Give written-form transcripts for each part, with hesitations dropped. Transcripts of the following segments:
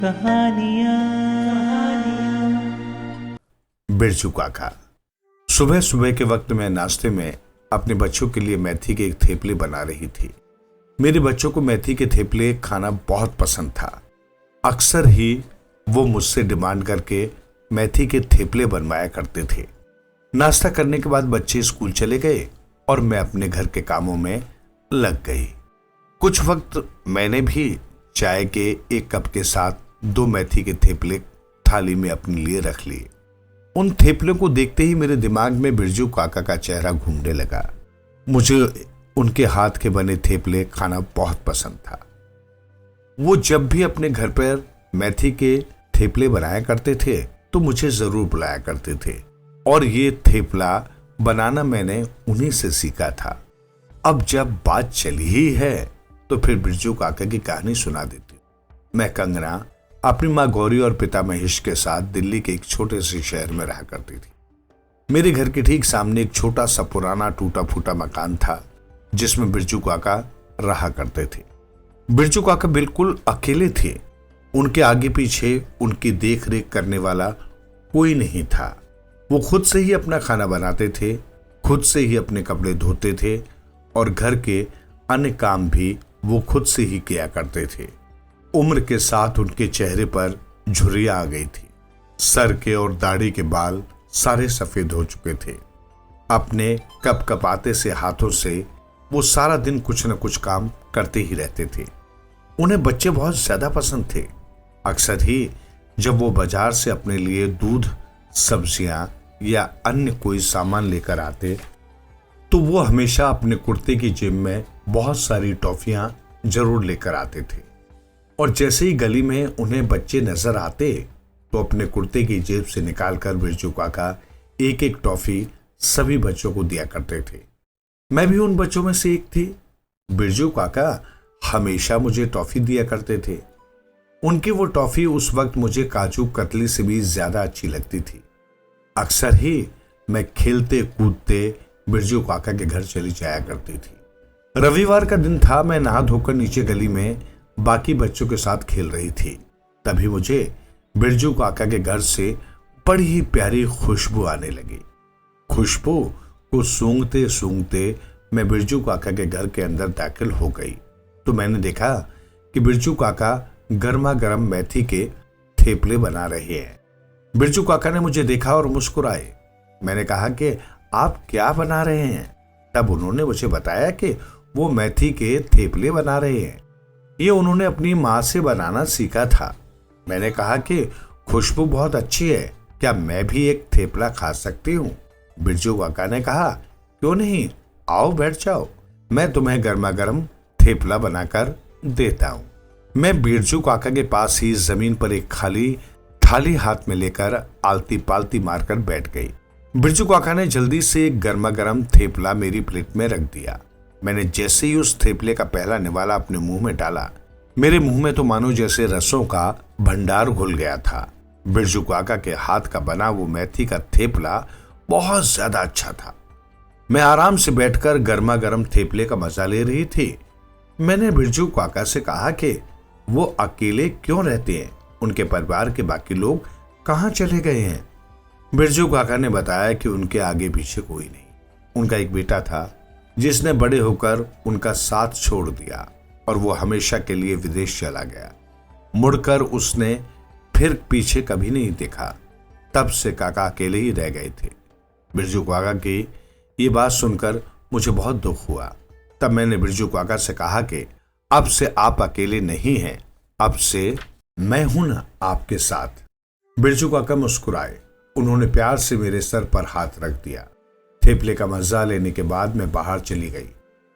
कहानियाँ। बिरजू काका। सुबह सुबह के वक्त मैं नाश्ते में अपने बच्चों के लिए मेथी के एक थेपले बना रही थी। मेरे बच्चों को मेथी के थेपले खाना बहुत पसंद था। अक्सर ही वो मुझसे डिमांड करके मेथी के थेपले बनवाया करते थे। नाश्ता करने के बाद बच्चे स्कूल चले गए और मैं अपने घर के कामों में लग गई। कुछ वक्त मैंने भी चाय के एक कप के साथ 2 मेथी के थेपले थाली में अपने लिए रख लिए। उन थेपलों को देखते ही मेरे दिमाग में बिरजू काका का चेहरा घूमने लगा। मुझे उनके हाथ के बने थेपले खाना बहुत पसंद था। वो जब भी अपने घर पर मेथी के थेपले बनाया करते थे तो मुझे जरूर बुलाया करते थे और ये थेपला बनाना मैंने उन्हीं से सीखा था। अब जब बात चली ही है तो फिर बिरजू काका की कहानी सुना देती। मैं कंगना अपनी माँ गौरी और पिता महेश के साथ दिल्ली के एक छोटे से शहर में रहा करती थी। मेरे घर के ठीक सामने एक छोटा सा पुराना टूटा फूटा मकान था जिसमें बिरजू काका रहा करते थे। बिरजू काका बिल्कुल अकेले थे। उनके आगे पीछे उनकी देख रेख करने वाला कोई नहीं था। वो खुद से ही अपना खाना बनाते थे, खुद से ही अपने कपड़े धोते थे और घर के अन्य काम भी वो खुद से ही किया करते थे। उम्र के साथ उनके चेहरे पर झुर्रियां आ गई थी। सर के और दाढ़ी के बाल सारे सफेद हो चुके थे। अपने कपकपाते से हाथों से वो सारा दिन कुछ न कुछ काम करते ही रहते थे। उन्हें बच्चे बहुत ज्यादा पसंद थे। अक्सर ही जब वो बाजार से अपने लिए दूध, सब्जियां या अन्य कोई सामान लेकर आते तो वो हमेशा अपने कुर्ते की जेब में बहुत सारी टॉफियां जरूर लेकर आते थे और जैसे ही गली में उन्हें बच्चे नजर आते तो अपने कुर्ते की जेब से निकालकर बिरजू काका एक एक टॉफी सभी बच्चों को दिया करते थे। मैं भी उन बच्चों में से एक थी। बिरजू काका हमेशा मुझे टॉफी दिया करते थे। उनकी वो टॉफी उस वक्त मुझे काजू कतली से भी ज्यादा अच्छी लगती थी। अक्सर ही मैं खेलते कूदते बिरजू काका के घर चली जाया करती थी। रविवार का दिन था। मैं नहा धोकर नीचे गली में बाकी बच्चों के साथ खेल रही थी। तभी मुझे बिरजू काका के घर से बड़ी ही प्यारी खुशबू आने लगी। खुशबू को सूंघते सूंघते मैं बिरजू काका के घर के अंदर दाखिल हो गई तो मैंने देखा कि बिरजू काका गर्मा गर्म मेथी के थेपले बना रहे हैं। बिरजू काका ने मुझे देखा और मुस्कुराए। मैंने कहा कि आप क्या बना रहे हैं? तब उन्होंने मुझे बताया कि वो मेथी के थेपले बना रहे हैं। ये उन्होंने अपनी माँ से बनाना सीखा था। मैंने कहा कि खुशबू बहुत अच्छी है, क्या मैं भी एक थेपला खा सकती हूँ? बिरजू काका ने कहा, क्यों नहीं, आओ बैठ जाओ, मैं तुम्हें गर्मा गर्म थेपला बनाकर देता हूँ। मैं बिरजू काका के पास ही जमीन पर एक खाली थाली हाथ में लेकर आलती पालती मारकर बैठ गई। बिरजू काका ने जल्दी से एक गर्मा गर्म थेपला मेरी प्लेट में रख दिया। मैंने जैसे ही उस थेपले का पहला निवाला अपने मुंह में डाला, मेरे मुंह में तो मानो जैसे रसों का भंडार घुल गया था। बिरजू काका के हाथ का बना वो मेथी का थेपला बहुत ज्यादा अच्छा था। मैं आराम से बैठकर गर्मा गर्म थेपले का मजा ले रही थी। मैंने बिरजू काका से कहा कि वो अकेले क्यों रहते हैं, उनके परिवार के बाकी लोग कहाँ चले गए हैं? बिरजू काका ने बताया कि उनके आगे पीछे कोई नहीं। उनका एक बेटा था जिसने बड़े होकर उनका साथ छोड़ दिया और वो हमेशा के लिए विदेश चला गया। मुड़कर उसने फिर पीछे कभी नहीं देखा। तब से काका अकेले ही रह गए थे। बिरजू काका की ये बात सुनकर मुझे बहुत दुख हुआ। तब मैंने बिरजू काका से कहा कि अब से आप अकेले नहीं हैं, अब से मैं हूं ना आपके साथ। बिरजू काका मुस्कुराए। उन्होंने प्यार से मेरे सर पर हाथ रख दिया। थेपले का मजा लेने के बाद मैं बाहर चली गई।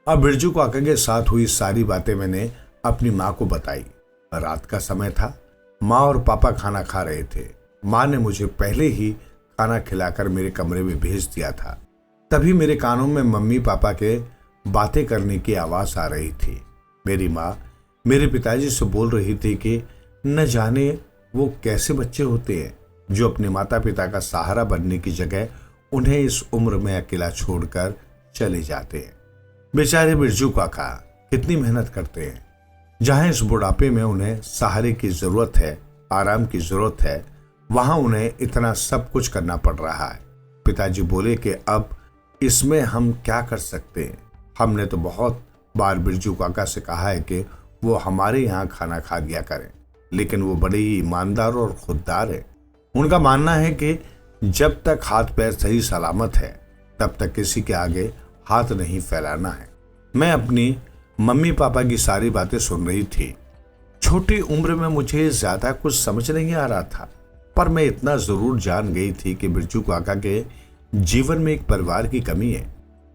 अब बिरजू काका के साथ हुई सारी बातें मैंने अपनी माँ को बताई। रात का समय था। माँ और पापा खाना खा रहे थे। माँ ने मुझे पहले ही खाना खिलाकर मेरे कमरे में भेज दिया था। तभी मेरे कानों में मम्मी पापा के बातें करने की आवाज आ रही थी। मेरी माँ मेरे पिताजी से बोल रही थी कि न जाने वो कैसे बच्चे होते हैं जो अपने माता पिता का सहारा बनने की जगह उन्हें इस उम्र में अकेला छोड़कर चले जाते हैं। बेचारे बिरजू काका कितनी मेहनत करते हैं। जहां इस बुढ़ापे में उन्हें सहारे की जरूरत है आराम की जरूरत है वहां उन्हें इतना सब कुछ करना पड़ रहा है। पिताजी बोले कि अब इसमें हम क्या कर सकते हैं। हमने तो बहुत बार बिरजू काका से कहा है कि वो हमारे यहाँ खाना खा लिया करें, लेकिन वो बड़े ही ईमानदार और खुददार है। उनका मानना है कि जब तक हाथ पैर सही सलामत है तब तक किसी के आगे हाथ नहीं फैलाना है। मैं अपनी मम्मी पापा की सारी बातें सुन रही थी। छोटी उम्र में मुझे ज्यादा कुछ समझ नहीं आ रहा था, पर मैं इतना जरूर जान गई थी कि बिरजू काका के जीवन में एक परिवार की कमी है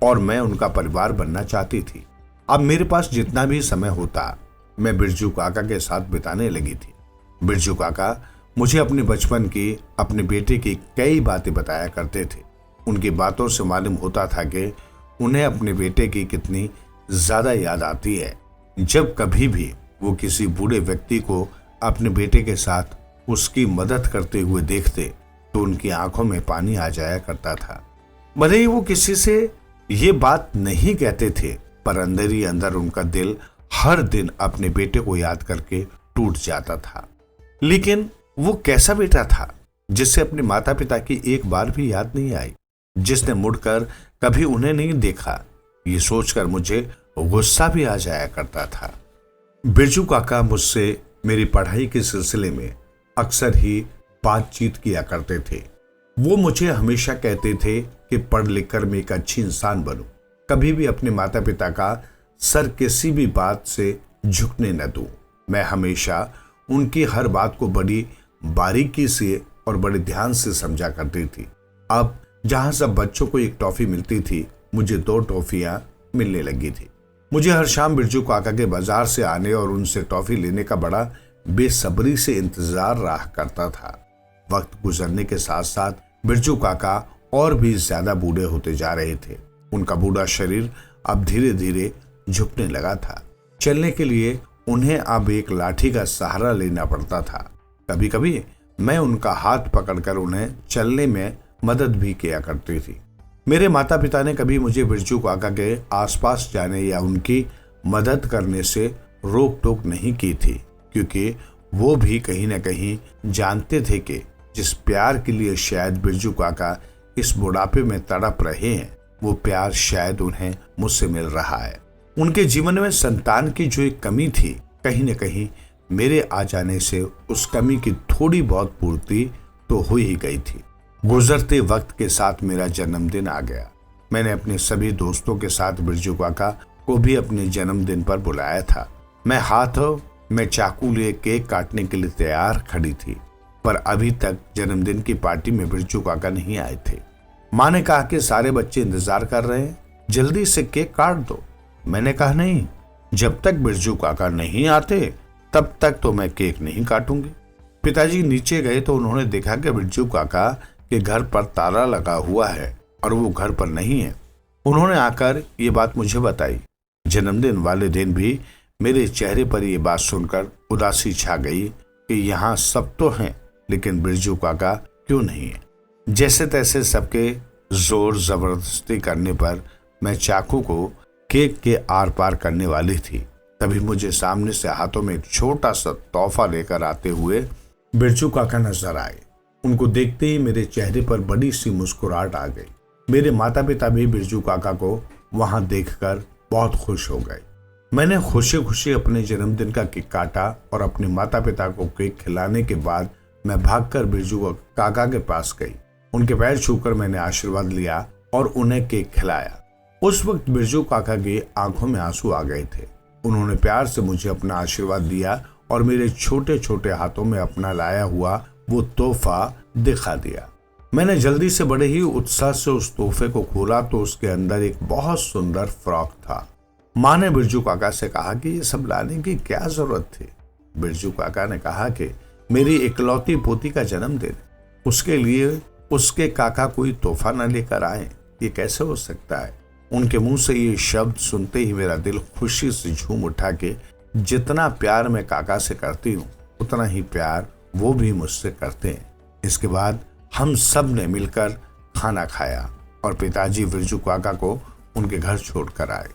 और मैं उनका परिवार बनना चाहती थी। अब मेरे पास जितना भी समय होता मैं बिरजू काका के साथ बिताने लगी थी। बिरजू काका मुझे अपने बचपन की, अपने बेटे की कई बातें बताया करते थे। उनकी बातों से मालूम होता था कि उन्हें अपने बेटे की कितनी ज्यादा याद आती है। जब कभी भी वो किसी बूढ़े व्यक्ति को अपने बेटे के साथ उसकी मदद करते हुए देखते तो उनकी आंखों में पानी आ जाया करता था। भले ही वो किसी से ये बात नहीं कहते थे, पर अंदर ही अंदर उनका दिल हर दिन अपने बेटे को याद करके टूट जाता था। लेकिन वो कैसा बेटा था जिससे अपने माता पिता की एक बार भी याद नहीं आई, जिसने मुड़कर कभी उन्हें नहीं देखा। ये सोचकर मुझे गुस्सा भी आ जाया करता था। बिरजू काका मुझसे मेरी पढ़ाई के सिलसिले में अक्सर ही बातचीत किया करते थे। वो मुझे हमेशा कहते थे कि पढ़ लिख कर मैं एक अच्छी इंसान बनूं, कभी भी अपने माता पिता का सर किसी भी बात से झुकने न दूं। मैं हमेशा उनकी हर बात को बड़ी बारीकी से और बड़े ध्यान से समझा करती थी। अब जहां सब बच्चों को एक टॉफी मिलती थी, मुझे 2 टॉफियां मिलने लगी थी। मुझे हर शाम बिरजू काका के बाजार से आने और उनसे टॉफी लेने का बड़ा बेसब्री से इंतजार रहा करता था। वक्त गुजरने के साथ साथ बिरजू काका और भी ज्यादा बूढ़े होते जा रहे थे। उनका बूढ़ा शरीर अब धीरे धीरे झुकने लगा था। चलने के लिए उन्हें अब एक लाठी का सहारा लेना पड़ता था। कभी कभी मैं उनका हाथ पकड़कर उन्हें चलने में मदद भी किया करती थी। मेरे माता पिता ने कभी मुझे बिरजू काका के आसपास जाने या उनकी मदद करने से रोक टोक नहीं की थी, क्योंकि वो भी कहीं न कहीं जानते थे कि जिस प्यार के लिए शायद बिरजू काका इस बुढ़ापे में तड़प रहे हैं, वो प्यार शायद उन्हें मुझसे मिल रहा है। उनके जीवन में संतान की जो एक कमी थी, कहीं न कहीं मेरे आ जाने से उस कमी की थोड़ी बहुत पूर्ति तो हो ही गई थी। गुजरते वक्त के साथ मेरा जन्मदिन आ गया। मैंने अपने सभी दोस्तों के साथ बिरजू काका को भी अपने जन्मदिन पर बुलाया था। मैं हाथों में चाकू लिए केक काटने के लिए तैयार खड़ी थी, पर अभी तक जन्मदिन की पार्टी में बिरजू काका नहीं आए थे। माँ ने कहा कि सारे बच्चे इंतजार कर रहे हैं, जल्दी से केक काट दो। मैंने कहा नहीं, जब तक बिरजू काका नहीं आते तब तक तो मैं केक नहीं काटूंगी। पिताजी नीचे गए तो उन्होंने देखा कि बिरजू काका के घर पर ताला लगा हुआ है और वो घर पर नहीं है। उन्होंने आकर ये बात मुझे बताई। जन्मदिन वाले दिन भी मेरे चेहरे पर ये बात सुनकर उदासी छा गई कि यहाँ सब तो हैं, लेकिन बिरजू काका क्यों नहीं है। जैसे तैसे सबके जोर जबरदस्ती करने पर मैं चाकू को केक के आर पार करने वाली थी, तभी मुझे सामने से हाथों में एक छोटा सा तोहफा लेकर आते हुए बिरजू काका नजर आए। उनको देखते ही मेरे चेहरे पर बड़ी सी मुस्कुराहट आ गई। मेरे माता पिता भी बिरजू काका को वहां देखकर बहुत खुश हो गए। मैंने खुशी खुशी अपने जन्मदिन का केक काटा और अपने माता पिता को केक खिलाने के बाद मैं भागकर बिरजू काका के पास गई। उनके पैर छूकर मैंने आशीर्वाद लिया और उन्हें केक खिलाया। उस वक्त बिरजू काका की आंखों में आंसू आ गए थे। उन्होंने प्यार से मुझे अपना आशीर्वाद दिया और मेरे छोटे छोटे हाथों में अपना लाया हुआ वो तोहफा दिखा दिया। मैंने जल्दी से बड़े ही उत्साह से उस तोहफे को खोला तो उसके अंदर एक बहुत सुंदर फ्रॉक था। माँ ने बिरजू काका से कहा कि ये सब लाने की क्या जरूरत थी। बिरजू काका ने कहा कि मेरी इकलौती पोती का जन्मदिन, उसके लिए उसके काका कोई तोहफा न लेकर आए, ये कैसे हो सकता है। उनके मुंह से ये शब्द सुनते ही मेरा दिल खुशी से झूम उठा कि जितना प्यार मैं काका से करती हूँ, उतना ही प्यार वो भी मुझसे करते हैं। इसके बाद हम सब ने मिलकर खाना खाया और पिताजी बिरजू काका को उनके घर छोड़कर आए।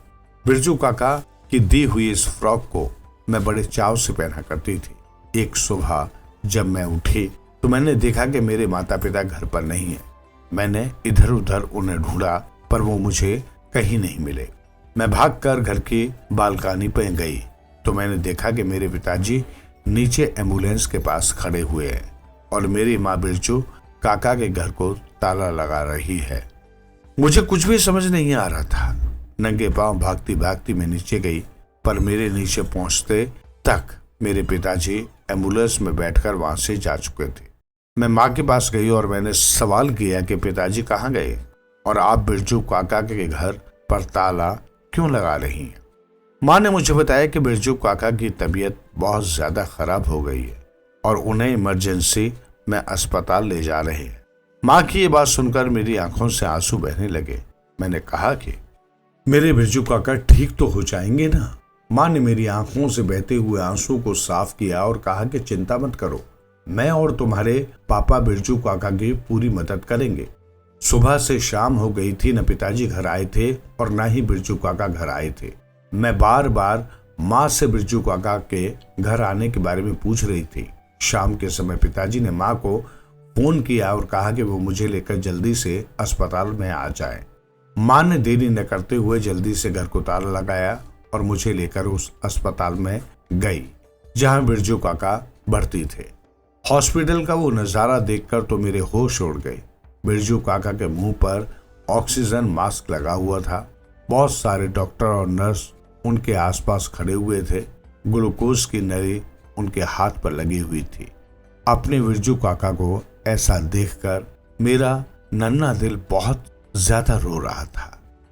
बिरजू काका की दी हुई इस फ्रॉक को मैं बड़े चाव से पहना करती थी। एक सुबह जब मैं उठी तो मैंने देखा कि मेरे माता पिता घर पर नहीं है। मैंने इधर उधर उन्हें ढूंढा पर वो मुझे कहीं नहीं मिले। मैं भागकर घर की बालकनी पर गई तो मैंने देखा कि मेरे पिताजी नीचे एम्बुलेंस के पास खड़े हुए हैं और मेरी माँ बिरजू काका के घर को ताला लगा रही है। मुझे कुछ भी समझ नहीं आ रहा था। नंगे पांव भागती भागती मैं नीचे गई पर मेरे नीचे पहुंचते तक मेरे पिताजी एम्बुलेंस में बैठकर वहां से जा चुके थे। मैं माँ के पास गई और मैंने सवाल किया कि पिताजी कहाँ गए और आप बिरजू काका के घर पर ताला क्यों लगा रही हैं। माँ ने मुझे बताया कि बिरजू काका की तबीयत बहुत ज्यादा खराब हो गई है और उन्हें इमरजेंसी में अस्पताल ले जा रहे हैं। माँ की ये बात सुनकर मेरी आंखों से आंसू बहने लगे। मैंने कहा कि मेरे बिरजू काका ठीक तो हो जाएंगे ना। माँ ने मेरी आंखों से बहते हुए आंसू को साफ किया और कहा कि चिंता मत करो, मैं और तुम्हारे पापा बिरजू काका की पूरी मदद करेंगे। सुबह से शाम हो गई थी, न पिताजी घर आए थे और न ही बिरजू काका घर आए थे। मैं बार बार माँ से बिरजू काका के घर आने के बारे में पूछ रही थी। शाम के समय पिताजी ने माँ को फोन किया और कहा कि वो मुझे लेकर जल्दी से अस्पताल में आ जाए। माँ ने देरी न करते हुए जल्दी से घर को ताला लगाया और मुझे लेकर उस अस्पताल में गई जहां बिरजू काका भर्ती थे। हॉस्पिटल का वो नजारा देखकर तो मेरे होश उड़ गए। बिरजू काका के मुंह पर ऑक्सीजन मास्क लगा हुआ था। बहुत सारे डॉक्टर और नर्स उनके आसपास खड़े हुए थे। ग्लूकोज की नली उनके हाथ पर लगी हुई थी। अपने बिरजू काका को ऐसा देखकर मेरा नन्हा दिल बहुत ज्यादा रो रहा था।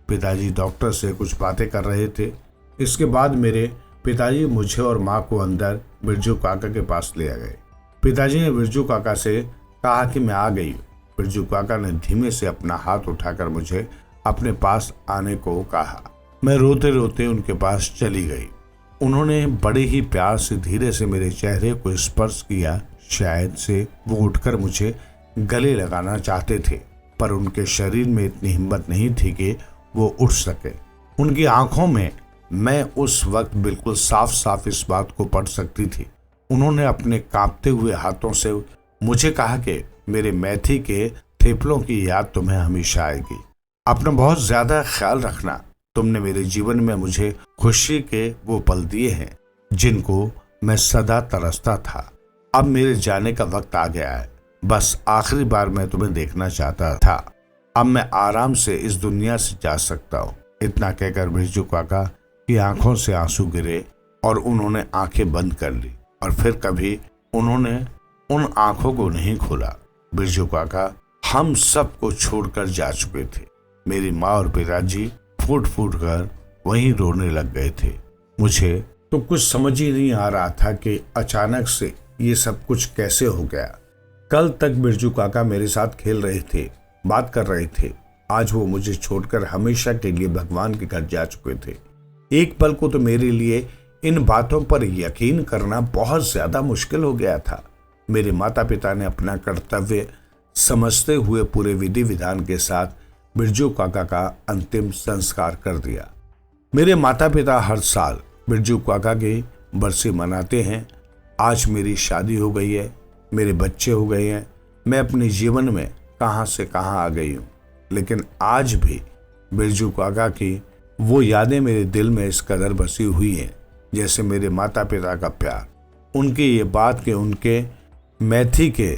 पिताजी डॉक्टर से कुछ बातें कर रहे थे। इसके बाद मेरे पिताजी मुझे और माँ को अंदर बिरजू काका के पास ले गए। पिताजी ने बिरजू काका से कहा कि मैं आ गई। बिरजू काका ने धीमे से अपना हाथ उठाकर मुझे अपने पास आने को कहा। मैं रोते रोते उनके पास चली गई। उन्होंने बड़े ही प्यार से धीरे से मेरे चेहरे को स्पर्श किया। शायद से वो उठकर मुझे गले लगाना चाहते थे पर उनके शरीर में इतनी हिम्मत नहीं थी कि वो उठ सके। उनकी आंखों में मैं उस वक्त बिल्कुल साफ साफ इस बात को पढ़ सकती थी। उन्होंने अपने कांपते हुए हाथों से मुझे कहा कि मेरे मैथी के थेपलों की याद तुम्हें हमेशा आएगी। अपना बहुत ज्यादा ख्याल रखना। तुमने मेरे जीवन में मुझे खुशी के वो पल दिए हैं जिनको मैं सदा तरसता था। अब मेरे जाने का वक्त आ गया है। बस आखिरी बार मैं तुम्हें देखना चाहता था। अब मैं आराम से इस दुनिया से जा सकता हूँ। इतना कहकर बिरजू काका की आंखों से आंसू गिरे और उन्होंने आंखें बंद कर ली और फिर कभी उन्होंने उन आंखों को नहीं खोला। बिरजू काका हम सबको छोड़कर जा चुके थे। मेरी माँ और पिताजी फूट फूट कर वहीं रोने लग गए थे। मुझे तो कुछ समझ ही नहीं आ रहा था कि अचानक से ये सब कुछ कैसे हो गया। कल तक बिरजू काका मेरे साथ खेल रहे थे, बात कर रहे थे। आज वो मुझे छोड़कर हमेशा के लिए भगवान के घर जा चुके थे। एक पल को तो मेरे लिए इन बातों पर यकीन करना बहुत ज्यादा मुश्किल हो गया था। मेरे माता पिता ने अपना कर्तव्य समझते हुए पूरे विधि विधान के साथ बिरजू काका का अंतिम संस्कार कर दिया। मेरे माता पिता हर साल बिरजू काका की बरसी मनाते हैं। आज मेरी शादी हो गई है, मेरे बच्चे हो गए हैं। मैं अपने जीवन में कहां से कहां आ गई हूं, लेकिन आज भी बिरजू काका की वो यादें मेरे दिल में इस कदर बसी हुई हैं जैसे मेरे माता पिता का प्यार। उनकी ये बात कि उनके मैथी के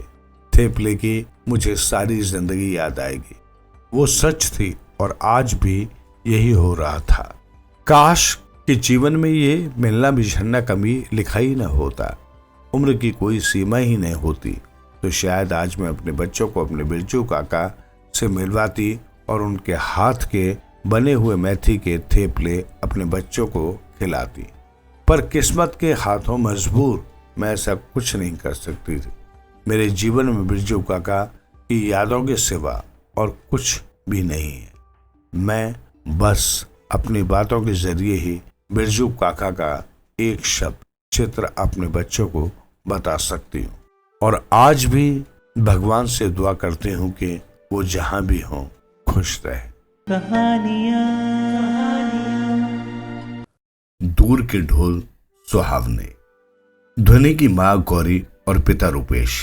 थेपले की मुझे सारी जिंदगी याद आएगी। वो सच थी और आज भी यही हो रहा था। काश कि जीवन में ये मिलना बिछड़ना कभी लिखा ही न होता। उम्र की कोई सीमा ही नहीं होती तो शायद आज मैं अपने बच्चों को अपने बिरजू काका से मिलवाती और उनके हाथ के बने हुए मेथी के थेपले अपने बच्चों को खिलाती। पर किस्मत के हाथों मजबूर मैं ऐसा कुछ नहीं कर सकती थी। मेरे जीवन में बिरजू काका की यादों के सिवा और कुछ भी नहीं है। मैं बस अपनी बातों के जरिए ही बिरजू काका का एक शब्द चित्र अपने बच्चों को बता सकती हूँ और आज भी भगवान से दुआ करती हूँ कि वो जहाँ भी हो खुश रहे। दूर के ढोल सुहावने। ध्वनि की माँ गौरी और पिता रूपेश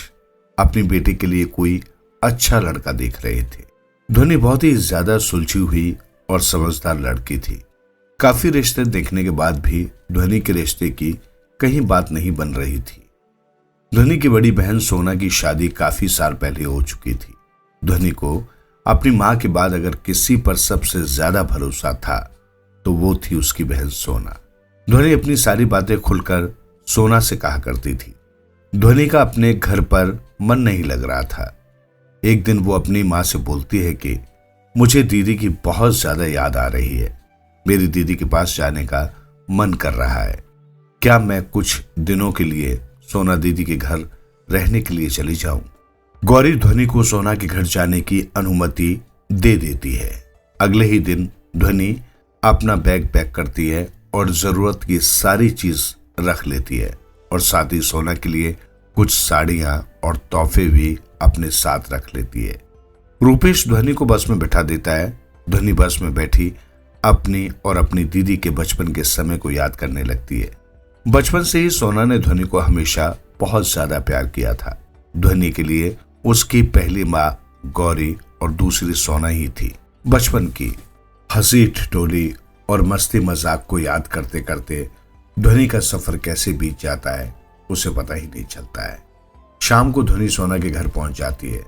अपनी बेटी के लिए कोई अच्छा लड़का देख रहे थे। ध्वनि बहुत ही ज्यादा सुलझी हुई और समझदार लड़की थी। काफी रिश्ते देखने के बाद भी ध्वनि के रिश्ते की कहीं बात नहीं बन रही थी। ध्वनि की बड़ी बहन सोना की शादी काफी साल पहले हो चुकी थी। ध्वनि को अपनी मां के बाद अगर किसी पर सबसे ज्यादा भरोसा था तो वो थी उसकी बहन सोना। ध्वनि अपनी सारी बातें खुलकर सोना से कहा करती थी। ध्वनि का अपने घर पर मन नहीं लग रहा था। एक दिन वो अपनी मां से बोलती है कि मुझे दीदी की बहुत ज्यादा याद आ रही है। मेरी दीदी के पास जाने का मन कर रहा है। क्या मैं कुछ दिनों के लिए सोना दीदी के घर रहने के लिए चली जाऊं? गौरी ध्वनि को सोना के घर जाने की अनुमति दे देती है। अगले ही दिन ध्वनि अपना बैग पैक करती है और जरूरत की सारी चीज रख लेती है और साथ ही सोना के लिए कुछ साड़ियां और तोहफे भी अपने साथ रख लेती है। रूपेश ध्वनि को बस में बैठा देता है। ध्वनि बस में बैठी अपनी और अपनी दीदी के बचपन के समय को याद करने लगती है। बचपन से ही सोना ने ध्वनि को हमेशा बहुत ज्यादा प्यार किया था। ध्वनि के लिए उसकी पहली माँ गौरी और दूसरी सोना ही थी। बचपन की हंसी ठिठोली और मस्ती मजाक को याद करते करते ध्वनि का सफर कैसे बीत जाता है उसे पता ही नहीं चलता है। शाम को ध्वनि सोना के घर पहुंच जाती है।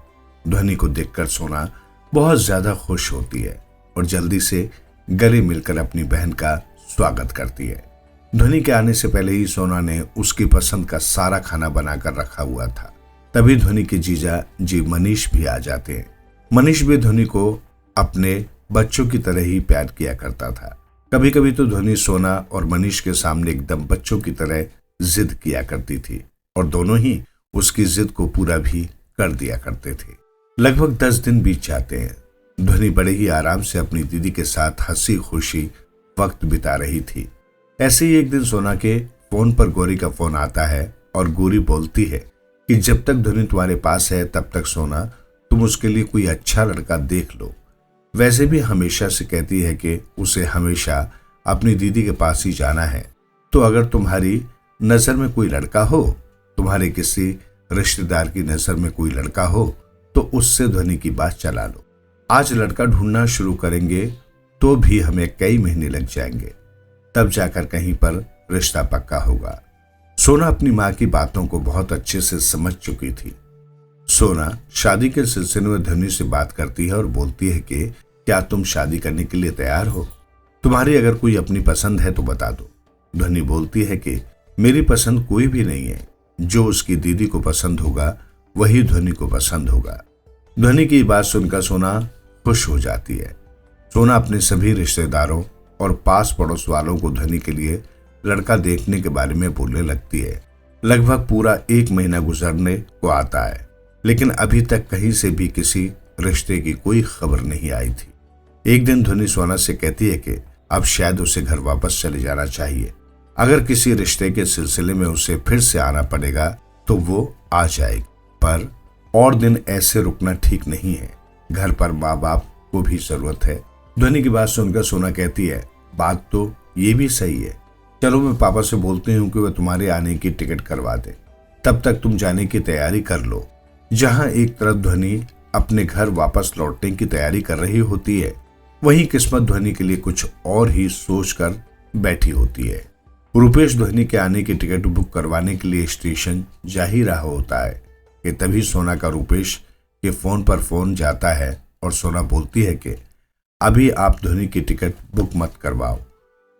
ध्वनि को देखकर सोना बहुत ज्यादा खुश होती है और जल्दी से गले मिलकर अपनी बहन का स्वागत करती है। ध्वनि के आने से पहले ही सोना ने उसकी पसंद का सारा खाना बनाकर रखा हुआ था। तभी ध्वनि के जीजा जी मनीष भी आ जाते हैं। मनीष भी ध्वनि को अपने बच्चों की तरह ही प्यार किया करता था। कभी कभी तो ध्वनि सोना और मनीष के सामने एकदम बच्चों की तरह जिद किया करती थी और दोनों ही उसकी जिद को पूरा भी कर दिया करते थे। लगभग 10 दिन बीत जाते हैं। ध्वनि बड़े ही आराम से अपनी दीदी के साथ हंसी खुशी वक्त बिता रही थी। ऐसे ही एक दिन सोना के फोन पर गौरी का फोन आता है और गौरी बोलती है कि जब तक ध्वनि तुम्हारे पास है तब तक सोना तुम उसके लिए कोई अच्छा लड़का देख लो। वैसे भी हमेशा से कहती है कि उसे हमेशा अपनी दीदी के पास ही जाना है। तो अगर तुम्हारी नजर में कोई लड़का हो, तुम्हारे किसी रिश्तेदार की नजर में कोई लड़का हो तो उससे ध्वनि की बात चला लो। आज लड़का ढूंढना शुरू करेंगे तो भी हमें कई महीने लग जाएंगे, तब जाकर कहीं पर रिश्ता पक्का होगा। सोना अपनी माँ की बातों को बहुत अच्छे से समझ चुकी थी। सोना शादी के सिलसिले में ध्वनि से बात करती है और बोलती है कि क्या तुम शादी करने के लिए तैयार हो? तुम्हारी अगर कोई अपनी पसंद है तो बता दो। ध्वनि बोलती है कि मेरी पसंद कोई भी नहीं है, जो उसकी दीदी को पसंद होगा वही ध्वनि को पसंद होगा। ध्वनि की बात सुनकर सोना खुश हो जाती है। सोना अपने सभी रिश्तेदारों और पास पड़ोस वालों को ध्वनि के लिए लड़का देखने के बारे में बोलने लगती है। लगभग पूरा 1 महीना गुजरने को आता है, लेकिन अभी तक कहीं से भी किसी रिश्ते की कोई खबर नहीं आई थी। एक दिन ध्वनि सोना से कहती है कि अब शायद उसे घर वापस चले जाना चाहिए। अगर किसी रिश्ते के सिलसिले में उसे फिर से आना पड़ेगा तो वो आ जाएगी, पर और दिन ऐसे रुकना ठीक नहीं है। घर पर माँ बाप को भी जरूरत है। ध्वनि की बात सुनकर सोना कहती है, बात तो ये भी सही है, चलो मैं पापा से बोलती हूँ कि वह तुम्हारे आने की टिकट करवा दे, तब तक तुम जाने की तैयारी कर लो। जहाँ एक तरफ ध्वनि अपने घर वापस लौटने की तैयारी कर रही होती है, वहीं किस्मत ध्वनि के लिए कुछ और ही सोच कर बैठी होती है। रूपेश ध्वनि के आने की टिकट बुक करवाने के लिए स्टेशन जा ही रहा होता है कि तभी सोना का रूपेश के फोन पर फोन जाता है और सोना बोलती है कि अभी आप ध्वनि की टिकट बुक मत करवाओ,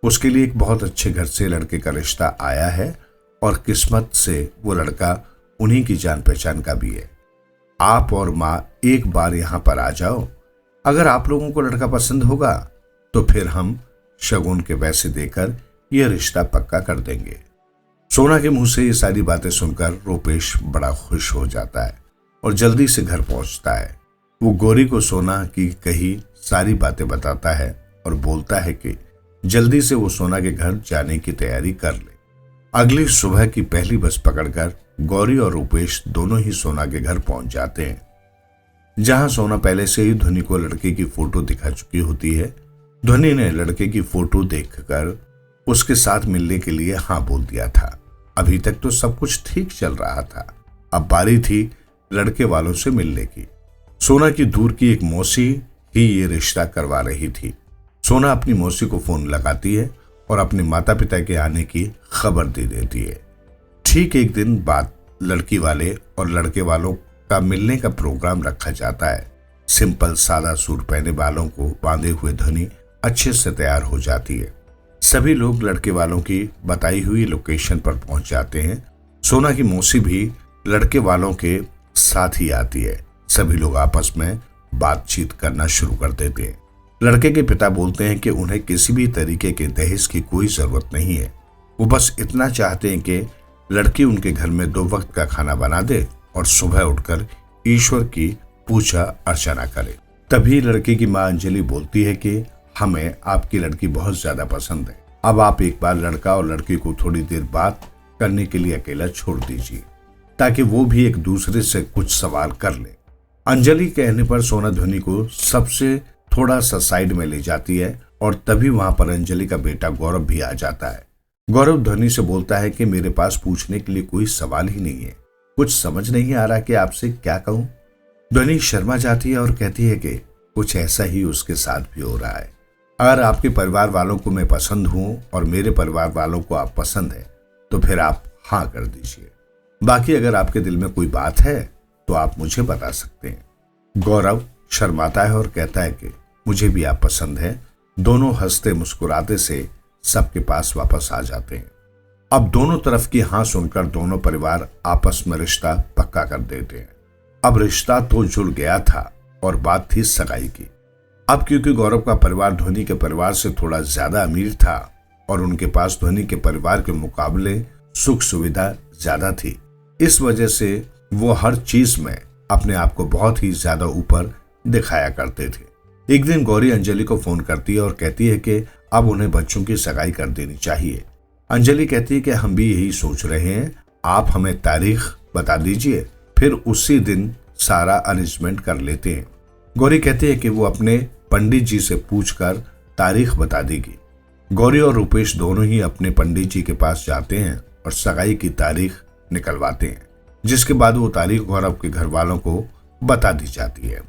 उसके लिए एक बहुत अच्छे घर से लड़के का रिश्ता आया है और किस्मत से वो लड़का उन्हीं की जान पहचान का भी है। आप और माँ एक बार यहाँ पर आ जाओ। अगर आप लोगों को लड़का पसंद होगा तो फिर हम शगुन के पैसे देकर यह रिश्ता पक्का कर देंगे। सोना के मुंह से ये सारी बातें सुनकर रूपेश बड़ा खुश हो जाता है और जल्दी से घर पहुंचता है। वो गौरी को सोना की कही सारी बातें बताता है और बोलता है कि जल्दी से वो सोना के घर जाने की तैयारी कर ले। अगली सुबह की पहली बस पकड़कर गौरी और रूपेश दोनों ही सोना के घर पहुंच जाते हैं, जहां सोना पहले से ही ध्वनि को लड़के की फोटो दिखा चुकी होती है। ध्वनि ने लड़के की फोटो देखकर उसके साथ मिलने के लिए हाँ बोल दिया था। अभी तक तो सब कुछ ठीक चल रहा था, अब बारी थी लड़के वालों से मिलने की। सोना की दूर की एक मौसी ही ये रिश्ता करवा रही थी। सोना अपनी मौसी को फोन लगाती है और अपने माता पिता के आने की खबर दे देती है। ठीक एक दिन बाद लड़की वाले और लड़के वालों का मिलने का प्रोग्राम रखा जाता है। सिंपल सादा सूट पहने बालों को बांधे हुए ध्वनि अच्छे से तैयार हो जाती है। सभी लोग लड़के वालों की बताई हुई लोकेशन पर पहुंच जाते हैं। सोना की मौसी भी लड़के वालों के साथ ही आती है। सभी लोग आपस में बातचीत करना शुरू कर देते हैं। लड़के के पिता बोलते हैं कि उन्हें किसी भी तरीके के दहेज की कोई जरूरत नहीं है। वो बस इतना चाहते हैं कि लड़की उनके घर में 2 वक्त का खाना बना दे और सुबह उठकर ईश्वर की पूजा अर्चना करे। तभी लड़के की मां अंजलि बोलती है कि हमें आपकी लड़की बहुत ज्यादा पसंद है। अब आप एक बार लड़का और लड़की को थोड़ी देर बात करने के लिए अकेला छोड़ दीजिए ताकि वो भी एक दूसरे से कुछ सवाल कर ले। अंजलि कहने पर सोना ध्वनि को सबसे थोड़ा सा साइड में ले जाती है और तभी वहां पर अंजलि का बेटा गौरव भी आ जाता है। गौरव ध्वनि से बोलता है कि मेरे पास पूछने के लिए कोई सवाल ही नहीं है, कुछ समझ नहीं आ रहा कि आपसे क्या कहूं। ध्वनि शर्मा जाती है और कहती है कि कुछ ऐसा ही उसके साथ भी हो रहा है। अगर आपके परिवार वालों को मैं पसंद हूं और मेरे परिवार वालों को आप पसंद है तो फिर आप हाँ कर दीजिए। बाकी अगर आपके दिल में कोई बात है तो आप मुझे बता सकते हैं। गौरव शर्माता है और कहता है कि मुझे भी आप पसंद है। दोनों हंसते मुस्कुराते से सबके पास वापस आ जाते हैं। अब दोनों तरफ की हाँ सुनकर दोनों परिवार आपस में रिश्ता पक्का कर देते हैं। अब रिश्ता तो जुड़ गया था और बात थी सगाई की। अब क्योंकि गौरव का परिवार ध्वनि के परिवार से थोड़ा ज्यादा अमीर था और उनके पास ध्वनि के परिवार के मुकाबले सुख सुविधा ज्यादा थी, इस वजह से वो हर चीज में अपने आप को बहुत ही ज्यादा ऊपर दिखाया करते थे। एक दिन गौरी अंजलि को फोन करती है और कहती है कि अब उन्हें बच्चों की सगाई कर देनी चाहिए। अंजलि कहती है कि हम भी यही सोच रहे हैं, आप हमें तारीख बता दीजिए, फिर उसी दिन सारा अरेंजमेंट कर लेते हैं। गौरी कहती है कि वो अपने पंडित जी से पूछकर तारीख बता देगी। गौरी और रूपेश दोनों ही अपने पंडित जी के पास जाते हैं और सगाई की तारीख निकलवाते हैं, जिसके बाद वो तारीख गौरव के घर वालों को बता दी जाती है।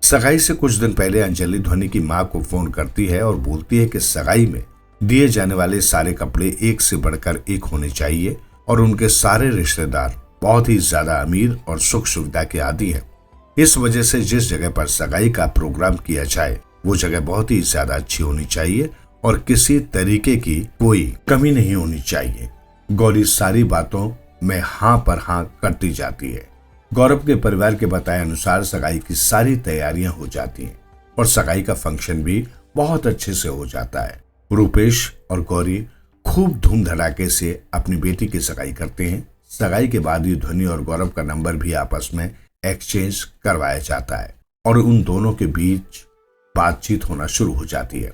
सगाई से कुछ दिन पहले अंजलि ध्वनि की मां को फोन करती है और बोलती है कि सगाई में दिए जाने वाले सारे कपड़े एक से बढ़कर एक होने चाहिए और उनके सारे रिश्तेदार बहुत ही ज्यादा अमीर और सुख सुविधा के आदी हैं। इस वजह से जिस जगह पर सगाई का प्रोग्राम किया जाए वो जगह बहुत ही ज्यादा अच्छी होनी चाहिए और किसी तरीके की कोई कमी नहीं होनी चाहिए। गौरी सारी बातों में हाँ पर हाँ करती जाती है। गौरव के परिवार के बताए अनुसार सगाई की सारी तैयारियां हो जाती हैं और सगाई का फंक्शन भी बहुत अच्छे से हो जाता है। रूपेश और गौरी खूब धूम धड़ाके से अपनी बेटी की सगाई करते हैं। सगाई के बाद ही ध्वनि और गौरव का नंबर भी आपस में एक्सचेंज करवाया जाता है और उन दोनों के बीच बातचीत होना शुरू हो जाती है।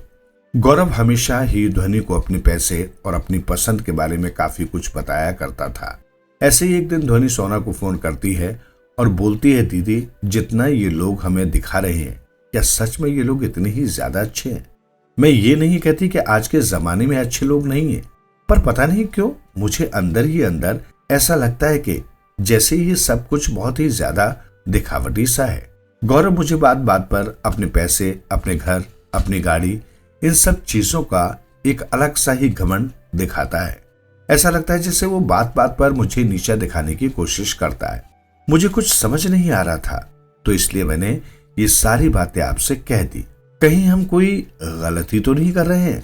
गौरव हमेशा ही ध्वनि को अपने पैसे और अपनी पसंद के बारे में काफी कुछ बताया करता था। ऐसे ही एक दिन ध्वनि सोना को फोन करती है और बोलती है, दीदी जितना ये लोग हमें दिखा रहे हैं, क्या सच में ये लोग इतने ही ज्यादा अच्छे हैं? मैं ये नहीं कहती कि आज के जमाने में अच्छे लोग नहीं हैं, पर पता नहीं क्यों मुझे अंदर ही अंदर ऐसा लगता है कि जैसे ये सब कुछ बहुत ही ज्यादा दिखावटी सा है। गौरव मुझे बात बात पर अपने पैसे, अपने घर, अपनी गाड़ी, इन सब चीजों का एक अलग सा ही घमंड दिखाता है। ऐसा लगता है जैसे वो बात बात पर मुझे नीचा दिखाने की कोशिश करता है। मुझे कुछ समझ नहीं आ रहा था, तो इसलिए मैंने ये सारी बातें आपसे कह दी। कहीं हम कोई गलती तो नहीं कर रहे हैं?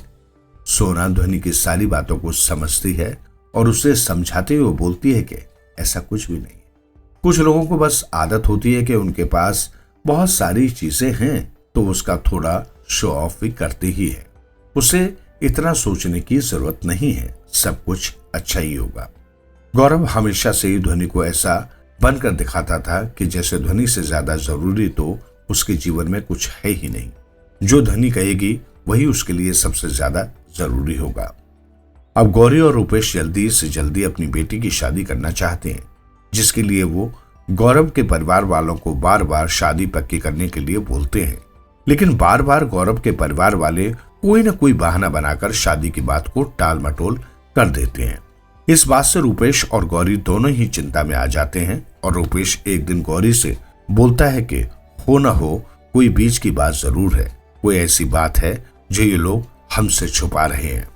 सोना ध्वनि की सारी बातों को समझती है और उसे समझाते हुए बोलती है कि ऐसा कुछ भी नहीं। कुछ लोगों को बस आदत होती है कि उनके पास बहुत सारी चीजें हैं तो उसका थोड़ा शो ऑफ भी करते ही है। उसे इतना सोचने की जरूरत नहीं है, सब कुछ अच्छा ही होगा। गौरव हमेशा से ही ध्वनि को ऐसा बनकर दिखाता था कि जैसे ध्वनि से ज्यादा जरूरी तो उसके जीवन में कुछ है ही नहीं। जो ध्वनि कहेगी वही उसके लिए सबसे ज्यादा जरूरी होगा। अब गौरी और रूपेश जल्दी से जल्दी अपनी बेटी की शादी करना चाहते हैं, जिसके लिए वो गौरव के परिवार वालों को बार बार शादी पक्की करने के लिए बोलते हैं, लेकिन बार बार गौरव के परिवार वाले कोई न कोई बहाना बनाकर शादी की बात को टाल मटोल कर देते हैं। इस बात से रूपेश और गौरी दोनों ही चिंता में आ जाते हैं और रूपेश एक दिन गौरी से बोलता है कि हो न हो कोई बीच की बात जरूर है, कोई ऐसी बात है जो ये लोग हमसे छुपा रहे हैं।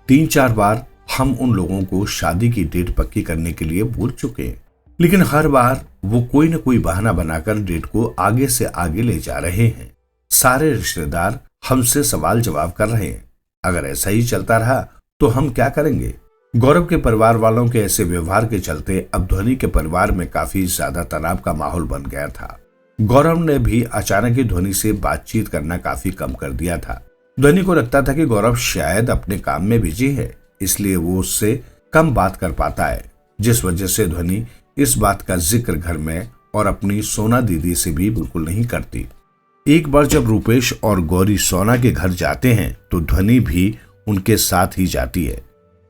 3-4 बार हम उन लोगों को शादी की डेट पक्की करने के लिए बोल चुके हैं, लेकिन हर बार वो कोई न कोई बहाना बनाकर डेट को आगे से आगे ले जा रहे हैं। सारे रिश्तेदार हमसे सवाल जवाब कर रहे हैं। अगर ऐसा ही चलता रहा तो हम क्या करेंगे? गौरव के परिवार वालों के ऐसे व्यवहार के चलते अब ध्वनि के परिवार में काफी ज्यादा तनाव का माहौल बन गया था। गौरव ने भी अचानक ही ध्वनि से बातचीत करना काफी कम कर दिया था। ध्वनि को लगता था कि गौरव शायद अपने काम में बिजी है, इसलिए वो उससे कम बात कर पाता है, जिस वजह से ध्वनि इस बात का जिक्र घर में और अपनी सोना दीदी से भी बिल्कुल नहीं करती। एक बार जब रूपेश और गौरी सोना के घर जाते हैं तो ध्वनि भी उनके साथ ही जाती है।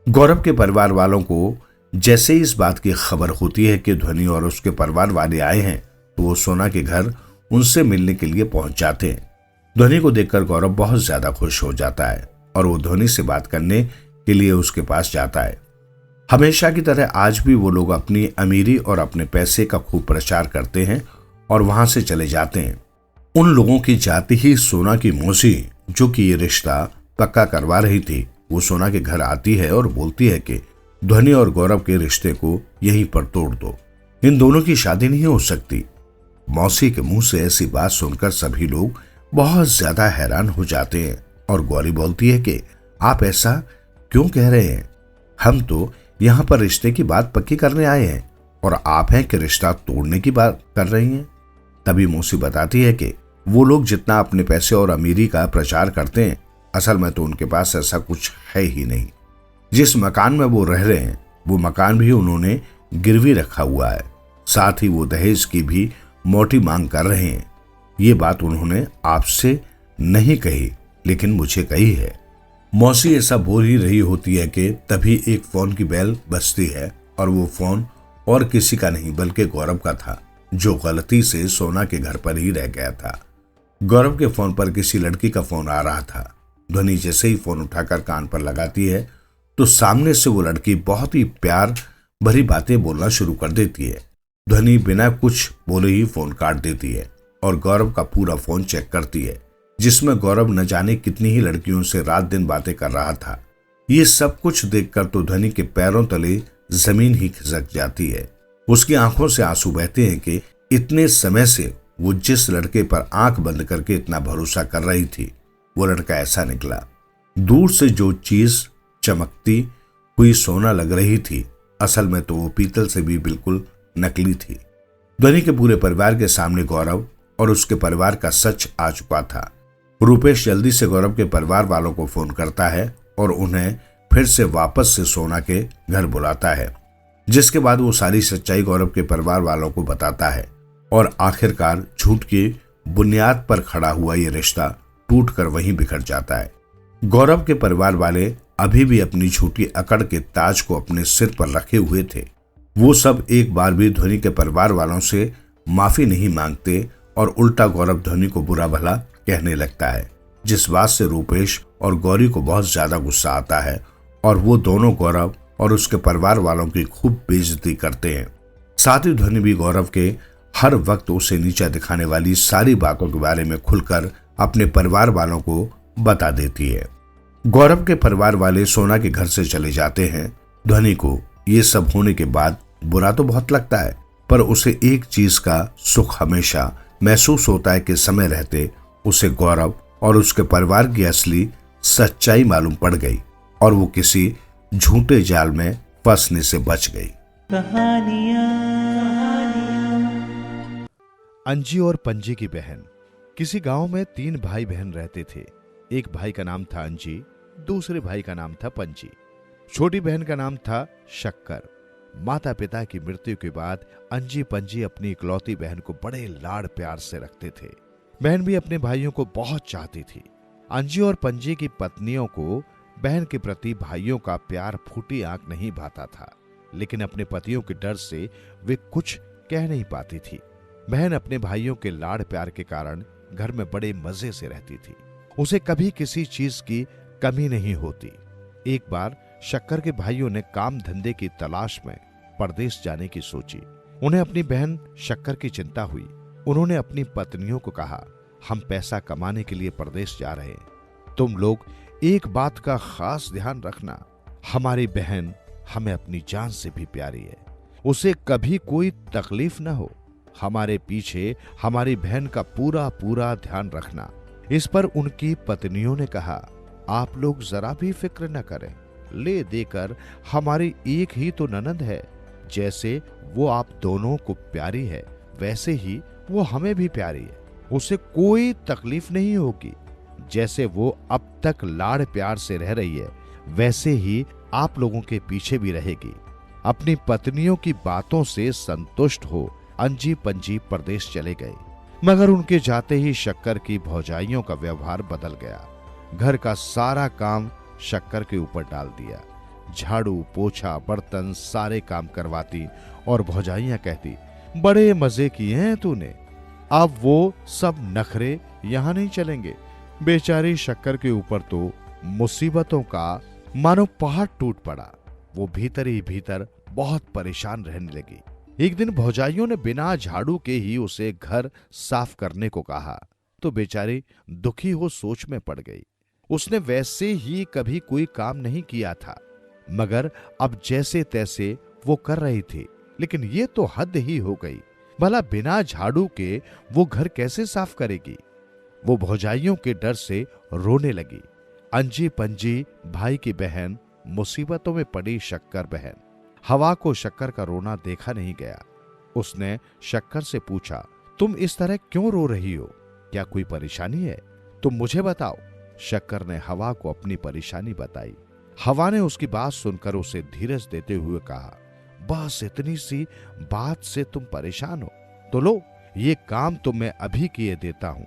गौरव के परिवार वालों को जैसे इस बात की खबर होती है कि ध्वनि और उसके परिवार वाले आए हैं तो वो सोना के घर उनसे मिलने के लिए पहुंच जाते हैं। ध्वनि को देखकर गौरव बहुत ज्यादा खुश हो जाता है और वो ध्वनि से बात करने के लिए उसके पास जाता है। हमेशा की तरह आज भी वो लोग अपनी अमीरी और अपने पैसे का खूब प्रचार करते हैं और वहां से चले जाते हैं। उन लोगों की जाती ही सोना की मौसी, जो कि ये रिश्ता पक्का करवा रही थी, वो सोना के घर आती है और बोलती है कि ध्वनि और गौरव के रिश्ते को यहीं पर तोड़ दो, इन दोनों की शादी नहीं हो सकती। मौसी के मुंह से ऐसी बात सुनकर सभी लोग बहुत ज्यादा हैरान हो जाते हैं और गौरी बोलती है कि आप ऐसा क्यों कह रहे हैं? हम तो यहाँ पर रिश्ते की बात पक्की करने आए हैं और आप हैं कि रिश्ता तोड़ने की बात कर रही हैं। तभी मौसी बताती है कि वो लोग जितना अपने पैसे और अमीरी का प्रचार करते हैं, असल में तो उनके पास ऐसा कुछ है ही नहीं। जिस मकान में वो रह रहे हैं वो मकान भी उन्होंने गिरवी रखा हुआ है, साथ ही वो दहेज की भी मोटी मांग कर रहे हैं। ये बात उन्होंने आपसे नहीं कही लेकिन मुझे कही है। मौसी ऐसा बोल ही रही होती है कि तभी एक फोन की बेल बजती है और वो फोन और किसी का नहीं बल्कि गौरव का था, जो गलती से सोना के घर पर ही रह गया था। गौरव के फोन पर किसी लड़की का फोन आ रहा था। ध्वनि जैसे ही फोन उठाकर कान पर लगाती है तो सामने से वो लड़की बहुत ही प्यार भरी बातें बोलना शुरू कर देती है। ध्वनि बिना कुछ बोले ही फोन काट देती है और गौरव का पूरा फोन चेक करती है, जिसमें गौरव न जाने कितनी ही लड़कियों से रात दिन बातें कर रहा था। ये सब कुछ देखकर तो ध्वनि के पैरों तले जमीन ही खिसक जाती है। उसकी आंखों से आंसू बहते हैं कि इतने समय से वो जिस लड़के पर आंख बंद करके इतना भरोसा कर रही थी, वो लड़का ऐसा निकला। दूर से जो चीज चमकती हुई सोना लग रही थी, असल में तो वो पीतल से भी बिल्कुल नकली थी। ध्वनि के पूरे परिवार के सामने गौरव और उसके परिवार का सच आ चुका था। रूपेश जल्दी से गौरव के परिवार वालों को फोन करता है और उन्हें फिर से वापस से सोना के घर बुलाता है, जिसके बाद वो सारी सच्चाई गौरव के परिवार वालों को बताता है और आखिरकार झूठ की बुनियाद पर खड़ा हुआ ये रिश्ता टूटकर वहीं बिखर जाता है। गौरव के परिवार वाले अभी भी अपनी झूठी अकड़ के ताज को अपने सिर पर रखे हुए थे। वो सब एक बार भी ध्वनि के परिवार वालों से माफी नहीं मांगते और उल्टा गौरव ध्वनि को बुरा भला कहने लगता है, जिस बात से रूपेश और गौरी को बहुत ज्यादा गुस्सा आता है और वो दोनों गौरव और उसके परिवार वालों की खूब बेइज्जती करते हैं। साथ ही ध्वनि भी गौरव के हर वक्त उसे नीचा दिखाने वाली सारी बातों के बारे में खुलकर अपने परिवार वालों को बता देती है। गौरव के परिवार वाले सोना के घर से चले जाते हैं। ध्वनि को ये सब होने के बाद बुरा तो बहुत लगता है, पर उसे एक चीज का सुख हमेशा महसूस होता है कि समय रहते उसे गौरव और उसके परिवार की असली सच्चाई मालूम पड़ गई और वो किसी झूठे जाल में फंसने से बच गई। अंजी और पंजी की बहन। किसी गांव में 3 भाई बहन रहते थे। एक भाई का नाम था अंजी, दूसरे भाई का नाम था पंजी, छोटी बहन का नाम था शक्कर। माता पिता की मृत्यु के बाद अंजी पंजी अपनी इकलौती बहन को बड़े लाड़ प्यार से रखते थे। बहन भी अपने भाइयों को बहुत चाहती थी। अंजी और पंजी की पत्नियों को बहन के प्रति भाइयों का प्यार फूटी आंख नहीं भाता था, लेकिन अपने पतियों के डर से वे कुछ कह नहीं पाती थी। बहन अपने भाइयों के लाड़ प्यार के कारण घर में बड़े मजे से रहती थी। उसे कभी किसी चीज की कमी नहीं होती। एक बार शक्कर के भाइयों ने काम धंधे की तलाश में परदेश जाने की सोची। उन्हें अपनी बहन शक्कर की चिंता हुई। उन्होंने अपनी पत्नियों को कहा, हम पैसा कमाने के लिए परदेश जा रहे हैं, तुम लोग एक बात का खास ध्यान रखना, हमारी बहन हमें अपनी जान से भी प्यारी है, उसे कभी कोई तकलीफ न हो। हमारे पीछे हमारी बहन का पूरा पूरा ध्यान रखना। इस पर उनकी पत्नियों ने कहा, आप लोग जरा भी फिक्र न करें, ले देकर हमारी एक ही तो ननद है, जैसे वो आप दोनों को प्यारी है वैसे ही वो हमें भी प्यारी है, उसे कोई तकलीफ नहीं होगी। जैसे वो अब तक लाड़ प्यार से रह रही है वैसे ही आप लोगों के पीछे भी रहेगी। अपनी पत्नियों की बातों से संतुष्ट हो अंजी पंजी परदेश चले गए। मगर उनके जाते ही शक्कर की भौजाइयों का व्यवहार बदल गया। घर का सारा काम शक्कर के ऊपर डाल दिया। झाड़ू पोछा बर्तन सारे काम करवाती और भौजाइयां कहती, बड़े मजे किए हैं तूने, अब वो सब नखरे यहां नहीं चलेंगे। बेचारी शक्कर के ऊपर तो मुसीबतों का मानो पहाड़ टूट पड़ा। वो भीतर ही भीतर बहुत परेशान रहने लगी। एक दिन भौजाइयों ने बिना झाड़ू के ही उसे घर साफ करने को कहा तो बेचारी दुखी हो सोच में पड़ गई। उसने वैसे ही कभी कोई काम नहीं किया था, मगर अब जैसे तैसे वो कर रही थी। लेकिन ये तो हद ही हो गई, भला बिना झाड़ू के वो घर कैसे साफ करेगी। वो भौजाइयों के डर से रोने लगी। अंजी पंजी भाई की बहन, मुसीबतों में पड़ी शक्कर बहन। हवा को शक्कर का रोना देखा नहीं गया। उसने शक्कर से पूछा, तुम इस तरह क्यों रो रही हो, क्या कोई परेशानी है, तुम मुझे बताओ। शक्कर ने हवा को अपनी परेशानी बताई। हवा ने उसकी बात सुनकर उसे धीरज देते हुए कहा, बस इतनी सी बात से तुम परेशान हो तो लो, ये काम तो मैं अभी किए देता हूं,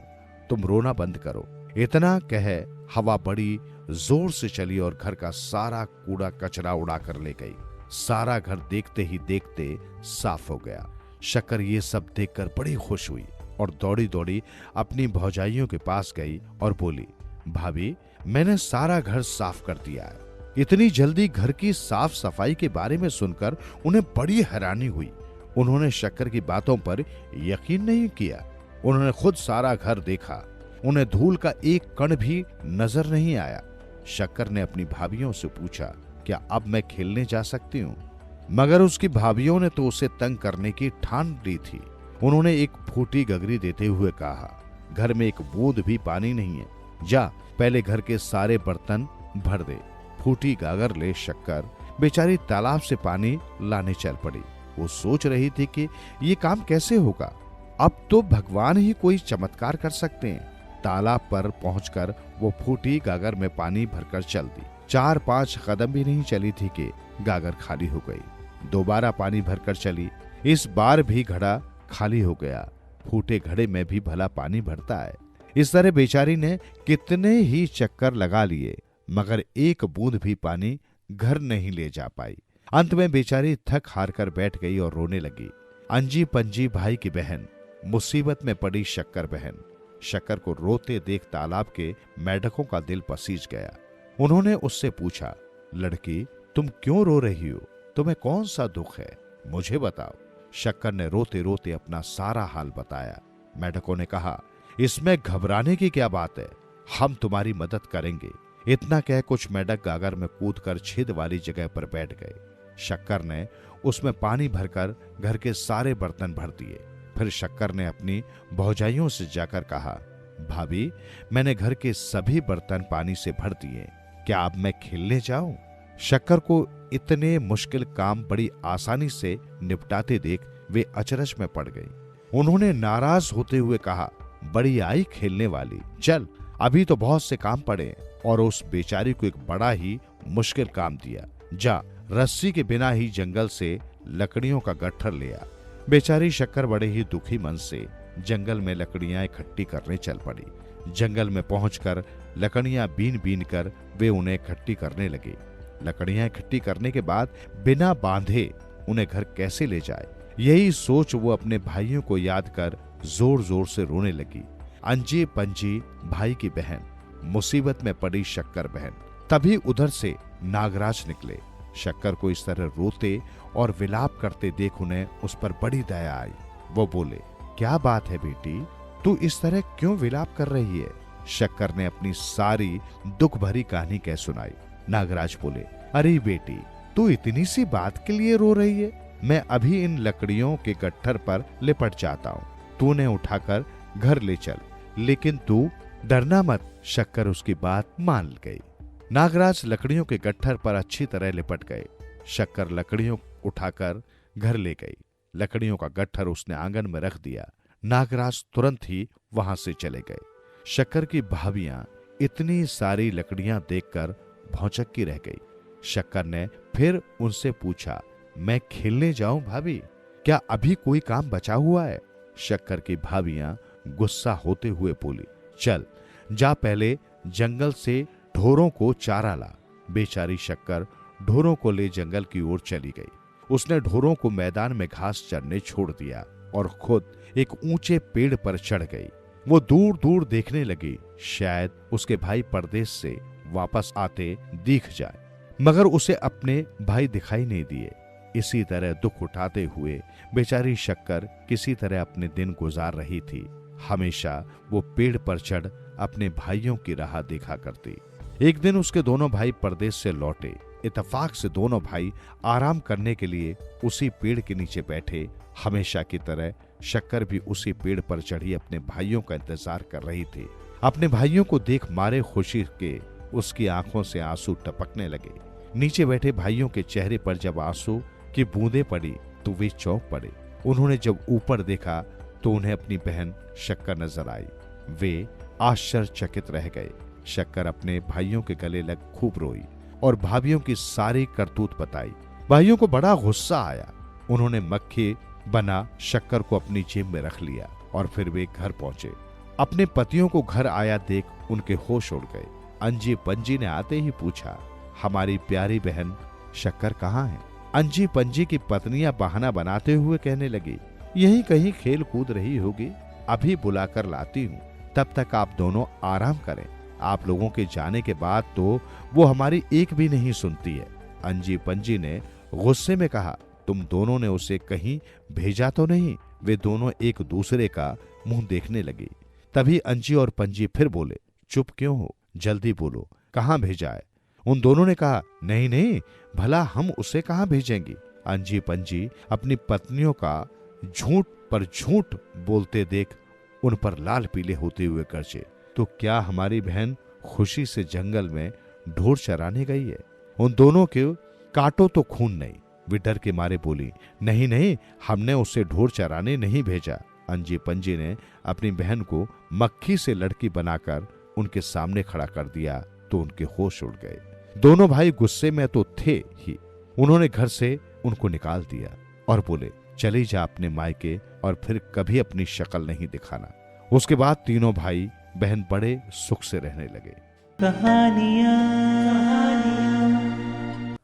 तुम रोना बंद करो। इतना कहे हवा बड़ी जोर से चली और घर का सारा कूड़ा कचरा उड़ा कर ले गई। सारा घर देखते ही देखते साफ हो गया। शक्कर ये सब देखकर बड़ी खुश हुई और दौड़ी दौड़ी अपनी भौजाइयों के पास गई और बोली, भाभी मैंने सारा घर साफ कर दिया है। इतनी जल्दी घर की साफ सफाई के बारे में सुनकर उन्हें बड़ी हैरानी हुई। उन्होंने शक्कर की बातों पर यकीन नहीं किया। उन्होंने खुद सारा घर देखा, उन्हें धूल का एक कण भी नजर नहीं आया। शक्कर ने अपनी भाभियों से पूछा, क्या अब मैं खेलने जा सकती हूँ? मगर उसकी भाभियों ने तो उसे तंग करने की ठान ली थी। उन्होंने एक फूटी गगरी देते हुए कहा, घर में एक बूंद भी पानी नहीं है, जा पहले घर के सारे बर्तन भर दे। फूटी गागर ले शक्कर बेचारी तालाब से पानी लाने चल पड़ी। वो सोच रही थी कि ये काम कैसे होगा, अब तो भगवान ही कोई चमत्कार कर सकते हैं। तालाब पर पहुंचकर वो फूटी गागर में पानी भरकर चल दी। 4-5 कदम भी नहीं चली थी कि गागर खाली हो गई। दोबारा पानी भरकर चली, इस बार भी घड़ा खाली हो गया। फूटे घड़े में भी भला पानी भरता है। इस तरह बेचारी ने कितने ही चक्कर लगा लिए, मगर एक बूंद भी पानी घर नहीं ले जा पाई। अंत में बेचारी थक हार कर बैठ गई और रोने लगी। अंजी पंजी भाई की बहन, मुसीबत में पड़ी शक्कर बहन। शक्कर को रोते देख तालाब के मेढकों का दिल पसीज गया। उन्होंने उससे पूछा, लड़की तुम क्यों रो रही हो, तुम्हें कौन सा दुख है, मुझे बताओ। शक्कर ने रोते रोते अपना सारा हाल बताया। मेढकों ने कहा, इसमें घबराने की क्या बात है, हम तुम्हारी मदद करेंगे। इतना कह कुछ मेढक गागर में कूदकर छेद वाली जगह पर बैठ गए। शक्कर ने उसमें पानी भरकर घर के सारे बर्तन भर दिए। फिर शक्कर ने अपनी भौजाइयों से जाकर कहा, भाभी मैंने घर के सभी बर्तन पानी से भर दिए, क्या अब मैं खेलने जाऊं? शक्कर को इतने मुश्किल काम बड़ी आसानी से निपटाते देख वे अचरज में पड़ गई। उन्होंने नाराज होते हुए कहा, बड़ी आई खेलने वाली, चल अभी तो बहुत से काम पड़े। और उस बेचारी को एक बड़ा ही मुश्किल काम दिया, जा रस्सी के बिना ही जंगल से लकड़ियों का गट्ठर ले आ। बेचारी शक्कर बड़े ही दुखी मन से जंगल में लकड़ियां इकट्ठी करने चल पड़ी। जंगल में पहुंचकर लकड़ियां बीन बीन कर वे उन्हें इकट्ठी करने लगे। लकड़ियां इकट्ठी करने के बाद बिना बांधे उन्हें घर कैसे ले जाए, यही सोच वो अपने भाइयों को याद कर जोर जोर से रोने लगी। अंजी पंजी भाई की बहन, मुसीबत में पड़ी शक्कर बहन। तभी उधर से नागराज निकले। शक्कर को इस तरह रोते और विलाप करते देख उन्हें उस पर बड़ी दया आई। वो बोले, क्या बात है बेटी, तू इस तरह क्यों विलाप कर रही है? शक्कर ने अपनी सारी दुख भरी कहानी कह सुनाई। नागराज बोले, अरे बेटी, तू इतनी सी बात के लिए रो रही है? मैं अभी इन लकड़ियों के गट्ठर पर लिपट जाता हूँ, तू उन्हें उठाकर घर ले चल, लेकिन तू डरना मत। शक्कर उसकी बात मान गई। नागराज लकड़ियों के गट्ठर पर अच्छी तरह लिपट गए। शक्कर लकड़ियों उठाकर घर ले गई। लकड़ियों का गट्ठर उसने आंगन में रख दिया। नागराज तुरंत ही वहां से चले गए। शक्कर की भाभियां इतनी सारी लकड़ियां देखकर भौचक्की रह गई। शक्कर ने फिर उनसे पूछा, मैं खेलने जाऊं भाभी? क्या अभी कोई काम बचा हुआ है? शक्कर की भाभियां गुस्सा होते हुए बोली, चल जा, पहले जंगल से ढोरों को चारा ला। बेचारी शक्कर ढोरों को ले जंगल की ओर चली गई। उसने ढोरों को मैदान में घास चरने छोड़ दिया और खुद एक ऊंचे पेड़ पर चढ़ गई। वो दूर दूर देखने लगी, शायद उसके भाई परदेश से वापस आते दिख जाए, मगर उसे अपने भाई दिखाई नहीं दिए। इसी तरह दुख उठाते हुए बेचारी शक्कर किसी तरह अपने दिन गुजार रही थी। हमेशा वो पेड़ पर चढ़ अपने भाइयों की राह देखा करती। एक दिन उसके दोनों भाई परदेश से लौटे। इत्तेफाक से दोनों भाई आराम करने के लिए उसी पेड़ के नीचे बैठे। हमेशा की तरह शक्कर भी उसी पेड़ पर चढ़ी अपने भाइयों का इंतजार कर रही थी। अपने भाइयों को देख मारे खुशी के उसकी आंखों से आंसू टपकने लगे। नीचे बैठे भाइयों के चेहरे पर जब आंसू की बूंदें पड़ी तो वे चौंक पड़े। उन्होंने जब ऊपर देखा तो उन्हें अपनी बहन शक्कर नजर आई। वे आश्चर्यचकित रह गए। शक्कर अपने भाइयों के गले लग खूब रोई और भाभियों की सारी करतूत बताई। भाइयों को बड़ा गुस्सा आया। उन्होंने मक्खी बना शक्कर को अपनी जेब में रख लिया और फिर वे घर पहुंचे। अपने पतियों को घर आया देख उनके होश उड़ गए। अंजी पंजी ने आते ही पूछा, हमारी प्यारी बहन शक्कर कहाँ है? अंजी पंजी की पत्नियां बहाना बनाते हुए कहने लगी, यहीं कहीं खेल कूद रही होगी, अभी बुलाकर लाती हूँ, तब तक आप दोनों आराम करें। आप लोगों के जाने के बाद तो वो हमारी एक भी नहीं सुनती है। अंजी पंजी ने गुस्से में कहा, तुम दोनों ने उसे कहीं भेजा तो नहीं? वे दोनों एक दूसरे का मुंह देखने लगी। तभी अंजी और पंजी फिर बोले, चुप क्यों हो, जल्दी बोलो, कहाँ भेजा है? उन दोनों ने कहा, नहीं नहीं, भला हम उसे कहाँ भेजेंगे? अंजी पंजी अपनी पत्नियों का झूठ पर झूठ बोलते देख उन पर लाल पीले होते हुए गरजे, तो क्या हमारी बहन खुशी से जंगल में ढोर चराने गई है? उन दोनों के काटो तो खून नहीं। वे डर के मारे बोली, नहीं नहीं, हमने उसे ढोर चराने नहीं भेजा। अंजी पंजी ने अपनी बहन को मक्खी से लड़की बनाकर उनके सामने खड़ा कर दिया तो उनके होश उड़ गए। दोनों भाई गुस्से में तो थे ही। उन्होंने घर से उनको निकाल दिया और बोले, चली जा अपने मायके और फिर कभी अपनी शक्ल नहीं दिखाना। उसके बाद तीनों भाई बहन बड़े सुख से रहने लगे।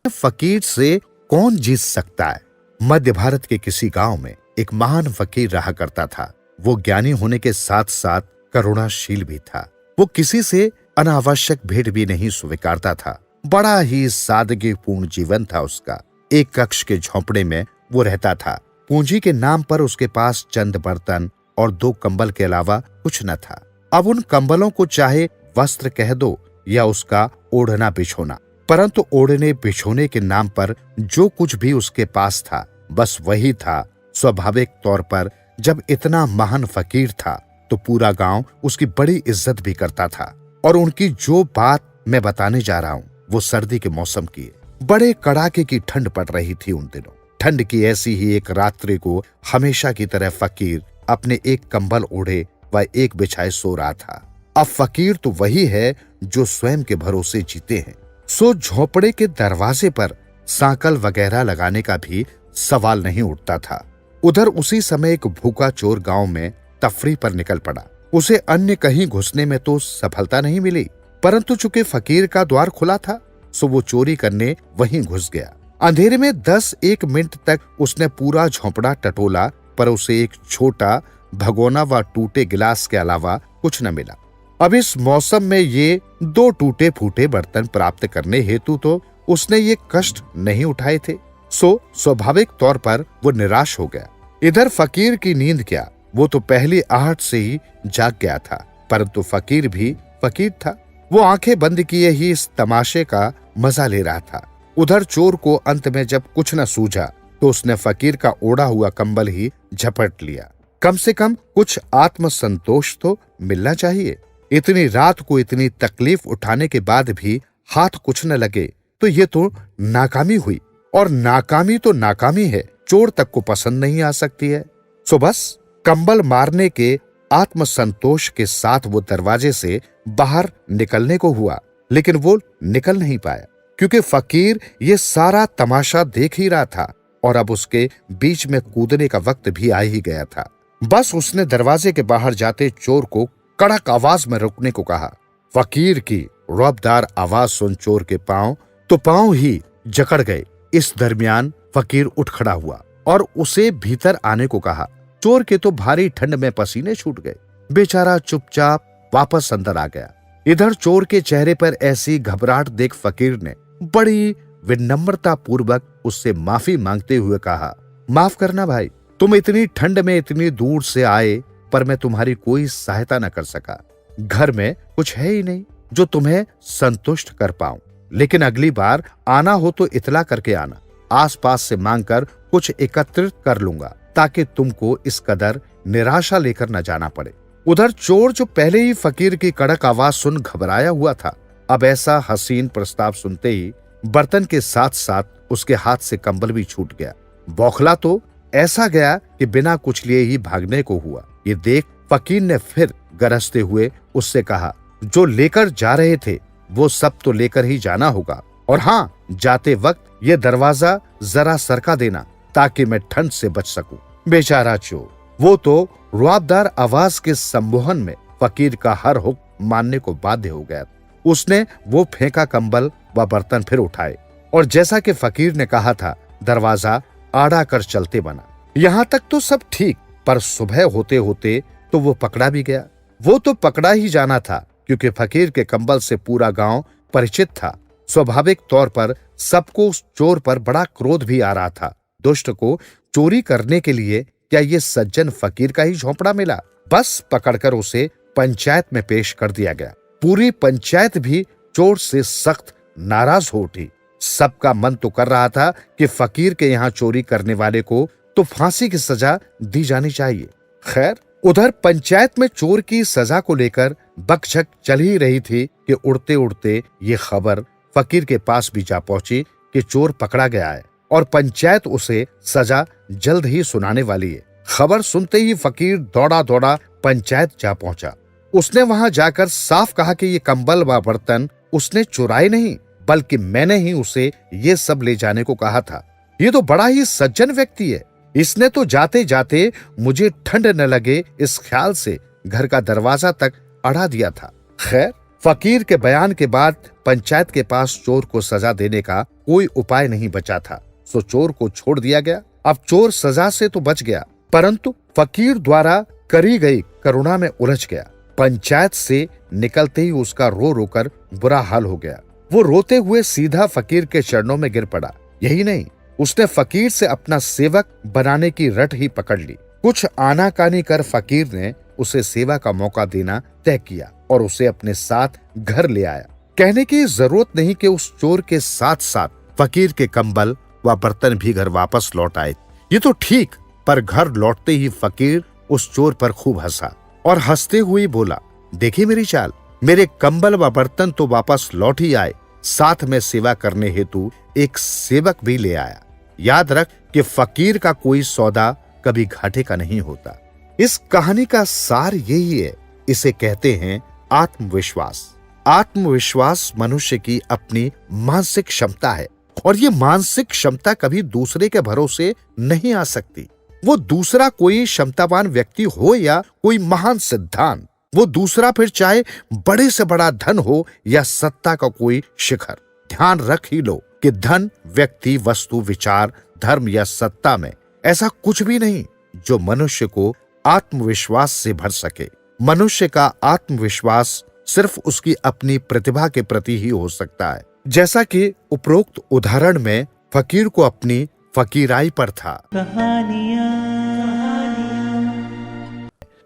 फकीर से कौन जीत सकता है? मध्य भारत के किसी गांव में एक महान फकीर रहा करता था। वो ज्ञानी होने के साथ साथ करुणाशील भी था। वो किसी से अनावश्यक भेंट भी नहीं स्वीकारता था। बड़ा ही सादगीपूर्ण जीवन था उसका। एक कक्ष के झोंपड़े में वो रहता था। पूंजी के नाम पर उसके पास चंद बर्तन और 2 कंबल के अलावा कुछ न था। अब उन कंबलों को चाहे वस्त्र कह दो या उसका ओढ़ना बिछोना, परंतु ओढ़ने बिछोने के नाम पर जो कुछ भी उसके पास था बस वही था। स्वाभाविक तौर पर जब इतना महान फकीर था तो पूरा गांव उसकी बड़ी इज्जत भी करता था। और उनकी जो बात मैं बताने जा रहा हूँ वो सर्दी के मौसम की है। बड़े कड़ाके की ठंड पड़ रही थी उन दिनों। ठंड की ऐसी ही एक रात्रि को हमेशा की तरह फकीर अपने एक कंबल ओढ़े व एक बिछाए सो रहा था। अब फकीर तो वही है जो स्वयं के भरोसे जीते हैं। सो झोपड़े के दरवाजे पर सांकल वगैरह लगाने का भी सवाल नहीं उठता था। उधर उसी समय एक भूखा चोर गांव में तफरी पर निकल पड़ा। उसे अन्य कहीं घुसने में तो सफलता नहीं मिली, परंतु चूंकि फकीर का द्वार खुला था सो वो चोरी करने वहीं घुस गया। अंधेरे में 10-1 मिनट तक उसने पूरा झोंपड़ा टटोला, पर उसे एक छोटा भगोना व टूटे गिलास के अलावा कुछ न मिला। अब इस मौसम में ये 2 टूटे फूटे बर्तन प्राप्त करने हेतु तो उसने ये कष्ट नहीं उठाए थे, सो स्वाभाविक तौर पर वो निराश हो गया। इधर फकीर की नींद क्या, वो तो पहली आहट से ही जाग गया था, परंतु फकीर भी फकीर था। वो आंखें बंद किए ही इस तमाशे का मजा ले रहा था। उधर चोर को अंत में जब कुछ न सूझा तो उसने फकीर का ओढ़ा हुआ कंबल ही झपट लिया। कम से कम कुछ आत्मसंतोष तो मिलना चाहिए। इतनी रात को इतनी तकलीफ उठाने के बाद भी हाथ कुछ न लगे तो ये तो नाकामी हुई, और नाकामी तो नाकामी है, चोर तक को पसंद नहीं आ सकती है। सो बस कंबल मारने के आत्मसंतोष के साथ वो दरवाजे से बाहर निकलने को हुआ, लेकिन वो निकल नहीं पाया क्योंकि फकीर ये सारा तमाशा देख ही रहा था और अब उसके बीच में कूदने का वक्त भी आ ही गया था। बस उसने दरवाजे के बाहर जाते चोर को कड़क आवाज में रुकने को कहा। फकीर की रौबदार आवाज सुन चोर के पांव ही जकड़ गए। इस दरमियान फकीर उठ खड़ा हुआ और उसे भीतर आने को कहा। चोर के तो भारी ठंड में पसीने छूट गए। बेचारा चुपचाप वापस अंदर आ गया। इधर चोर के चेहरे पर ऐसी घबराहट देख फकीर ने बड़ी विनम्रता पूर्वक उससे माफी मांगते हुए कहा, माफ करना भाई, तुम इतनी ठंड में इतनी दूर से आए पर मैं तुम्हारी कोई सहायता न कर सका। घर में कुछ है ही नहीं जो तुम्हें संतुष्ट कर पाऊं, लेकिन अगली बार आना हो तो इतला करके आना। आसपास से मांगकर कुछ एकत्रित कर लूंगा ताकि तुमको इस कदर निराशा लेकर न जाना पड़े। उधर चोर जो पहले ही फकीर की कड़क आवाज सुन घबराया हुआ था, अब ऐसा हसीन प्रस्ताव सुनते ही बर्तन के साथ साथ उसके हाथ से कंबल भी छूट गया। बौखला तो ऐसा गया कि बिना कुछ लिए ही भागने को हुआ। ये देख फकीर ने फिर गरजते हुए उससे कहा, जो लेकर जा रहे थे वो सब तो लेकर ही जाना होगा, और हाँ, जाते वक्त ये दरवाजा जरा सरका देना ताकि मैं ठंड से बच सकूं। बेचारा चोर, वो तो रुआबदार आवाज के संबोधन में फकीर का हर हुक्म मानने को बाध्य हो गया। उसने वो फेंका कंबल व बर्तन फिर उठाए और जैसा कि फकीर ने कहा था, दरवाजा आड़ा कर चलते बना। यहाँ तक तो सब ठीक, पर सुबह होते होते तो वो पकड़ा भी गया। वो तो पकड़ा ही जाना था क्योंकि फकीर के कंबल से पूरा गांव परिचित था। स्वाभाविक तौर पर सबको उस चोर पर बड़ा क्रोध भी आ रहा था। दुष्ट को चोरी करने के लिए क्या ये सज्जन फकीर का ही झोंपड़ा मिला? बस पकड़कर उसे पंचायत में पेश कर दिया गया। पूरी पंचायत भी चोर से सख्त नाराज हो उठी। सबका मन तो कर रहा था कि फकीर के यहाँ चोरी करने वाले को तो फांसी की सजा दी जानी चाहिए। खैर, उधर पंचायत में चोर की सजा को लेकर बकझक चल ही रही थी कि उड़ते उड़ते ये खबर फकीर के पास भी जा पहुंची कि चोर पकड़ा गया है और पंचायत उसे सजा जल्द ही सुनाने वाली है। खबर सुनते ही फकीर दौड़ा दौड़ा पंचायत जा पहुंचा। उसने वहां जाकर साफ कहा कि ये कंबल व बर्तन उसने चुराए नहीं, बल्कि मैंने ही उसे ये सब ले जाने को कहा था। ये तो बड़ा ही सज्जन व्यक्ति है। इसने तो जाते जाते मुझे ठंड न लगे इस ख्याल से घर का दरवाजा तक अड़ा दिया था। खैर, फकीर के बयान के बाद पंचायत के पास चोर को सजा देने का कोई उपाय नहीं बचा था, सो चोर को छोड़ दिया गया। अब चोर सजा से तो बच गया, परंतु फकीर द्वारा करी गई करुणा में उलझ गया। पंचायत से निकलते ही उसका रो रोकर बुरा हाल हो गया। वो रोते हुए सीधा फकीर के चरणों में गिर पड़ा। यही नहीं, उसने फकीर से अपना सेवक बनाने की रट ही पकड़ ली। कुछ आनाकानी कर फकीर ने उसे सेवा का मौका देना तय किया और उसे अपने साथ घर ले आया। कहने की जरूरत नहीं कि उस चोर के साथ साथ फकीर के कंबल व बर्तन भी घर वापस लौट आए। ये तो ठीक, पर घर लौटते ही फकीर उस चोर पर खूब हंसा और हंसते हुए बोला, देखिए मेरी चाल, मेरे कंबल व बर्तन तो वापस लौट ही आए, साथ में सेवा करने हेतु एक सेवक भी ले आया। याद रख कि फकीर का कोई सौदा कभी घाटे का नहीं होता। इस कहानी का सार यही है। इसे कहते हैं आत्मविश्वास। आत्मविश्वास मनुष्य की अपनी मानसिक क्षमता है और ये मानसिक क्षमता कभी दूसरे के भरोसे नहीं आ सकती। वो दूसरा कोई क्षमतावान व्यक्ति हो या कोई महान सिद्धांत, वो दूसरा फिर चाहे बड़े से बड़ा धन हो या सत्ता का कोई शिखर। ध्यान रख ही लो कि धन, व्यक्ति, वस्तु, विचार, धर्म या सत्ता में ऐसा कुछ भी नहीं जो मनुष्य को आत्मविश्वास से भर सके। मनुष्य का आत्मविश्वास सिर्फ उसकी अपनी प्रतिभा के प्रति ही हो सकता है। जैसा कि उपरोक्त उदाहरण में फकीर को अपनी फकीराई पर था।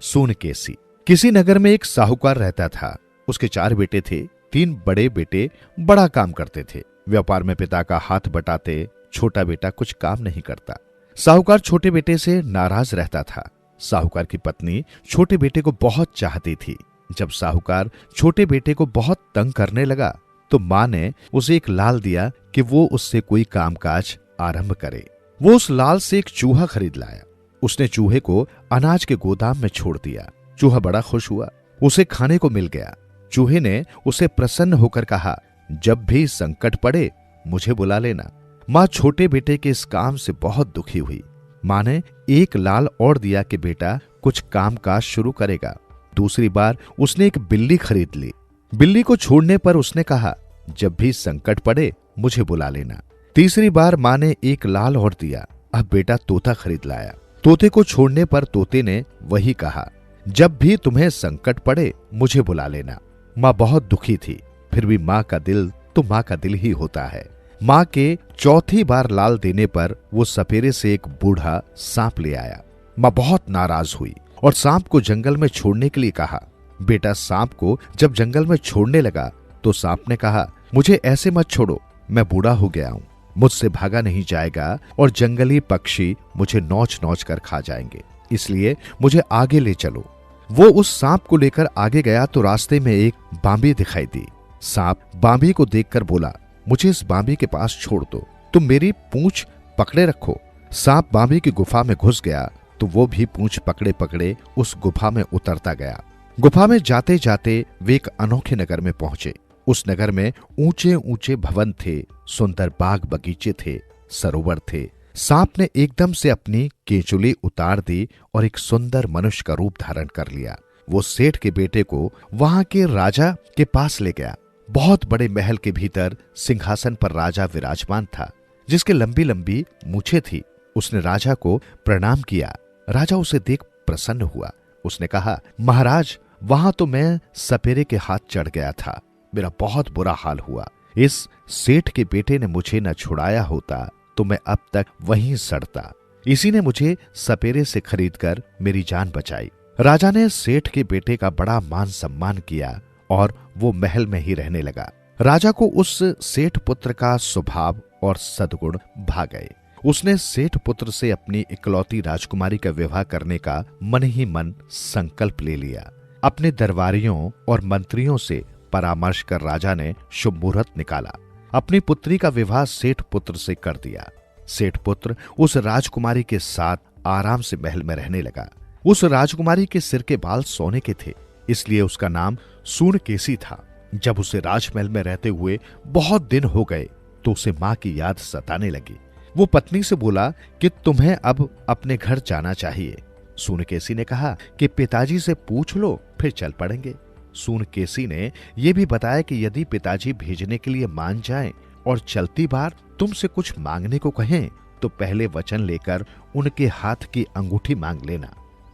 सोनकेसी। किसी नगर में एक साहूकार रहता था। उसके 4 बेटे थे। 3 बड़े बेटे बड़ा काम करते थे। व्यापार में पिता का हाथ बटाते, छोटा बेटा कुछ काम नहीं करता। साहूकार छोटे बेटे से नाराज रहता था। साहूकार की पत्नी छोटे बेटे को बहुत चाहती थी। जब साहूकार छोटे बेटे को बहुत तंग करने लगा तो मां ने उसे एक लाल दिया कि वो उससे कोई कामकाज आरंभ करे। वो उस लाल से एक चूहा खरीद लाया। उसने चूहे को अनाज के गोदाम में छोड़ दिया। चूहा बड़ा खुश हुआ, उसे खाने को मिल गया। चूहे ने उसे प्रसन्न होकर कहा, जब भी संकट पड़े मुझे बुला लेना। मां छोटे बेटे के इस काम से बहुत दुखी हुई। मां ने एक लाल और दिया कि बेटा कुछ कामकाज शुरू करेगा। दूसरी बार उसने एक बिल्ली खरीद ली। बिल्ली को छोड़ने पर उसने कहा, जब भी संकट पड़े मुझे बुला लेना। तीसरी बार मां ने एक लाल और दिया। अब बेटा तोता खरीद लाया। तोते को छोड़ने पर तोते ने वही कहा, जब भी तुम्हें संकट पड़े मुझे बुला लेना। मां बहुत दुखी थी, फिर भी मां का दिल तो मां का दिल ही होता है। मां के चौथी बार लाल देने पर वो सपेरे से एक बूढ़ा सांप ले आया। मां बहुत नाराज हुई और सांप को जंगल में छोड़ने के लिए कहा। बेटा सांप को जब जंगल में छोड़ने लगा तो सांप ने कहा, मुझे ऐसे मत छोड़ो, मैं बूढ़ा हो गया हूं, मुझसे भागा नहीं जाएगा और जंगली पक्षी मुझे नोच नोच कर खा जाएंगे, इसलिए मुझे आगे ले चलो। वो उस सांप को लेकर आगे गया तो रास्ते में एक बांबी दिखाई दी। सांप बांबी को देखकर बोला, मुझे इस बांबी के पास छोड़ दो, तुम मेरी पूंछ पकड़े रखो। सांप बांबी की गुफा में घुस गया तो वो भी पूंछ पकड़े पकड़े उस गुफा में उतरता गया। गुफा में जाते जाते वे एक अनोखे नगर में पहुंचे। उस नगर में ऊंचे ऊंचे भवन थे, सुंदर बाग बगीचे थे, सरोवर थे। सांप ने एकदम से अपनी केंचुली उतार दी और एक सुंदर मनुष्य का रूप धारण कर लिया। वो सेठ के बेटे को वहां के राजा के पास ले गया। बहुत बड़े महल के भीतर सिंहासन पर राजा विराजमान था, जिसके लंबी लंबी मूछें थी। उसने राजा को प्रणाम किया। राजा उसे देख प्रसन्न हुआ। उसने कहा, महाराज, वहां तो मैं सपेरे के हाथ चढ़ गया था, मेरा बहुत बुरा हाल हुआ। इस सेठ के बेटे ने मुझे न छुड़ाया होता तो मैं अब तक वहीं सड़ता। इसी ने मुझे सपेरे से खरीदकर मेरी जान बचाई। राजा ने सेठ के बेटे का बड़ा मान सम्मान किया और वो महल में ही रहने लगा। राजा को उस सेठ पुत्र का स्वभाव और सद्गुण भा गए। उसने सेठ पुत्र से अपनी इकलौती राजकुमारी का विवाह करने का मन ही मन संकल्प ले लिया। अपने दरबारियों और मंत्रियों से परामर्श कर राजा ने शुभ मुहूर्त निकाला। अपनी पुत्री का विवाह सेठ पुत्र से कर दिया। सेठ पुत्र उस राजकुमारी के साथ आराम से महल में रहने लगा। उस राजकुमारी के सिर के बाल सोने के थे, इसलिए उसका नाम सोनकेसी था। जब उसे राजमहल में रहते हुए बहुत दिन हो गए तो उसे मां की याद सताने लगी। वो पत्नी से बोला कि तुम्हें अब अपने घर जाना चाहिए। सोनकेसी ने कहा कि पिताजी से पूछ लो, फिर चल पड़ेंगे। सोनकेसी ने यह भी बताया कि यदि पिताजी भेजने के लिए मान जाएं और चलती बार तुमसे कुछ मांगने को कहें तो पहले वचन लेकर उनके हाथ की अंगूठी मांग लेना।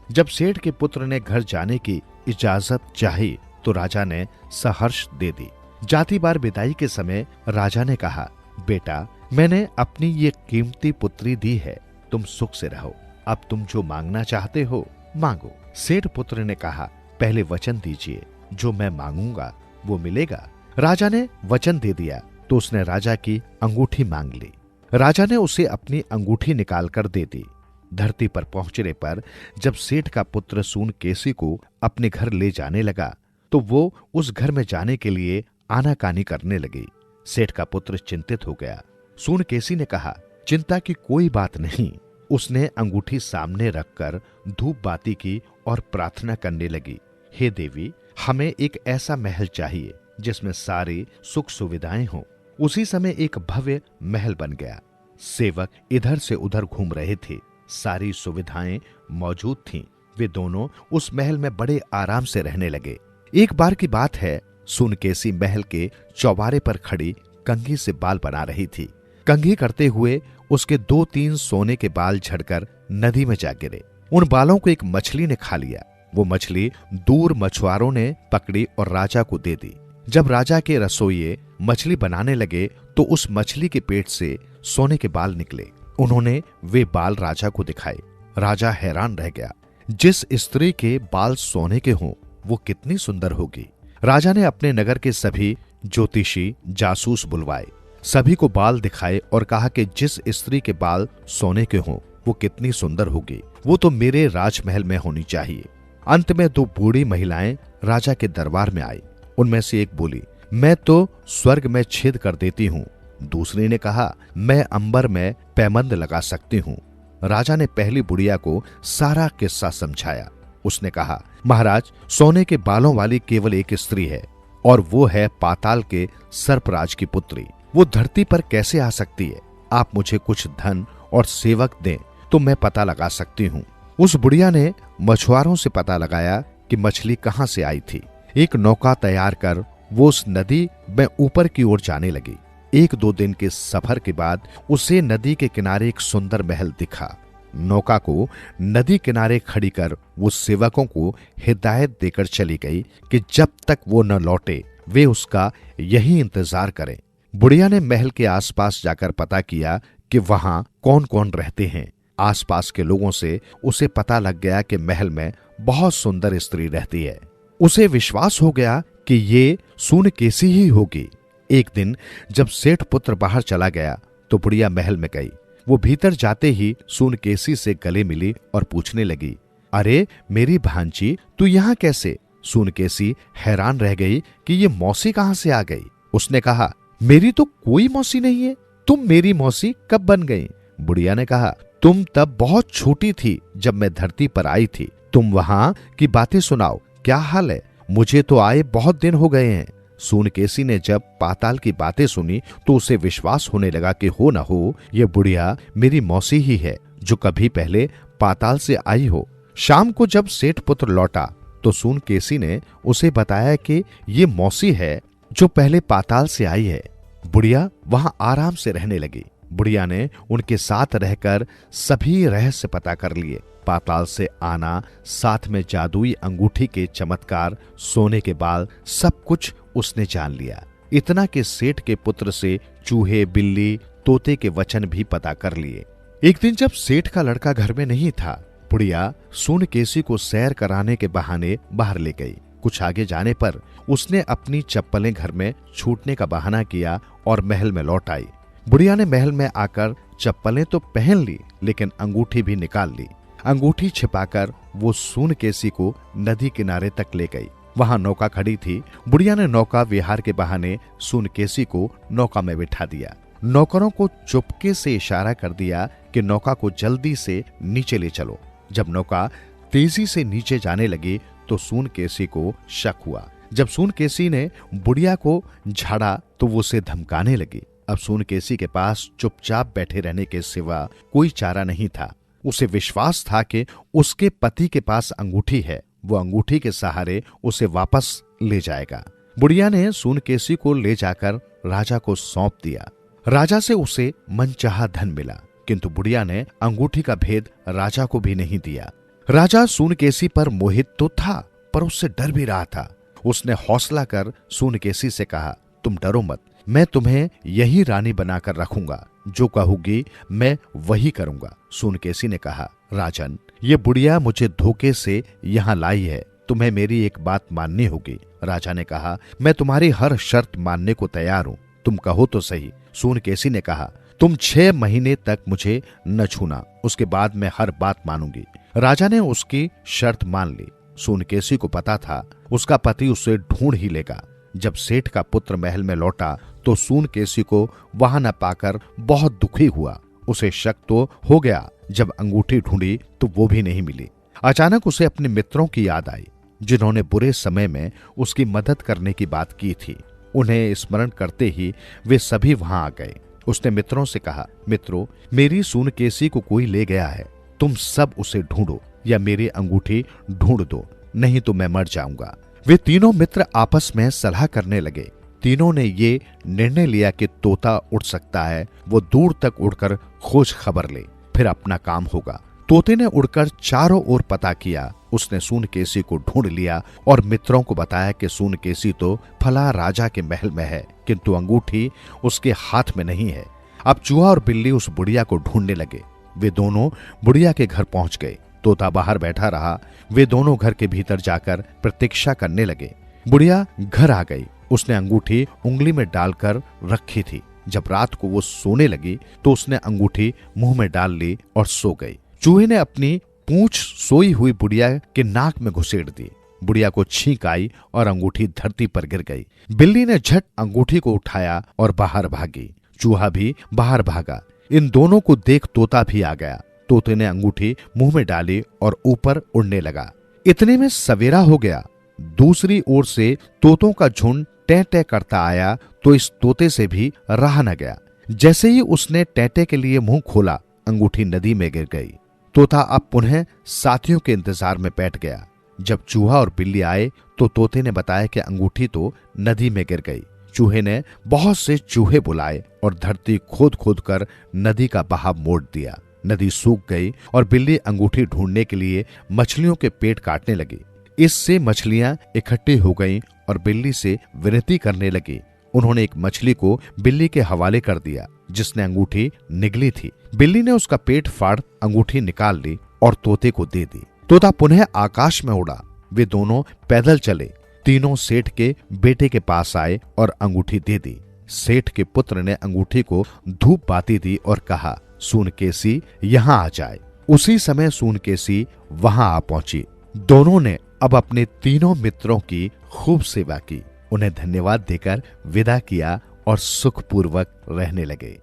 जब सेठ के पुत्र ने घर जाने की इजाजत चाही तो राजा ने सहर्ष दे दी। जाती बार विदाई के समय राजा ने कहा, बेटा, मैंने अपनी ये कीमती पुत्री दी है, तुम सुख से रहो। अब तुम जो मांगना चाहते हो मांगो। सेठ पुत्र ने कहा, पहले वचन दीजिए, जो मैं मांगूंगा वो मिलेगा। राजा ने वचन दे दिया तो उसने राजा की अंगूठी मांग ली। राजा ने उसे अपनी अंगूठी निकालकर दे दी। धरती पर पहुंचने पर जब सेठ का पुत्र सोनकेसी को अपने घर ले जाने लगा तो वो उस घर में जाने के लिए आनाकानी करने लगी। सेठ का पुत्र चिंतित हो गया। सोनकेसी ने कहा, चिंता की कोई बात नहीं। उसने अंगूठी सामने रखकर धूप बाती की और प्रार्थना करने लगी, हे देवी, हमें एक ऐसा महल चाहिए जिसमें सारी सुख सुविधाएं हों। उसी समय एक भव्य महल बन गया। सेवक इधर से उधर घूम रहे थे, सारी सुविधाएं मौजूद थीं। वे दोनों उस महल में बड़े आराम से रहने लगे। एक बार की बात है, सोनकेसी महल के चौबारे पर खड़ी कंघी से बाल बना रही थी। कंघी करते हुए उसके 2-3 सोने के बाल झड़कर नदी में जा गिरे। उन बालों को एक मछली ने खा लिया। वो मछली दूर मछुआरों ने पकड़ी और राजा को दे दी। जब राजा के रसोइये मछली बनाने लगे तो उस मछली के पेट से सोने के बाल निकले। उन्होंने वे बाल राजा को दिखाए। राजा हैरान रह गया। जिस स्त्री के बाल सोने के हों वो कितनी सुंदर होगी। राजा ने अपने नगर के सभी ज्योतिषी जासूस बुलवाए, सभी को बाल दिखाए और कहा कि जिस स्त्री के बाल सोने के हों वो कितनी सुंदर होगी, वो तो मेरे राजमहल में होनी चाहिए। अंत में 2 बूढ़ी महिलाएं राजा के दरबार में आई। उनमें से एक बोली, मैं तो स्वर्ग में छेद कर देती हूँ। दूसरी ने कहा, मैं अंबर में पैमंद लगा सकती हूँ। राजा ने पहली बुढ़िया को सारा किस्सा समझाया। उसने कहा, महाराज, सोने के बालों वाली केवल एक स्त्री है और वो है पाताल के सर्पराज की पुत्री। वो धरती पर कैसे आ सकती है? आप मुझे कुछ धन और सेवक दें तो मैं पता लगा सकती हूँ। उस बुढ़िया ने मछुआरों से पता लगाया कि मछली कहाँ से आई थी। एक नौका तैयार कर वो उस नदी में ऊपर की ओर जाने लगी। 1-2 दिन के सफर के बाद उसे नदी के किनारे एक सुंदर महल दिखा। नौका को नदी किनारे खड़ी कर वो सेवकों को हिदायत देकर चली गई कि जब तक वो न लौटे वे उसका यही इंतजार करें। बुढ़िया ने महल के आसपास जाकर पता किया कि वहां कौन कौन रहते हैं। आसपास के लोगों से उसे पता लग गया कि महल में बहुत सुंदर स्त्री रहती है। उसे विश्वास हो गया कि ये सूनकेसी ही होगी। एक दिन जब सेठ पुत्र बाहर चला गया तो बुढ़िया महल में गई। वो भीतर जाते ही सूनकेसी से गले मिली और पूछने लगी, अरे मेरी भांजी, तू यहाँ कैसे? सूनकेसी हैरान रह गई कि ये मौसी कहाँ से आ गई। उसने कहा, मेरी तो कोई मौसी नहीं है, तुम मेरी मौसी कब बन गई? बुढ़िया ने कहा, तुम तब बहुत छोटी थी जब मैं धरती पर आई थी। तुम वहां की बातें सुनाओ, क्या हाल है? मुझे तो आए बहुत दिन हो गए हैं। सूनकेसी ने जब पाताल की बातें सुनी तो उसे विश्वास होने लगा कि हो न हो ये बुढ़िया मेरी मौसी ही है जो कभी पहले पाताल से आई हो। शाम को जब सेठ पुत्र लौटा तो सूनकेसी ने उसे बताया कि ये मौसी है जो पहले पाताल से आई है। बुढ़िया वहां आराम से रहने लगी। बुढ़िया ने उनके साथ रहकर सभी रहस्य पता कर लिए। पाताल से आना, साथ में जादुई अंगूठी के चमत्कार, सोने के बाल, सब कुछ उसने जान लिया। इतना कि सेठ के पुत्र से चूहे, बिल्ली, तोते के वचन भी पता कर लिए। एक दिन जब सेठ का लड़का घर में नहीं था, बुढ़िया सूनकेसी को सैर कराने के बहाने बाहर ले गई। कुछ आगे जाने पर उसने अपनी चप्पलें घर में छूटने का बहाना किया और महल में लौट आई। बुढ़िया ने महल में आकर चप्पलें तो पहन ली लेकिन अंगूठी भी निकाल ली। अंगूठी छिपाकर वो सूनकेसी को नदी किनारे तक ले गई। वहां नौका खड़ी थी। बुढ़िया ने नौका विहार के बहाने सूनकेसी को नौका में बिठा दिया। नौकरों को चुपके से इशारा कर दिया कि नौका को जल्दी से नीचे ले चलो। जब नौका तेजी से नीचे जाने लगी तो सूनकेसी को शक हुआ। जब सूनकेसी ने बुढ़िया को झाड़ा तो वो उसे धमकाने लगी। अब सूनकेसी के पास चुपचाप बैठे रहने के सिवा कोई चारा नहीं था। उसे विश्वास था कि उसके पति के पास अंगूठी है, वो अंगूठी के सहारे उसे वापस ले जाएगा। बुढ़िया ने सूनकेसी को ले जाकर राजा को सौंप दिया। राजा से उसे मनचाहा धन मिला, किंतु बुढ़िया ने अंगूठी का भेद राजा को भी नहीं दिया। राजा सूनकेसी पर मोहित तो था पर उससे डर भी रहा था। उसने हौसला कर सूनकेसी से कहा, तुम डरो मत, मैं तुम्हें यही रानी बनाकर रखूंगा, जो कहोगी मैं वही करूंगा। सूनकेसी ने कहा, राजन, ये बुढ़िया मुझे धोखे से यहाँ लाई है, तुम्हें मेरी एक बात माननी होगी। राजा ने कहा, मैं तुम्हारी हर शर्त मानने को तैयार हूँ, तुम कहो तो सही। सूनकेसी ने कहा, तुम 6 महीने तक मुझे न छूना, उसके बाद मैं हर बात मानूंगी। राजा ने उसकी शर्त मान ली। सूनकेसी को पता था उसका पति उसे ढूंढ ही लेगा। जब सेठ का पुत्र महल में लौटा तो सूनकेसी को वहां न पाकर बहुत दुखी हुआ। उसे शक तो हो गया, जब अंगूठी ढूंढी तो वो भी नहीं मिली। अचानक उसे अपने मित्रों की याद आई जिन्होंने बुरे समय में उसकी मदद करने की बात की थी। उन्हें स्मरण करते ही वे सभी वहां आ गए। उसने मित्रों से कहा, मित्रों, मेरी सूनकेसी को कोई ले गया है, तुम सब उसे ढूंढो या मेरी अंगूठी ढूंढ दो, नहीं तो मैं मर जाऊंगा। वे तीनों मित्र आपस में सलाह करने लगे। तीनों ने ये निर्णय लिया कि तोता उड़ सकता है, वो दूर तक उड़कर खोज खबर ले, फिर अपना काम होगा। तोते ने उड़कर चारों ओर पता किया, उसने सूनकेसी को ढूंढ लिया और मित्रों को बताया कि सूनकेसी तो फला राजा के महल में है, किंतु अंगूठी उसके हाथ में नहीं है। अब चूहा और बिल्ली उस बुढ़िया को ढूंढने लगे। वे दोनों बुढ़िया के घर पहुंच गए। तोता बाहर बैठा रहा। वे दोनों घर के भीतर जाकर प्रतीक्षा करने लगे। बुढ़िया घर आ गई। उसने अंगूठी उंगली में डालकर रखी थी। जब रात को वो सोने लगी तो उसने अंगूठी मुंह में डाल ली और सो गई। चूहे ने अपनी पूंछ सोई हुई बुढ़िया के नाक में घुसेड़ दी। बुढ़िया को छींक आई और अंगूठी धरती पर गिर गई। बिल्ली ने झट अंगूठी को उठाया और बाहर भागी। चूहा भी बाहर भागा। इन दोनों को देख तोता भी आ गया। तोते ने अंगूठी मुंह में डाली और ऊपर उड़ने लगा। इतने में सवेरा हो गया। दूसरी ओर से तोतों का झुंड टें टें करता आया तो इस तोते से भी रहा न गया। जैसे ही उसने टेंटे के लिए मुंह खोला, अंगूठी नदी में गिर गई। तोता अब पुनः साथियों के इंतजार में बैठ गया। जब चूहा और बिल्ली आए तो तोते ने बताया कि अंगूठी तो नदी में गिर गई। चूहे ने बहुत से चूहे बुलाए और धरती खोद खोद कर नदी का बहाव मोड़ दिया। नदी सूख गई और बिल्ली अंगूठी ढूंढने के लिए मछलियों के पेट काटने लगी। इससे मछलियां इकट्ठी हो गईं और बिल्ली से विनती करने लगी। उन्होंने एक मछली को बिल्ली के हवाले कर दिया जिसने अंगूठी निगली थी। बिल्ली ने उसका पेट फाड़ अंगूठी निकाल ली और तोते को दे दी। तोता पुनः आकाश में उड़ा। वे दोनों पैदल चले। तीनों सेठ के बेटे के पास आए और अंगूठी दे दी। सेठ के पुत्र ने अंगूठी को धूप बाती दी और कहा, सूनकेसी यहाँ आ जाए। उसी समय सूनकेसी वहां आ पहुंची। दोनों ने अब अपने तीनों मित्रों की खूब सेवा की, उन्हें धन्यवाद देकर विदा किया और सुखपूर्वक रहने लगे।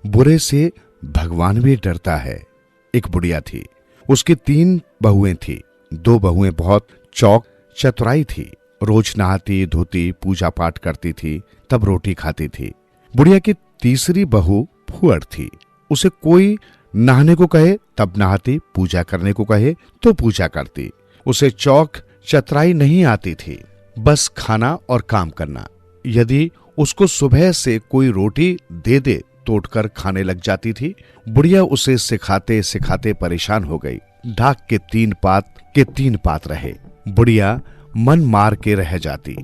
बुरे से भगवान भी डरता है। एक बुढ़िया थी। उसकी 3 बहुएं थी। 2 बहुएं बहुत चौक चतुराई थी। रोज नहाती धोती पूजा पाठ करती थी, तब रोटी खाती थी। बुढ़िया की तीसरी बहू फुअर थी। उसे कोई नहाने को कहे तब नहाती, पूजा करने को कहे तो पूजा करती। उसे चौक चतुराई नहीं आती थी, बस खाना और काम करना। यदि उसको सुबह से कोई रोटी दे दे तोड़कर खाने लग जाती थी। बुढ़िया उसे सिखाते सिखाते परेशान हो गई। ढाक के 3 पात के 3 पात रहे। बुढ़िया मन मार के रह जाती।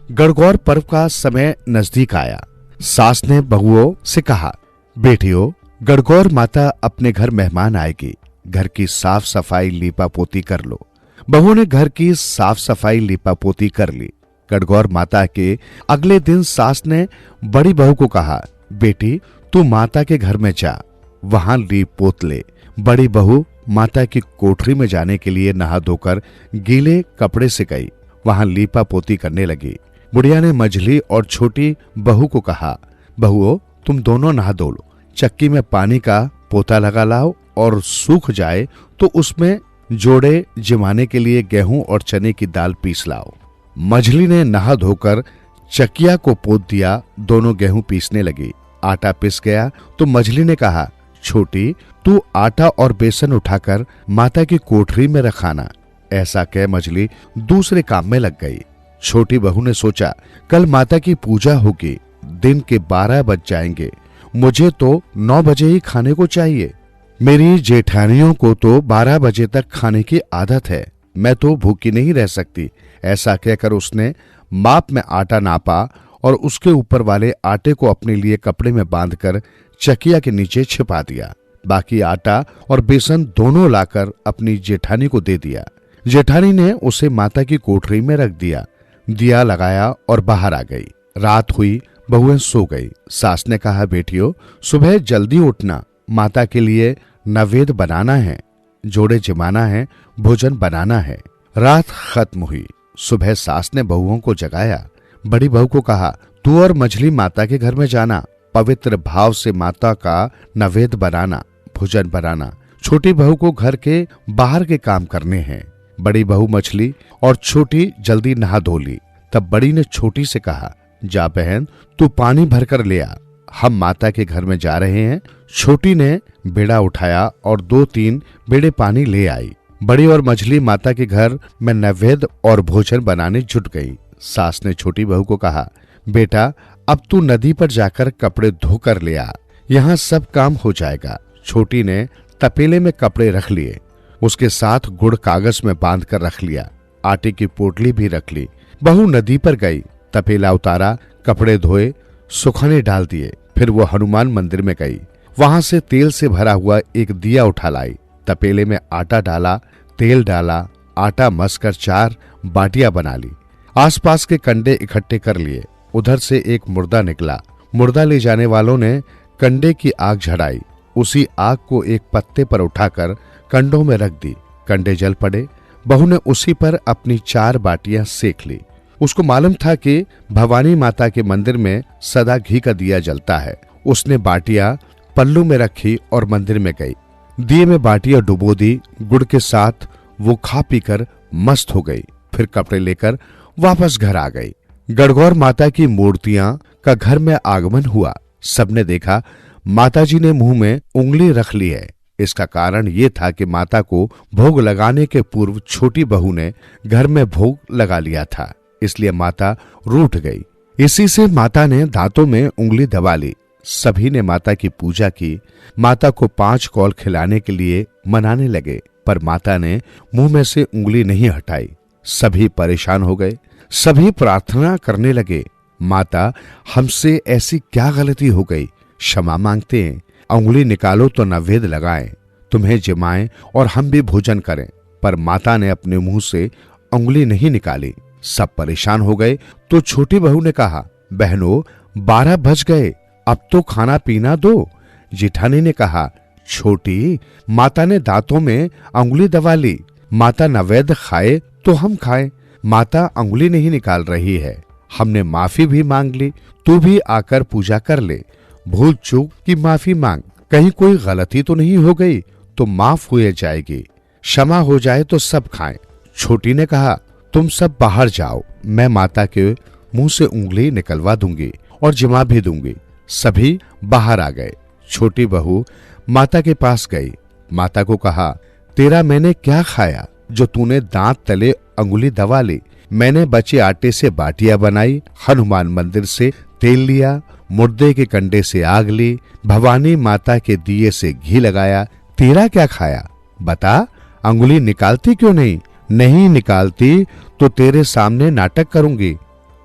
गणगौर पर्व का समय नजदीक आया। सास ने बहुओं से कहा, बेटियों, गणगौर माता अपने घर मेहमान आएगी, घर की साफ सफाई लीपा पोती कर लो। बहू ने घर की साफ सफाई लीपा पोती कर ली। गणगौर माता के अगले दिन सास ने बड़ी बहू को कहा, बेटी तू माता के घर में जा, वहां लीप पोत ले। बड़ी बहू माता की कोठरी में जाने के लिए नहा धोकर गीले कपड़े से गई। वहां लीपा पोती करने लगी। बुढ़िया ने मझली और छोटी बहू को कहा, बहुओं तुम दोनों नहा धो लो, चक्की में पानी का पोता लगा लाओ और सूख जाए तो उसमें जोड़े जमाने के लिए गेहूं और चने की दाल पीस लाओ। मझली ने नहा धोकर चकिया को पोत दिया। दोनों गेहूं पीसने लगी। आटा पिस गया तो मझली ने कहा, छोटी तू आटा और बेसन उठाकर माता की कोठरी में रखाना। ऐसा कह मझली दूसरे काम में लग गई। छोटी बहू ने सोचा, कल माता की पूजा होगी, दिन के 12 बज जाएंगे, मुझे तो 9 बजे ही खाने को चाहिए। मेरी जेठानियों को तो 12 बजे तक खाने की आदत है, मैं तो भूखी नहीं रह सकती। ऐसा कहकर उसने माप में आटा नापा और उसके ऊपर वाले आटे को अपने लिए कपड़े में बांधकर चकिया के नीचे छिपा दिया। बाकी आटा और बेसन दोनों लाकर अपनी जेठानी को दे दिया। जेठानी ने उसे माता की कोठरी में रख दिया। दिया लगाया और बाहर आ गई। रात हुई, बहुएं सो गई। सास ने कहा, बेटियों सुबह जल्दी उठना, माता के लिए नैवेद्य बनाना है, जोड़े जमाना है, भोजन बनाना है। रात खत्म हुई। सुबह सास ने बहुओं को जगाया। बड़ी बहू को कहा, तू और मझली माता के घर में जाना, पवित्र भाव से माता का नैवेद्य बनाना, भोजन बनाना। छोटी बहू को घर के बाहर के काम करने हैं। बड़ी बहू मछली और छोटी जल्दी नहा धो ली। तब बड़ी ने छोटी से कहा, जा बहन तू पानी भरकर ले आ, हम माता के घर में जा रहे हैं। छोटी ने बेड़ा उठाया और 2-3 बेड़े पानी ले आई। बड़ी और मछली माता के घर में नैवेद्य और भोजन बनाने जुट गई। सास ने छोटी बहू को कहा, बेटा अब तू नदी पर जाकर कपड़े धोकर ले आ, यहाँ सब काम हो जाएगा। छोटी ने तपेले में कपड़े रख लिए, उसके साथ गुड़ कागज में बांध कर रख लिया, आटे की पोटली भी रख ली। बहू नदी पर गई, तपेला उतारा, कपड़े धोए, सुखाने डाल दिए। फिर वो हनुमान मंदिर में गई, वहां से तेल से भरा हुआ एक दिया उठा लाई, तपेले में आटा डाला, तेल डाला, आटा मसकर 4 बाटियां बना ली। आसपास के कंडे इकट्ठे कर लिए। उधर से एक मुर्दा निकला। मुर्दा ले जाने वालों ने कंडे की आग झड़ाई, उसी आग को एक पत्ते पर उठाकर कंडों में रख दी। कंडे जल पड़े। बहू ने उसी पर अपनी 4 बाटियां सेक ली। उसको मालूम था कि भवानी माता के मंदिर में सदा घी का दिया जलता है। उसने बाटियां पल्लू में रखी और मंदिर में गई। दिए में बाटियां डुबो दी। गुड़ के साथ वो खा पीकर मस्त हो गई। फिर कपड़े लेकर वापस घर आ गई। गणगौर माता की मूर्तियां का घर में आगमन हुआ। सबने देखा माताजी ने मुंह में उंगली रख ली है। इसका कारण ये था कि माता को भोग लगाने के पूर्व छोटी बहू ने घर में भोग लगा लिया था, इसलिए माता रूठ गई। इसी से माता ने दांतों में उंगली दबा ली। सभी ने माता की पूजा की। माता को 5 कौल खिलाने के लिए मनाने लगे, पर माता ने मुंह में से उंगली नहीं हटाई। सभी परेशान हो गए। सभी प्रार्थना करने लगे, माता हमसे ऐसी क्या गलती हो गई, क्षमा मांगते हैं। उंगली निकालो तो नैवेद्य लगाएं, तुम्हें जिमाएं और हम भी भोजन करें। पर माता ने अपने मुंह से उंगली नहीं निकाली। सब परेशान हो गए। तो छोटी बहू ने कहा, बहनों 12 बज गए, अब तो खाना पीना दो। जिठानी ने कहा, छोटी माता ने दांतों में उंगली दबा ली, माता नैवेद्य खाए तो हम खाएं। माता उंगली नहीं निकाल रही है, हमने माफी भी मांग ली, तू भी आकर पूजा कर ले। भूल चूक की माफी मांग, कहीं कोई गलती तो नहीं हो गई तो माफ हुए जाएगी, क्षमा हो जाए तो सब खाएं। छोटी ने कहा, तुम सब बाहर जाओ, मैं माता के मुंह से उंगली निकलवा दूंगी और जिमा भी दूंगी। सभी बाहर आ गए। छोटी बहू माता के पास गई। माता को कहा, तेरा मैंने क्या खाया जो तूने दांत तले अंगुली दबा ली? मैंने बचे आटे से बाटियां बनाई, हनुमान मंदिर से तेल लिया, मुर्दे के कंडे से आग ली, भवानी माता के दिए से घी लगाया। तेरा क्या खाया? बता, अंगुली निकालती क्यों नहीं? नहीं निकालती तो तेरे सामने नाटक करूंगी।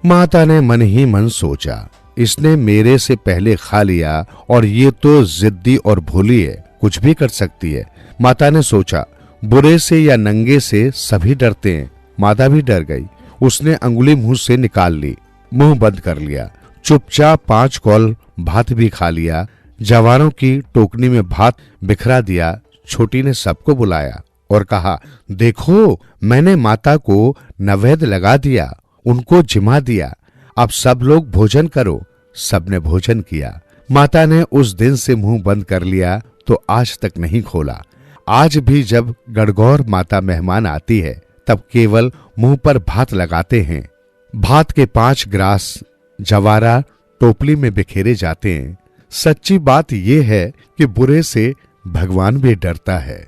माता ने मन ही मन सोचा, इसने मेरे से पहले खा लिया और ये तो जिद्दी और भोली है, कुछ भी कर सकती है। माता ने सोचा, बुरे से या नंगे से सभी डरते हैं। माता भी डर गई। उसने अंगुली मुंह से निकाल ली, मुंह बंद कर लिया। चुपचाप 5 कौल भात भी खा लिया। जवानों की टोकनी में भात बिखरा दिया। छोटी ने सबको बुलाया और कहा, देखो मैंने माता को नैवेद्य लगा दिया, उनको जिमा दिया, अब सब लोग भोजन करो। सबने भोजन किया। माता ने उस दिन से मुंह बंद कर लिया तो आज तक नहीं खोला। आज भी जब गणगौर माता मेहमान आती है तब केवल मुंह पर भात लगाते हैं। भात के 5 ग्रास जवारा टोपली में बिखेरे जाते हैं। सच्ची बात यह है कि बुरे से भगवान भी डरता है।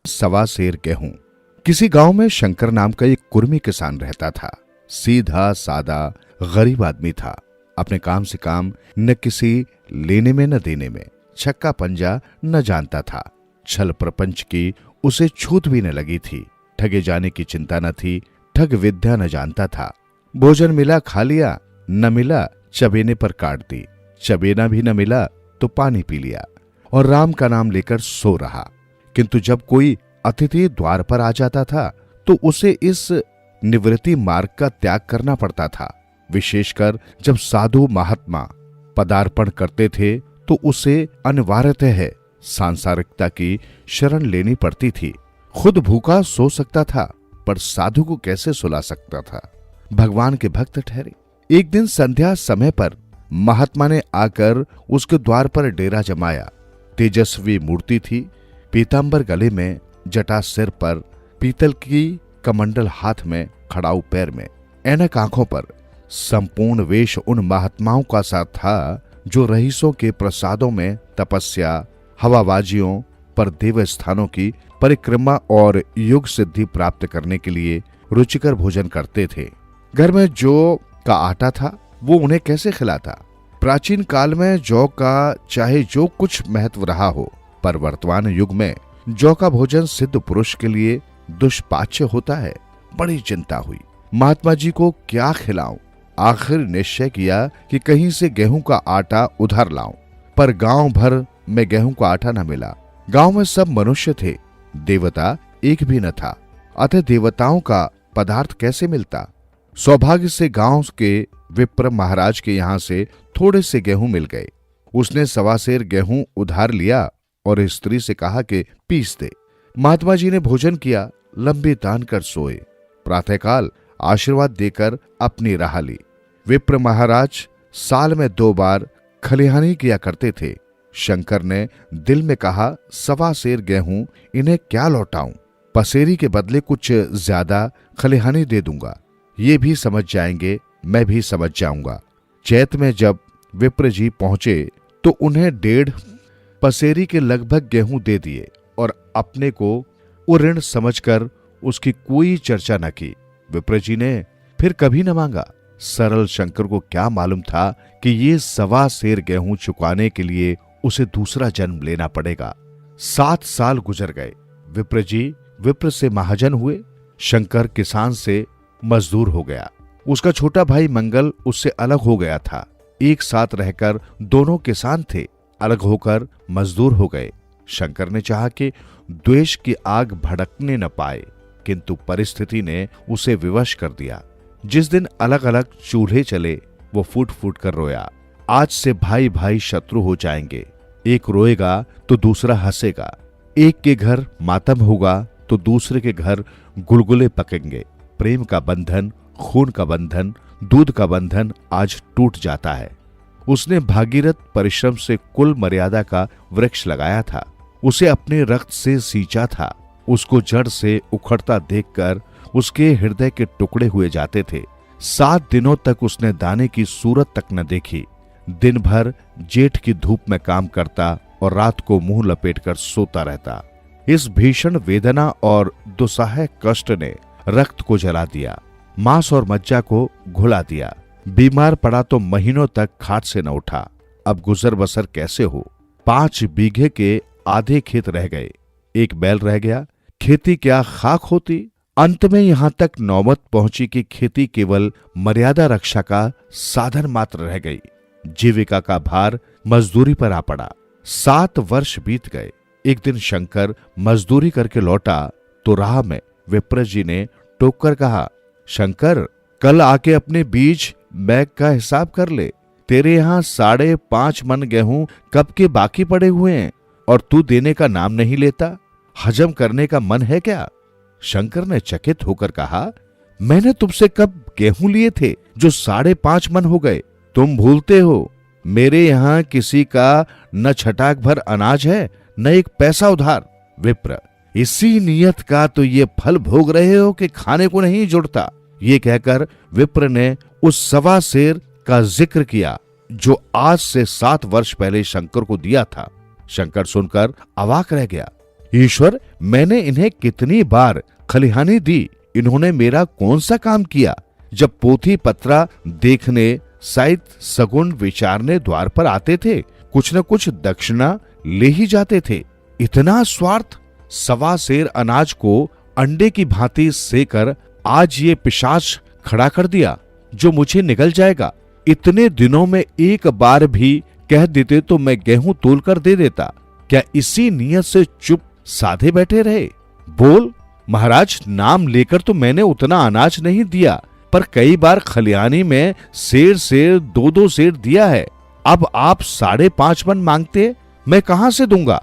सवा शेर गेहूं। किसी गांव में शंकर नाम का एक कुर्मी किसान रहता था। सीधा सादा गरीब आदमी था। अपने काम से काम, न किसी लेने में न देने में, छक्का पंजा न जानता था। छल प्रपंच की उसे छूत भी न लगी थी। ठगे जाने की चिंता न थी। ठग विद्या न जानता था। भोजन मिला खा लिया, न मिला चबेने पर काट दी, चबेना भी न मिला तो पानी पी लिया और राम का नाम लेकर सो रहा। किंतु जब कोई अतिथि द्वार पर आ जाता था तो उसे इस निवृत्ति मार्ग का त्याग करना पड़ता था। विशेषकर जब साधु महात्मा पदार्पण करते थे तो उसे अनिवार्यतः सांसारिकता की शरण लेनी पड़ती थी। खुद भूखा सो सकता था पर साधु को कैसे सुला सकता था? भगवान के भक्त ठहरे। एक दिन संध्या समय पर महात्मा ने आकर उसके द्वार पर डेरा जमाया। तेजस्वी मूर्ति थी, पीतांबर गले में, जटा सिर पर, पीतल की कमंडल हाथ में, खड़ाऊ पैर में, ऐनक आंखों पर। संपूर्ण वेश उन महात्माओं का सा था जो रईसों के प्रसादों में तपस्या, हवाबाजियों पर देव स्थानों की परिक्रमा और युग सिद्धि प्राप्त करने के लिए रुचिकर भोजन करते थे। घर में जो का आटा था वो उन्हें कैसे खिलाता? प्राचीन काल में जौ का चाहे जो कुछ महत्व रहा हो, पर वर्तमान युग में जौ का भोजन सिद्ध पुरुष के लिए दुष्पाच्य होता है। बड़ी चिंता हुई, महात्मा जी को क्या खिलाऊं। आखिर निश्चय किया कि कहीं से गेहूं का आटा उधार लाऊं, पर गांव भर में गेहूं का आटा न मिला। गांव में सब मनुष्य थे, देवता एक भी न था, अतः देवताओं का पदार्थ कैसे मिलता। सौभाग्य से गांव के विप्र महाराज के यहाँ से थोड़े से गेहूं मिल गए। उसने 1.25 सेर गेहूं उधार लिया और स्त्री से कहा कि पीस दे। महात्मा जी ने भोजन किया, लंबे तान कर सोए। प्रातःकाल आशीर्वाद देकर अपनी राह ली। विप्र महाराज साल में 2 बार खलिहानी किया करते थे। शंकर ने दिल में कहा, 1.25 सेर गेहूं इन्हें क्या लौटाऊं, पसेरी के बदले कुछ ज्यादा खलिहानी दे दूंगा, ये भी समझ जाएंगे, मैं भी समझ जाऊंगा। चैत में जब विप्र जी पहुंचे तो उन्हें 1.5 पसेरी के लगभग गेहूं दे दिए और अपने को वो ऋण समझकर उसकी कोई चर्चा न की। विप्र जी ने फिर कभी न मांगा। सरल शंकर को क्या मालूम था कि ये 1.25 सेर गेहूं चुकाने के लिए उसे दूसरा जन्म लेना पड़ेगा। 7 साल गुजर गए। विप्र जी विप्र से महाजन हुए। शंकर किसान से मजदूर हो गया। उसका छोटा भाई मंगल उससे अलग हो गया था। एक साथ रहकर दोनों किसान थे, अलग होकर मजदूर हो गए। शंकर ने चाहा कि द्वेष की आग भड़कने न पाए, किंतु परिस्थिति ने उसे विवश कर दिया। जिस दिन अलग अलग चूल्हे चले वो फूट फूट कर रोया। आज से भाई भाई शत्रु हो जाएंगे, एक रोएगा तो दूसरा हंसेगा, एक के घर मातम होगा तो दूसरे के घर गुलगुले पकेंगे। प्रेम का बंधन, खून का बंधन, दूध का बंधन आज टूट जाता है। उसने भागीरथ परिश्रम से कुल मर्यादा का वृक्ष लगाया था, उसे अपने रक्त से सींचा था। उसको जड़ से उखड़ता देखकर उसके हृदय के टुकड़े हुए जाते थे। 7 दिनों तक उसने दाने की सूरत तक न देखी। दिन भर जेठ की धूप में काम करता और रात को मुंह लपेटकर सोता रहता। इस भीषण वेदना और दुस्सह कष्ट ने रक्त को जला दिया, मांस और मज्जा को घुला दिया। बीमार पड़ा तो महीनों तक खाट से न उठा। अब गुजर बसर कैसे हो। 5 बीघे के आधे खेत रह गए, एक बैल रह गया। खेती क्या खाक होती। अंत में यहां तक नौबत पहुंची कि खेती केवल मर्यादा रक्षा का साधन मात्र रह गई। जीविका का भार मजदूरी पर आ पड़ा। 7 वर्ष बीत गए। एक दिन शंकर मजदूरी करके लौटा तो राह में विप्र जी ने टोक कर कहा, शंकर कल आके अपने बीज बैग का हिसाब कर ले। तेरे यहां 5.5 मन गेहूं कब के बाकी पड़े हुए हैं और तू देने का नाम नहीं लेता। हजम करने का मन है क्या। शंकर ने चकित होकर कहा, मैंने तुमसे कब गेहूं लिए थे जो 5.5 मन हो गए। तुम भूलते हो, मेरे यहां किसी का न छटाक भर अनाज है न एक पैसा उधार। विप्र, इसी नियत का तो ये फल भोग रहे हो कि खाने को नहीं जुड़ता। ये कहकर विप्र ने उस 1.25 सेर का जिक्र किया जो आज से 7 वर्ष पहले शंकर को दिया था। शंकर सुनकर अवाक रह गया। ईश्वर, मैंने इन्हें कितनी बार खलिहानी दी, इन्होंने मेरा कौन सा काम किया। जब पोथी पत्रा देखने, साहित्य सगुन विचारने द्वार पर आते थे, कुछ न कुछ दक्षिणा ले ही जाते थे। इतना स्वार्थ। 1.25 सेर अनाज को अंडे की भांति सेकर आज ये पिशाच खड़ा कर दिया जो मुझे निगल जाएगा। इतने दिनों में एक बार भी कह देते तो मैं गेहूं तोल कर दे देता। क्या इसी नियत से चुप साधे बैठे रहे। बोल महाराज, नाम लेकर तो मैंने उतना अनाज नहीं दिया, पर कई बार खलिहानी में सेर 2-2 सेर दिया है। अब आप 5.5 मन मांगते, मैं कहां से दूंगा।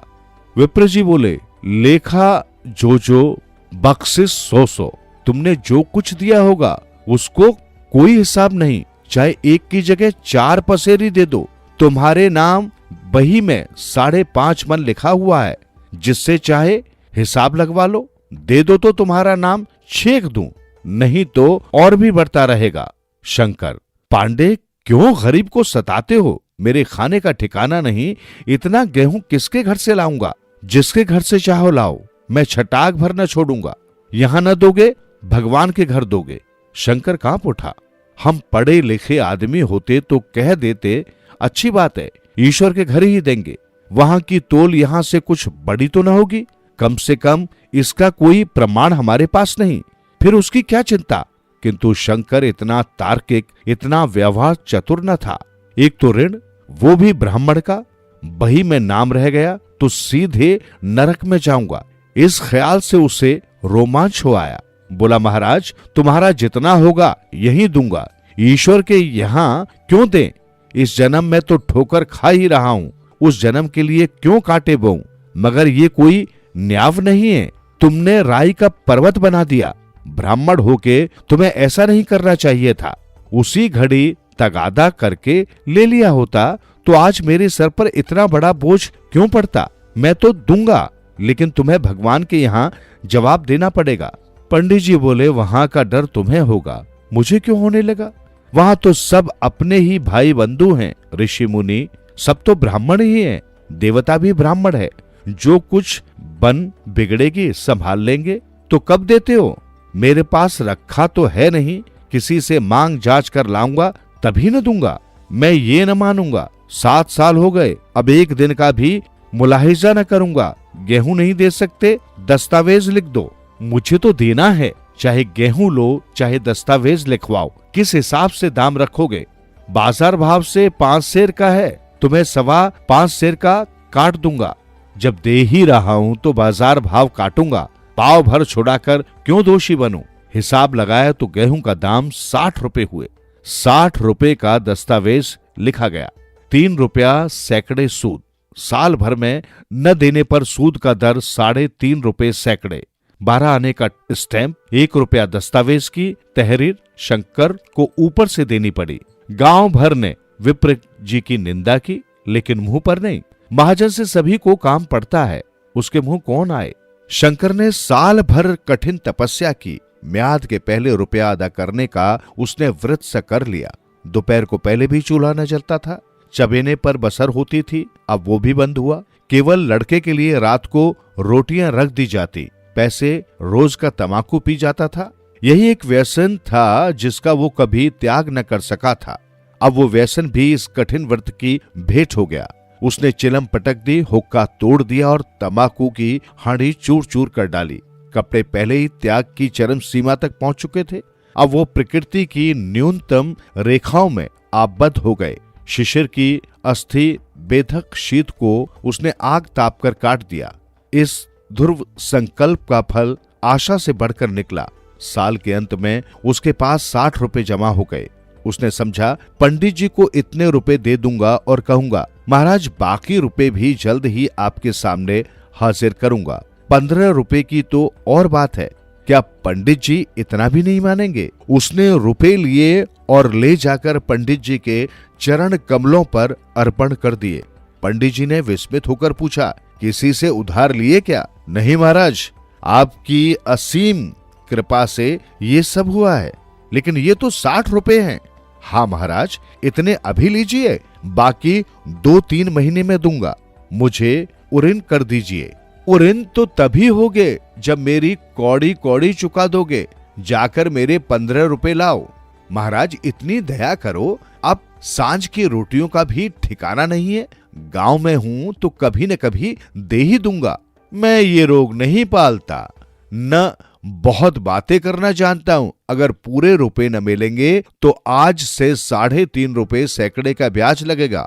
विप्र जी बोले, लेखा जो बख्शिश 100, तुमने जो कुछ दिया होगा उसको कोई हिसाब नहीं। चाहे एक की जगह 4 पसेरी दे दो, तुम्हारे नाम बही में 5.5 मन लिखा हुआ है। जिससे चाहे हिसाब लगवा लो, दे दो तो तुम्हारा नाम छेक दूं, नहीं तो और भी बढ़ता रहेगा। शंकर, पांडे क्यों गरीब को सताते हो। मेरे खाने का ठिकाना नहीं, इतना गेहूं किसके घर से लाऊंगा। जिसके घर से चाहो लाओ, मैं छटाक भर न छोड़ूंगा। यहां न दोगे, भगवान के घर दोगे। शंकर कांप उठा। हम पढ़े लिखे आदमी होते तो कह देते, अच्छी बात है, ईश्वर के घर ही देंगे। वहां की तोल यहां से कुछ बड़ी तो ना होगी? कम से कम इसका कोई प्रमाण हमारे पास नहीं, फिर उसकी क्या चिंता? किंतु शंकर इतना तार्किक, इतना व्यवहार चतुर न था। एक तो ऋण, वो भी ब्राह्मण का, बही में नाम रह गया तो सीधे नरक में जाऊंगा। इस ख्याल से उसे रोमांच हो आया। बोला, महाराज तुम्हारा जितना होगा यही दूंगा, ईश्वर के यहां क्यों दें? इस जन्म में तो ठोकर खा ही रहा हूं, उस जन्म के लिए क्यों कांटे बोऊं? मगर ये कोई न्याय नहीं है, तुमने राई का पर्वत बना दिया। ब्राह्मण होके तुम्हें ऐसा नहीं करना चाहिए था। उसी घड़ी तगादा करके ले लिया होता तो आज मेरे सर पर इतना बड़ा बोझ क्यों पड़ता? मैं तो दूंगा, लेकिन तुम्हें भगवान के यहाँ जवाब देना पड़ेगा। पंडित जी बोले, वहां का डर तुम्हें होगा, मुझे क्यों होने लगा? वहां तो सब अपने ही भाई बंधु हैं, ऋषि मुनि सब तो ब्राह्मण ही हैं, देवता भी ब्राह्मण है। जो कुछ बन बिगड़ेगी संभाल लेंगे। तो कब देते हो? मेरे पास रखा तो है नहीं, किसी से मांग जांच कर लाऊंगा तभी न दूंगा। मैं ये न मानूंगा, 7 साल हो गए, अब एक दिन का भी मुलाहिजा न करूंगा। गेहूं नहीं दे सकते, दस्तावेज लिख दो। मुझे तो देना है, चाहे गेहूं लो चाहे दस्तावेज लिखवाओ। किस हिसाब से दाम रखोगे? बाजार भाव से 5 सेर का है, तुम्हें 5.25 सेर का काट दूंगा। जब दे ही रहा हूं तो बाजार भाव काटूंगा, पाव भर छुड़ाकर क्यों दोषी बनूं? हिसाब लगाया तो गेहूं का दाम 60 रुपए हुए। 60 रुपए का दस्तावेज लिखा गया, 3 रुपया सैकड़े सूद। साल भर में न देने पर सूद का दर 3.5 रुपए सैकड़े। 12 आने का स्टैंप, 1 रुपया दस्तावेज की तहरीर शंकर को ऊपर से देनी पड़ी। गांव भर ने विप्र जी की निंदा की, लेकिन मुंह पर नहीं। महाजन से सभी को काम पड़ता है, उसके मुंह कौन आए? शंकर ने साल भर कठिन तपस्या की। म्याद के पहले रुपया अदा करने का उसने व्रत सा कर लिया। दोपहर को पहले भी चूल्हा न जलता था, चबेने पर बसर होती थी, अब वो भी बंद हुआ। केवल लड़के के लिए रात को रोटियां रख दी जाती, पैसे रोज का तमाकू पी जाता था। यही एक व्यसन था जिसका वो कभी त्याग न कर सका था। अब वो व्यसन भी इस कठिन व्रत की भेंट हो गया। उसने चिलम पटक दी, हुक्का तोड़ दिया और तमाकू की हांडी चूर चूर कर डाली। कपड़े पहले ही त्याग की चरम सीमा तक पहुंच चुके थे, अब वो प्रकृति की न्यूनतम रेखाओं में आबद्ध हो गए। शिशिर की अस्थि बेधक शीत को उसने आग ताप कर काट दिया। इस ध्रुव संकल्प का फल आशा से बढ़कर निकला। साल के अंत में उसके पास 60 रुपए जमा हो गए। उसने समझा, पंडित जी को इतने रुपए दे दूंगा और कहूंगा, महाराज बाकी रुपए भी जल्द ही आपके सामने हाजिर करूंगा। 15 रुपए की तो और बात है, क्या पंडित जी इतना भी नहीं मानेंगे? उसने रुपए लिए और ले जाकर पंडित जी के चरण कमलों पर अर्पण कर दिए। पंडित जी ने विस्मित होकर पूछा, किसी से उधार लिए क्या? नहीं महाराज, आपकी असीम कृपा से ये सब हुआ है। लेकिन ये तो 60 रुपए हैं। हाँ महाराज, इतने अभी लीजिए, बाकी 2-3 महीने में दूंगा। मुझे उऋण कर दीजिए। उऋण तो तभी होगे जब मेरी कौड़ी कौड़ी चुका दोगे। जाकर मेरे 15 रुपए लाओ। महाराज इतनी दया करो, अब सांझ की रोटियों का भी ठिकाना नहीं है। गांव में हूं तो कभी न कभी दे ही दूंगा। मैं ये रोग नहीं पालता, न बहुत बातें करना जानता हूं। अगर पूरे रुपए न मिलेंगे तो आज से 3.5 रुपए सैकड़े का ब्याज लगेगा।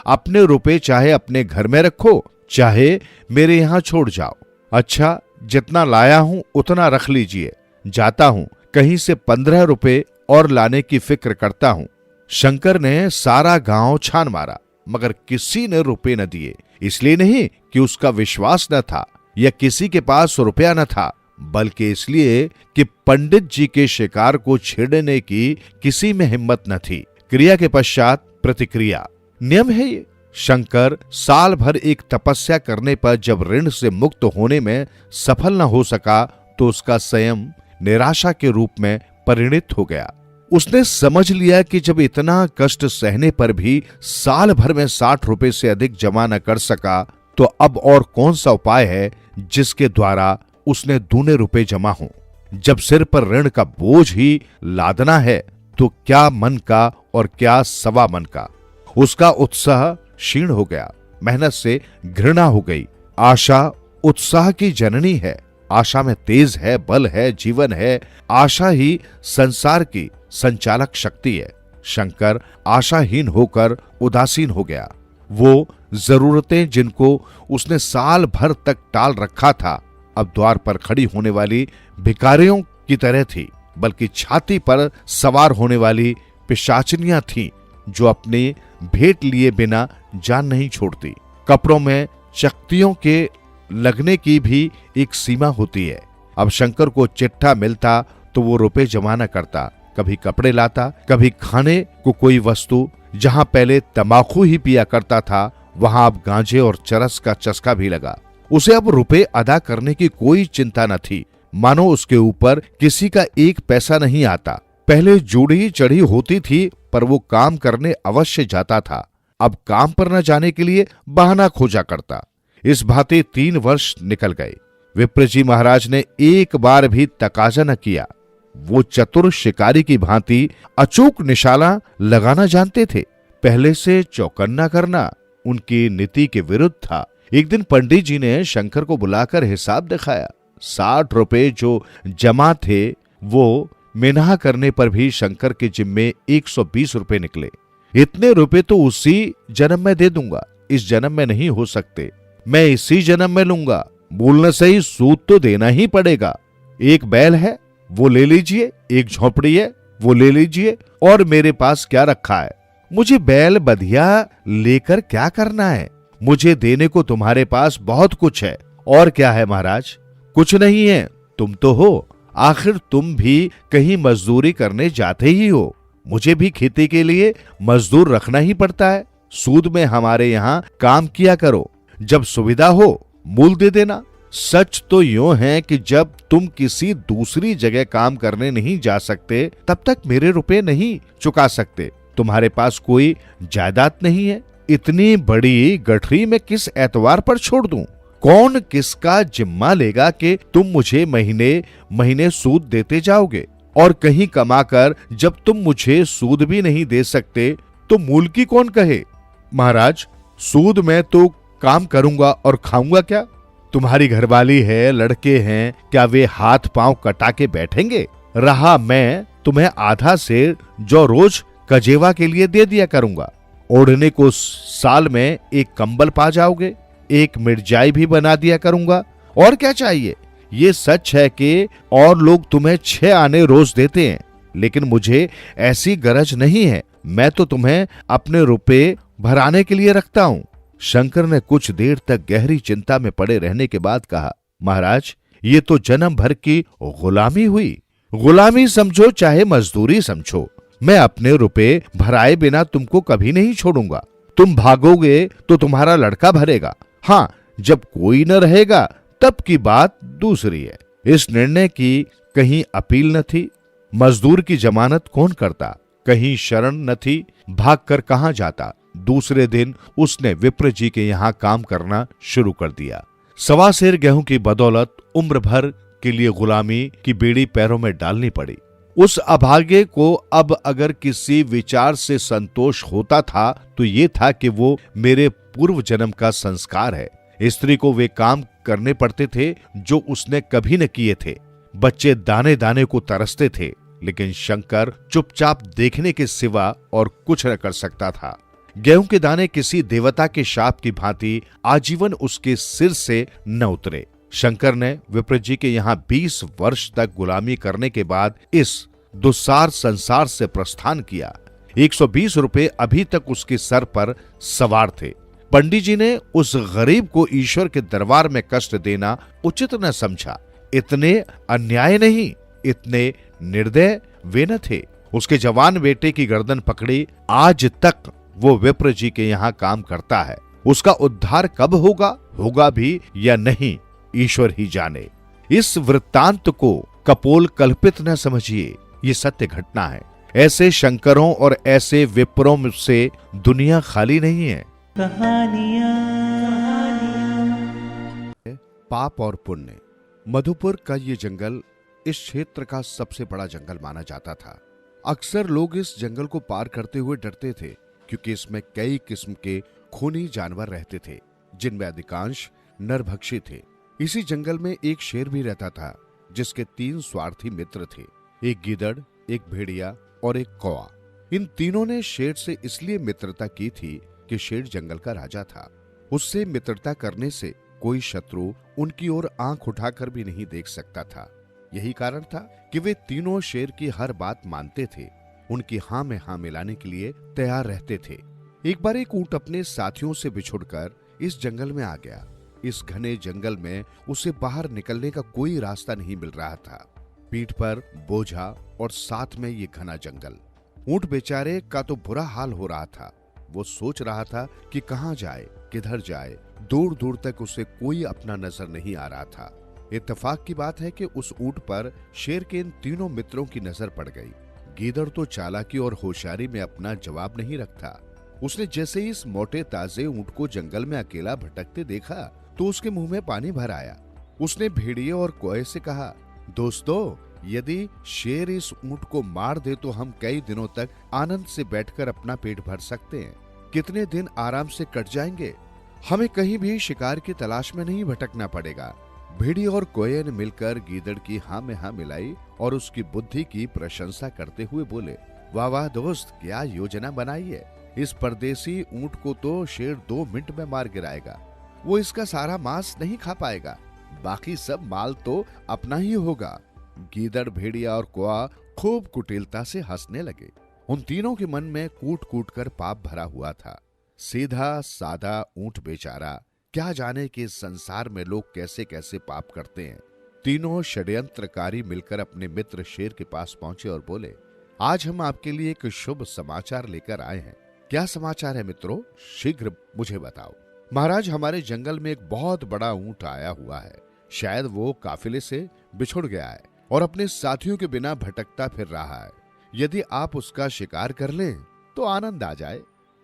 अपने रुपए चाहे अपने घर में रखो, चाहे मेरे यहां छोड़ जाओ। अच्छा, जितना लाया हूं उतना रख लीजिए। जाता हूं, कहीं से 15 रुपए और लाने की फिक्र करता हूं। शंकर ने सारा गांव छान मारा, मगर किसी ने रुपए न दिए। इसलिए नहीं कि उसका विश्वास न था या किसी के पास रुपया न था, बल्कि इसलिए कि पंडित जी के शिकार को छेड़ने की किसी में हिम्मत न थी। क्रिया के पश्चात प्रतिक्रिया, नियम है ये। शंकर साल भर एक तपस्या करने पर जब ऋण से मुक्त होने में सफल न हो सका तो उसका संयम निराशा के रूप में परिणित हो गया। उसने समझ लिया कि जब इतना कष्ट सहने पर भी साल भर में 60 रुपए से अधिक जमा न कर सका तो अब और कौन सा उपाय है जिसके द्वारा उसने दूने रुपए जमा हों। जब सिर पर ऋण का बोझ ही लादना है तो क्या मन का और क्या सवा मन का। उसका उत्साह क्षीण हो गया, मेहनत से घृणा हो गई। आशा उत्साह की जननी है। आशा में तेज है, बल है, जीवन है। आशा ही संसार की संचालक शक्ति है। शंकर आशाहीन होकर उदासीन हो गया। वो जरूरतें जिनको उसने साल भर तक टाल रखा था, अब द्वार पर खड़ी होने वाली भिखारियों की तरह थी, बल्कि छाती पर सवार होने वाली पिशाचनियां थीं, जो अपनी भेंट लिए बिना जान नहीं छोड़ती। कपड़ों में शक्तियों के लगने की भी एक सीमा होती है। अब शंकर को चिट्ठा मिलता तो वो रुपए जमा न करता, कभी कपड़े लाता, कभी खाने को कोई वस्तु। जहां पहले तंबाकू ही पिया करता था, वहां अब गांजे और चरस का चस्का भी लगा। उसे अब रुपए अदा करने की कोई चिंता न थी, मानो उसके ऊपर किसी का एक पैसा नहीं आता। पहले जूड़ी चढ़ी होती थी, पर वो काम करने अवश्य जाता था। अब काम पर न जाने के लिए बहाना खोजा करता। इस भांति 3 वर्ष निकल गए। विप्रजी महाराज ने एक बार भी तकाजा न किया। वो चतुर शिकारी की भांति अचूक निशाना लगाना जानते थे। पहले से चौकन्ना करना उनकी नीति के विरुद्ध था। एक दिन पंडित जी ने शंकर को बुलाकर हिसाब दिखाया। 60 रुपए जो जमा थे, वो मिनाह करने पर भी शंकर के जिम्मे 120 रुपए निकले। इतने रुपए तो उसी जन्म में दे दूंगा, इस जन्म में नहीं हो सकते। मैं इसी जन्म में लूंगा। बोलने से ही सूद तो देना ही पड़ेगा। एक बैल है, वो ले लीजिए। एक झोपड़ी है, वो ले लीजिए। और मेरे पास क्या रखा है? मुझे बैल बधिया लेकर क्या करना है? मुझे देने को तुम्हारे पास बहुत कुछ है। और क्या है महाराज? कुछ नहीं है, तुम तो हो। आखिर तुम भी कहीं मजदूरी करने जाते ही हो। मुझे भी खेती के लिए मजदूर रखना ही पड़ता है। सूद में हमारे यहाँ काम किया करो, जब सुविधा हो मूल दे देना। सच तो यूं है कि जब तुम किसी दूसरी जगह काम करने नहीं जा सकते, तब तक मेरे रुपए नहीं चुका सकते। तुम्हारे पास कोई जायदाद नहीं है। इतनी बड़ी गठरी में किस एतवार पर छोड़ दूं? कौन किसका जिम्मा लेगा कि तुम मुझे महीने महीने सूद देते जाओगे? और कहीं कमाकर जब तुम मुझे सूद भी नहीं दे सकते, तो मूल की कौन कहे? महाराज, सूद में तो काम करूंगा और खाऊंगा क्या? तुम्हारी घरवाली है, लड़के हैं, क्या वे हाथ पांव कटा के बैठेंगे? रहा मैं तुम्हें आधा से जो रोज कजेवा के लिए दे दिया करूंगा। ओढ़ने को साल में एक कंबल पा जाओगे, एक मिर्जाई भी बना दिया करूंगा। और क्या चाहिए? ये सच है कि और लोग तुम्हें 6 आने रोज देते हैं, लेकिन मुझे ऐसी गरज नहीं है। मैं तो तुम्हें अपने रुपए भराने के लिए रखता हूं। शंकर ने कुछ देर तक गहरी चिंता में पड़े रहने के बाद कहा, महाराज, ये तो जन्म भर की गुलामी हुई। गुलामी समझो चाहे मजदूरी समझो, मैं अपने रुपए भराए बिना तुमको कभी नहीं छोड़ूंगा। तुम भागोगे तो तुम्हारा लड़का भरेगा। हाँ, जब कोई न रहेगा तब की बात दूसरी है। इस निर्णय की कहीं अपील न थी। मजदूर की जमानत कौन करता? कहीं शरण न थी। भागकर कहां जाता? दूसरे दिन उसने विप्र जी के यहाँ काम करना शुरू कर दिया। 1.25 सेर गेहूं की बदौलत उम्र भर के लिए गुलामी की बेड़ी पैरों में डालनी पड़ी। उस अभागे को अब अगर किसी विचार से संतोष होता था तो ये था कि वो मेरे पूर्व जन्म का संस्कार है। स्त्री को वे काम करने पड़ते थे जो उसने कभी न किए थे। बच्चे दाने दाने को तरसते थे, लेकिन शंकर चुपचाप देखने के सिवा और कुछ न कर सकता था। गेहूं के दाने किसी देवता के शाप की भांति आजीवन उसके सिर से न उतरे। शंकर ने विप्र जी के यहाँ 20 वर्ष तक गुलामी करने के बाद इस दुस्सार संसार से प्रस्थान किया। 120 रुपए अभी तक उसके सर पर सवार थे। पंडित जी ने उस गरीब को ईश्वर के दरबार में कष्ट देना उचित न समझा। इतने अन्याय नहीं, इतने निर्दय वे न थे। उसके जवान बेटे की गर्दन पकड़ी आज तक वो विप्र जी के यहाँ काम करता है। उसका उद्धार कब होगा भी या नहीं, ईश्वर ही जाने। इस वृत्तांत को कपोल कल्पित न समझिए, ये सत्य घटना है। ऐसे शंकरों और ऐसे विप्रों से दुनिया खाली नहीं है। पाप और पुण्य। मधुपुर का ये जंगल इस क्षेत्र का सबसे बड़ा जंगल माना जाता था। अक्सर लोग इस जंगल को पार करते हुए डरते थे। क्योंकि इसमें कई किस्म के खूनी जानवर रहते थे, जिनमें अधिकांश नरभक्षी थे। इसी जंगल में एक शेर भी रहता था, जिसके 3 स्वार्थी मित्र थे, एक गीदड़, एक भेड़िया और एक कौआ। इन तीनों ने शेर से इसलिए मित्रता की थी कि शेर जंगल का राजा था। उससे मित्रता करने से कोई शत्रु उनकी ओर आंख उठाकर भी नहीं देख सकता था। यही कारण था कि वे तीनों शेर की हर बात मानते थे, उनकी हां में हां मिलाने के लिए तैयार रहते थे। एक बार एक ऊंट अपने साथियों से बिछुड़कर इस जंगल में आ गया। इस घने जंगल में उसे बाहर निकलने का कोई रास्ता नहीं मिल रहा था। पीठ पर बोझा और साथ में ये घना जंगल। ऊंट बेचारे का तो बुरा हाल हो रहा था। वो सोच रहा था कि कहां जाए, किधर जाए। दूर दूर तक उसे कोई अपना नजर नहीं आ रहा था। इत्तेफाक की बात है कि उस ऊंट पर शेर के इन तीनों मित्रों की नजर पड़ गई। गीदड़ तो चालाकी और होशियारी में अपना जवाब नहीं रखता। उसने जैसे ही इस मोटे ताजे ऊंट को जंगल में अकेला भटकते देखा तो उसके मुंह में पानी भर आया। उसने भेड़िए और कौए से कहा, दोस्तों, यदि शेर इस ऊंट को मार दे तो हम कई दिनों तक आनंद से बैठकर अपना पेट भर सकते हैं। कितने दिन आराम से कट जाएंगे। हमें कहीं भी शिकार की तलाश में नहीं भटकना पड़ेगा। भेड़िए और कौए ने मिलकर गीदड़ की हां में हां मिलाई और उसकी बुद्धि की प्रशंसा करते हुए बोले, वाह वाह दोस्त, क्या योजना बनाई है। इस परदेसी ऊंट को तो शेर 2 मिनट में मार गिराएगा। वो इसका सारा मांस नहीं खा पाएगा, बाकी सब माल तो अपना ही होगा। गीदड़, भेड़िया और कौआ खूब कुटिलता से हंसने लगे। उन तीनों के मन में कूट कूट कर पाप भरा हुआ था। सीधा सादा ऊंट बेचारा, क्या जाने कि इस संसार में लोग कैसे कैसे पाप करते हैं। तीनों षड्यंत्रकारी मिलकर अपने मित्र शेर के पास पहुंचे और बोले, आज हम आपके लिए एक शुभ समाचार लेकर आए हैं। क्या समाचार है मित्रों, शीघ्र मुझे बताओ। महाराज, हमारे जंगल में एक बहुत बड़ा ऊंट आया हुआ है। शायद वो काफिले से बिछुड़ गया है और अपने साथियों के बिना भटकता फिर रहा है। यदि आप उसका शिकार कर लें तो आनंद आ जाए।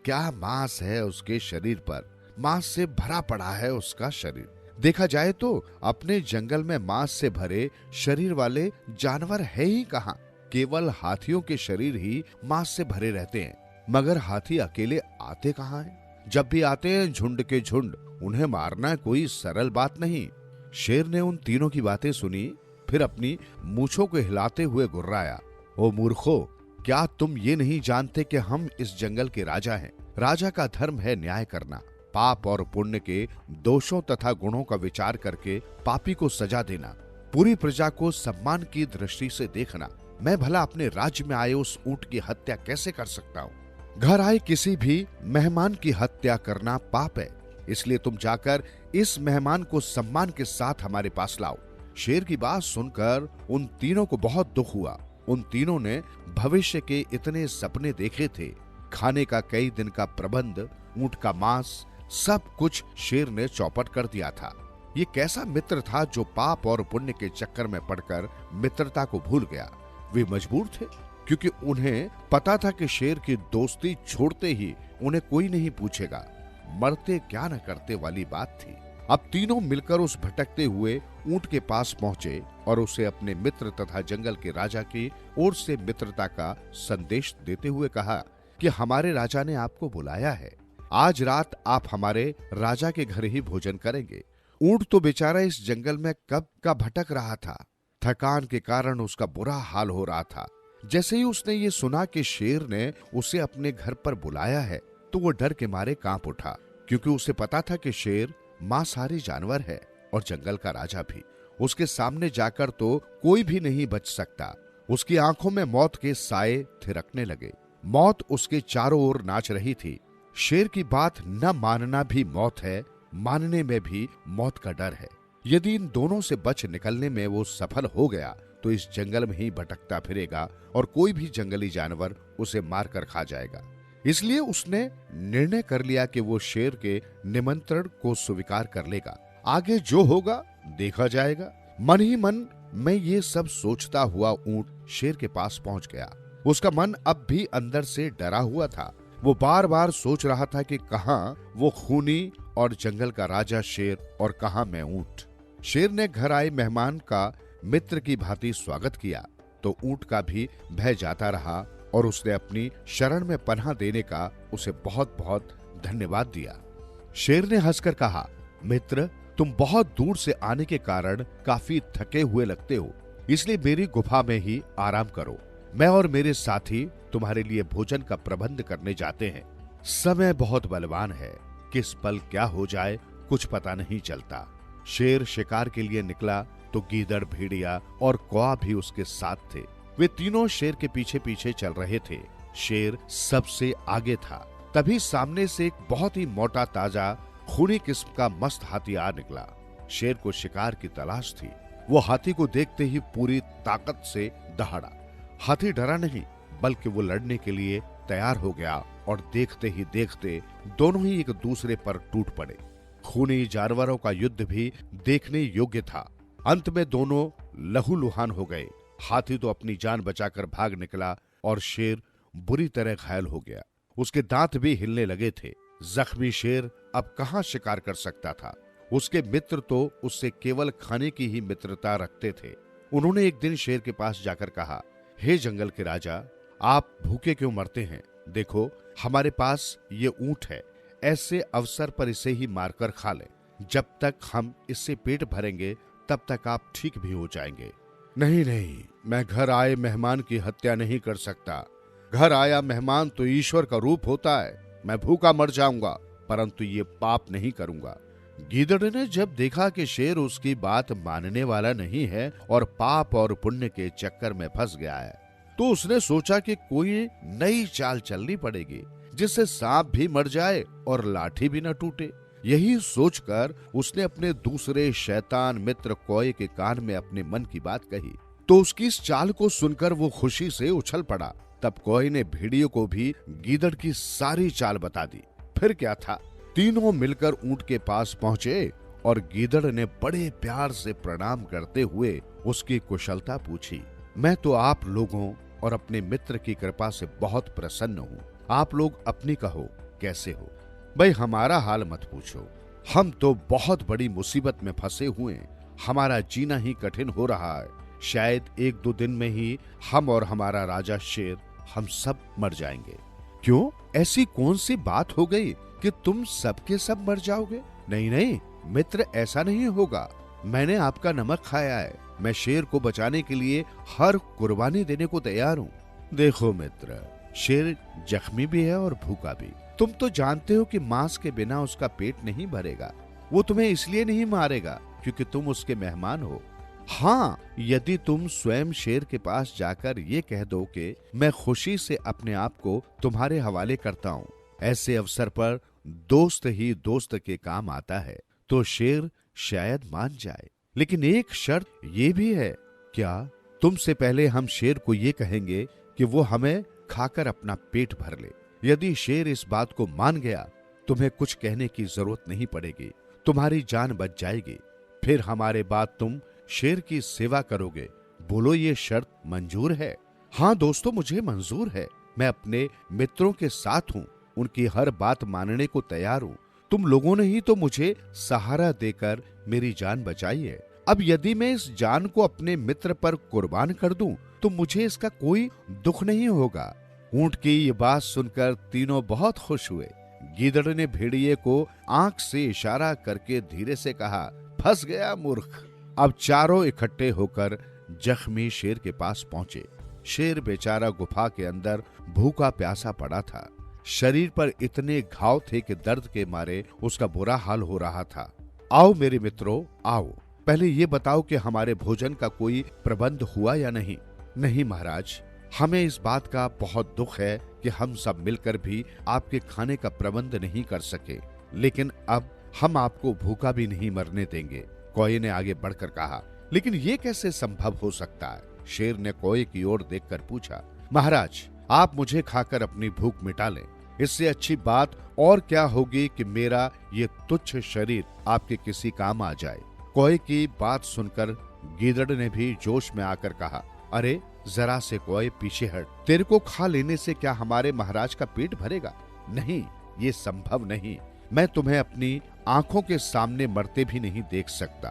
क्या मांस है उसके शरीर पर, मांस से भरा पड़ा है उसका शरीर। देखा जाए तो अपने जंगल में मांस से भरे शरीर वाले जानवर है ही कहां। केवल हाथियों के शरीर ही मांस से भरे रहते हैं, मगर हाथी अकेले आते कहां हैं। जब भी आते हैं झुंड के झुंड। उन्हें मारना कोई सरल बात नहीं। शेर ने उन तीनों की बातें सुनी, फिर अपनी मूंछों को हिलाते हुए गुर्राया, ओ मूर्खों, क्या तुम ये नहीं जानते कि हम इस जंगल के राजा हैं। राजा का धर्म है न्याय करना, पाप और पुण्य के दोषों तथा गुणों का विचार करके पापी को सजा देना, पूरी प्रजा को सम्मान की दृष्टि से देखना। मैं भला अपने राज्य में आए उस ऊंट की हत्या कैसे कर सकता हूँ। घर आए किसी भी मेहमान की हत्या करना पाप है, इसलिए तुम जाकर इस मेहमान को सम्मान के साथ हमारे पास लाओ। शेर की बात सुनकर उन तीनों को बहुत दुख हुआ। उन तीनों ने भविष्य के इतने सपने देखे थे। खाने का कई दिन का प्रबंध, ऊंट का मांस, सब कुछ शेर ने चौपट कर दिया था। ये कैसा मित्र था जो पाप और पुण्य के चक्कर में पड़कर मित्रता को भूल गया। वे मजबूर थे, क्योंकि उन्हें पता था कि शेर की दोस्ती छोड़ते ही उन्हें कोई नहीं पूछेगा। मरते क्या न करते वाली बात थी। अब तीनों मिलकर उस भटकते हुए ऊंट के पास पहुंचे और उसे अपने मित्र तथा जंगल के राजा की ओर से मित्रता का संदेश देते हुए कहा कि हमारे राजा ने आपको बुलाया है। आज रात आप हमारे राजा के घर ही भोजन करेंगे। ऊंट तो बेचारा इस जंगल में कब का भटक रहा था। थकान के कारण उसका बुरा हाल हो रहा था। जैसे ही उसने ये सुना कि शेर ने उसे अपने घर पर बुलाया है तो वो डर के मारे कांप उठा, क्योंकि उसे पता था कि शेर मांसाहारी जानवर है और जंगल का राजा भी। उसके सामने जाकर तो कोई भी नहीं बच सकता। उसकी आंखों में मौत के साए थिरकने लगे। मौत उसके चारों ओर नाच रही थी। शेर की बात न मानना भी मौत है, मानने में भी मौत का डर है। यदि इन दोनों से बच निकलने में वो सफल हो गया तो इस जंगल में ही भटकता फिरेगा और कोई भी जंगली जानवर उसे मारकर खा जाएगा। इसलिए उसने निर्णय कर लिया कि वो शेर के निमंत्रण को स्वीकार कर लेगा। आगे जो होगा देखा जाएगा। मन ही मन में ये सब सोचता हुआ ऊंट शेर के पास पहुंच गया। उसका मन अब भी अंदर से डरा हुआ था। वो बार बार सोच रहा था कि कहां वो खूनी और जंगल का राजा शेर और कहां मैं ऊंट। शेर ने घर आए मेहमान का मित्र की भांति स्वागत किया तो ऊंट का भी भय जाता रहा और उसने अपनी शरण में पनाह देने का उसे बहुत बहुत धन्यवाद दिया। शेर ने हंसकर कहा, मित्र, तुम बहुत दूर से आने के कारण काफी थके हुए लगते हो, इसलिए मेरी गुफा में ही आराम करो। मैं और मेरे साथी तुम्हारे लिए भोजन का प्रबंध करने जाते हैं। समय बहुत बलवान है, किस पल क्या हो जाए कुछ पता नहीं चलता। शेर शिकार के लिए निकला तो गीदड़, भेड़िया और कौआ भी उसके साथ थे। वे तीनों शेर के पीछे पीछे चल रहे थे। शेर सबसे आगे था। तभी सामने से एक बहुत ही मोटा, ताजा, खूनी किस्म का मस्त हाथी आ निकला। शेर को शिकार की तलाश थी। वो हाथी को देखते ही पूरी ताकत से दहाड़ा। हाथी डरा नहीं, बल्कि वो लड़ने के लिए तैयार हो गया और देखते ही देखते दोनों ही एक दूसरे पर टूट पड़े। खूनी जानवरों का युद्ध भी देखने योग्य था। अंत में दोनों लहूलुहान हो गए। हाथी तो अपनी जान बचाकर भाग निकला और शेर बुरी तरह घायल हो गया। उसके दांत भी हिलने लगे थे। जख्मी शेर अब कहां शिकार कर सकता था। उसके मित्र तो उससे केवल खाने की ही मित्रता रखते थे। उन्होंने एक दिन शेर के पास जाकर कहा, हे जंगल के राजा, आप भूखे क्यों मरते हैं? देखो, हमारे पास ये ऊंट है, ऐसे अवसर पर इसे ही मारकर खा लें। जब तक हम इससे पेट भरेंगे तब तक आप ठीक भी हो जाएंगे। नहीं नहीं, मैं घर आए मेहमान की हत्या नहीं कर सकता। घर आया मेहमान तो ईश्वर का रूप होता है। मैं भूखा मर जाऊंगा, परंतु ये पाप नहीं करूंगा। गीदड़ ने जब देखा कि शेर उसकी बात मानने वाला नहीं है और पाप और पुण्य के चक्कर में फंस गया है, तो उसने सोचा कि कोई नई चाल चलनी पड़ेगी जिससे सांप भी मर जाए और लाठी भी न टूटे। यही सोचकर उसने अपने दूसरे शैतान मित्र कौए के कान में अपने मन की बात कही। तो उसकी इस चाल को सुनकर वो खुशी से उछल पड़ा। तब कौए ने भेड़िए को भी गीदड़ की सारी चाल बता दी। फिर क्या था, तीनों मिलकर ऊंट के पास पहुंचे और गीदड़ ने बड़े प्यार से प्रणाम करते हुए उसकी कुशलता पूछी। मैं तो आप लोगों और अपने मित्र की कृपा से बहुत प्रसन्न हूँ। आप लोग अपनी कहो, कैसे हो? भाई, हमारा हाल मत पूछो। हम तो बहुत बड़ी मुसीबत में फंसे हुए हैं। हमारा जीना ही कठिन हो रहा है। शायद 1-2 दिन में ही हम और हमारा राजा शेर, हम सब मर जाएंगे। क्यों? ऐसी कौन सी बात हो गई कि तुम सबके सब मर जाओगे? नहीं नहीं मित्र, ऐसा नहीं होगा। मैंने आपका नमक खाया है। मैं शेर को बचाने के लिए हर कुर्बानी देने को तैयार हूँ। देखो मित्र, शेर जख्मी भी है और भूखा भी। तुम तो जानते हो कि मांस के बिना उसका पेट नहीं भरेगा। वो तुम्हें इसलिए नहीं मारेगा क्योंकि तुम उसके मेहमान हो। हाँ, यदि तुम स्वयं शेर के पास जाकर ये कह दो कि मैं खुशी से अपने आप को तुम्हारे हवाले करता हूँ, ऐसे अवसर पर दोस्त ही दोस्त के काम आता है, तो शेर शायद मान जाए। लेकिन एक शर्त ये भी है। क्या? तुमसे पहले हम शेर को ये कहेंगे कि वो हमें खाकर अपना पेट भर ले। यदि शेर इस बात को मान गया, तुम्हें कुछ कहने की जरूरत नहीं पड़ेगी, तुम्हारी जान बच जाएगी। फिर हमारे बाद तुम शेर की सेवा करोगे। बोलो, ये शर्त मंजूर है? हाँ दोस्तों, मुझे मंजूर है। मैं अपने मित्रों के साथ हूँ, उनकी हर बात मानने को तैयार हूँ। तुम लोगों ने ही तो मुझे सहारा देकर मेरी जान बचाई है। अब यदि मैं इस जान को अपने मित्र पर कुर्बान कर दूं, तो मुझे इसका कोई दुख नहीं होगा। ऊंट की ये बात सुनकर तीनों बहुत खुश हुए। गीदड़ ने भेड़िए को आंख से इशारा करके धीरे से कहा, फंस गया मूर्ख। अब चारों इकट्ठे होकर जख्मी शेर के पास पहुंचे। शेर बेचारा गुफा के अंदर भूखा प्यासा पड़ा था। शरीर पर इतने घाव थे कि दर्द के मारे उसका बुरा हाल हो रहा था। आओ मेरे मित्रों, आओ, पहले ये बताओ कि हमारे भोजन का कोई प्रबंध हुआ या नहीं? नहीं महाराज, हमें इस बात का बहुत दुख है कि हम सब मिलकर भी आपके खाने का प्रबंध नहीं कर सके, लेकिन अब हम आपको भूखा भी नहीं मरने देंगे। कौए ने आगे बढ़कर कहा। लेकिन ये कैसे संभव हो सकता है? शेर ने कौए की ओर देखकर पूछा। महाराज, आप मुझे खाकर अपनी भूख मिटा लें। इससे अच्छी बात और क्या होगी कि मेरा ये तुच्छ शरीर आपके किसी काम आ जाए। कौए की बात सुनकर गीदड़ ने भी जोश में आकर कहा, अरे जरा से कौए पीछे हट। तेरे को खा लेने से क्या हमारे महाराज का पेट भरेगा? नहीं, ये संभव नहीं। मैं तुम्हें अपनी आंखों के सामने मरते भी नहीं देख सकता।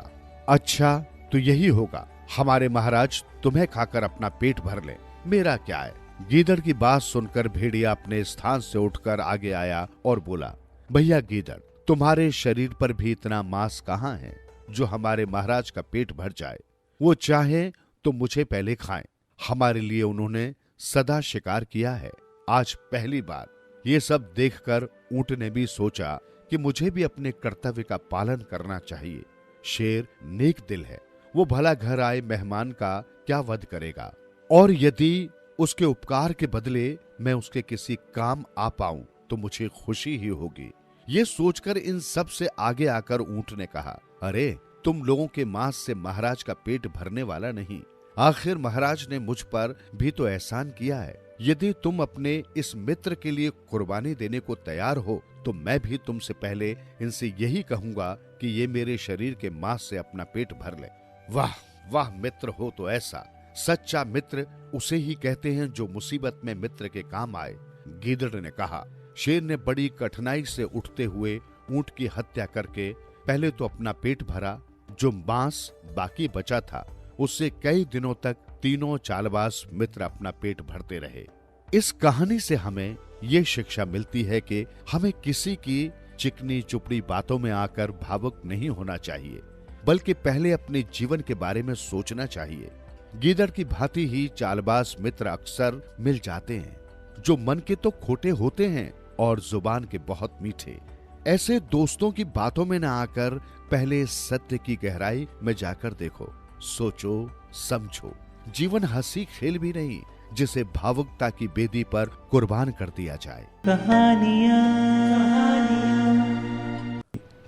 अच्छा, तो यही होगा। हमारे महाराज तुम्हें खाकर अपना पेट भर ले। मेरा क्या है, गीदड़ की बात सुनकर भेड़िया अपने स्थान से उठकर आगे आया और बोला, भैया गीदड़, तुम्हारे शरीर पर भी इतना मांस कहाँ है जो हमारे महाराज का पेट भर जाए। वो चाहे तो मुझे पहले खाएं। हमारे लिए उन्होंने सदा शिकार किया है, आज पहली बार। ये सब देखकर ऊंट ने भी सोचा कि मुझे भी अपने कर्तव्य का पालन करना चाहिए। शेर नेक दिल है, वो भला घर आए मेहमान का क्या वध करेगा, और यदि उसके उपकार के बदले मैं उसके किसी काम आ पाऊं तो मुझे खुशी ही होगी। ये सोचकर इन सब से आगे आकर ऊंट ने कहा, अरे तुम लोगों के मांस से महाराज का पेट भरने वाला नहीं। आखिर महाराज ने मुझ पर भी तो एहसान किया है। यदि तुम अपने इस मित्र के लिए कुर्बानी देने को तैयार हो तो मैं भी तुमसे पहले इनसे यही कहूंगा कि ये मेरे शरीर के मांस से अपना पेट भर ले। वाह वाह, मित्र हो तो ऐसा। सच्चा मित्र उसे ही कहते हैं जो मुसीबत में मित्र के काम आए। गीदड़ ने कहा। शेर ने बड़ी कठिनाई से उठते हुए ऊंट की हत्या करके पहले तो अपना पेट भरा, जो मांस बाकी बचा था उससे कई दिनों तक तीनों चालबाज मित्र अपना पेट भरते रहे। इस कहानी से हमें ये शिक्षा मिलती है कि हमें किसी की चिकनी चुपड़ी बातों में आकर भावुक नहीं होना चाहिए, बल्कि पहले अपने जीवन के बारे में सोचना चाहिए। गीदड़ की भांति ही चालबाज मित्र अक्सर मिल जाते हैं, जो मन के तो खोटे होते हैं और जुबान के बहुत मीठे। ऐसे दोस्तों की बातों में न आकर पहले सत्य की गहराई में जाकर देखो, सोचो, समझो। जीवन हंसी खेल भी नहीं जिसे भावुकता की बेदी पर कुर्बान कर दिया जाए।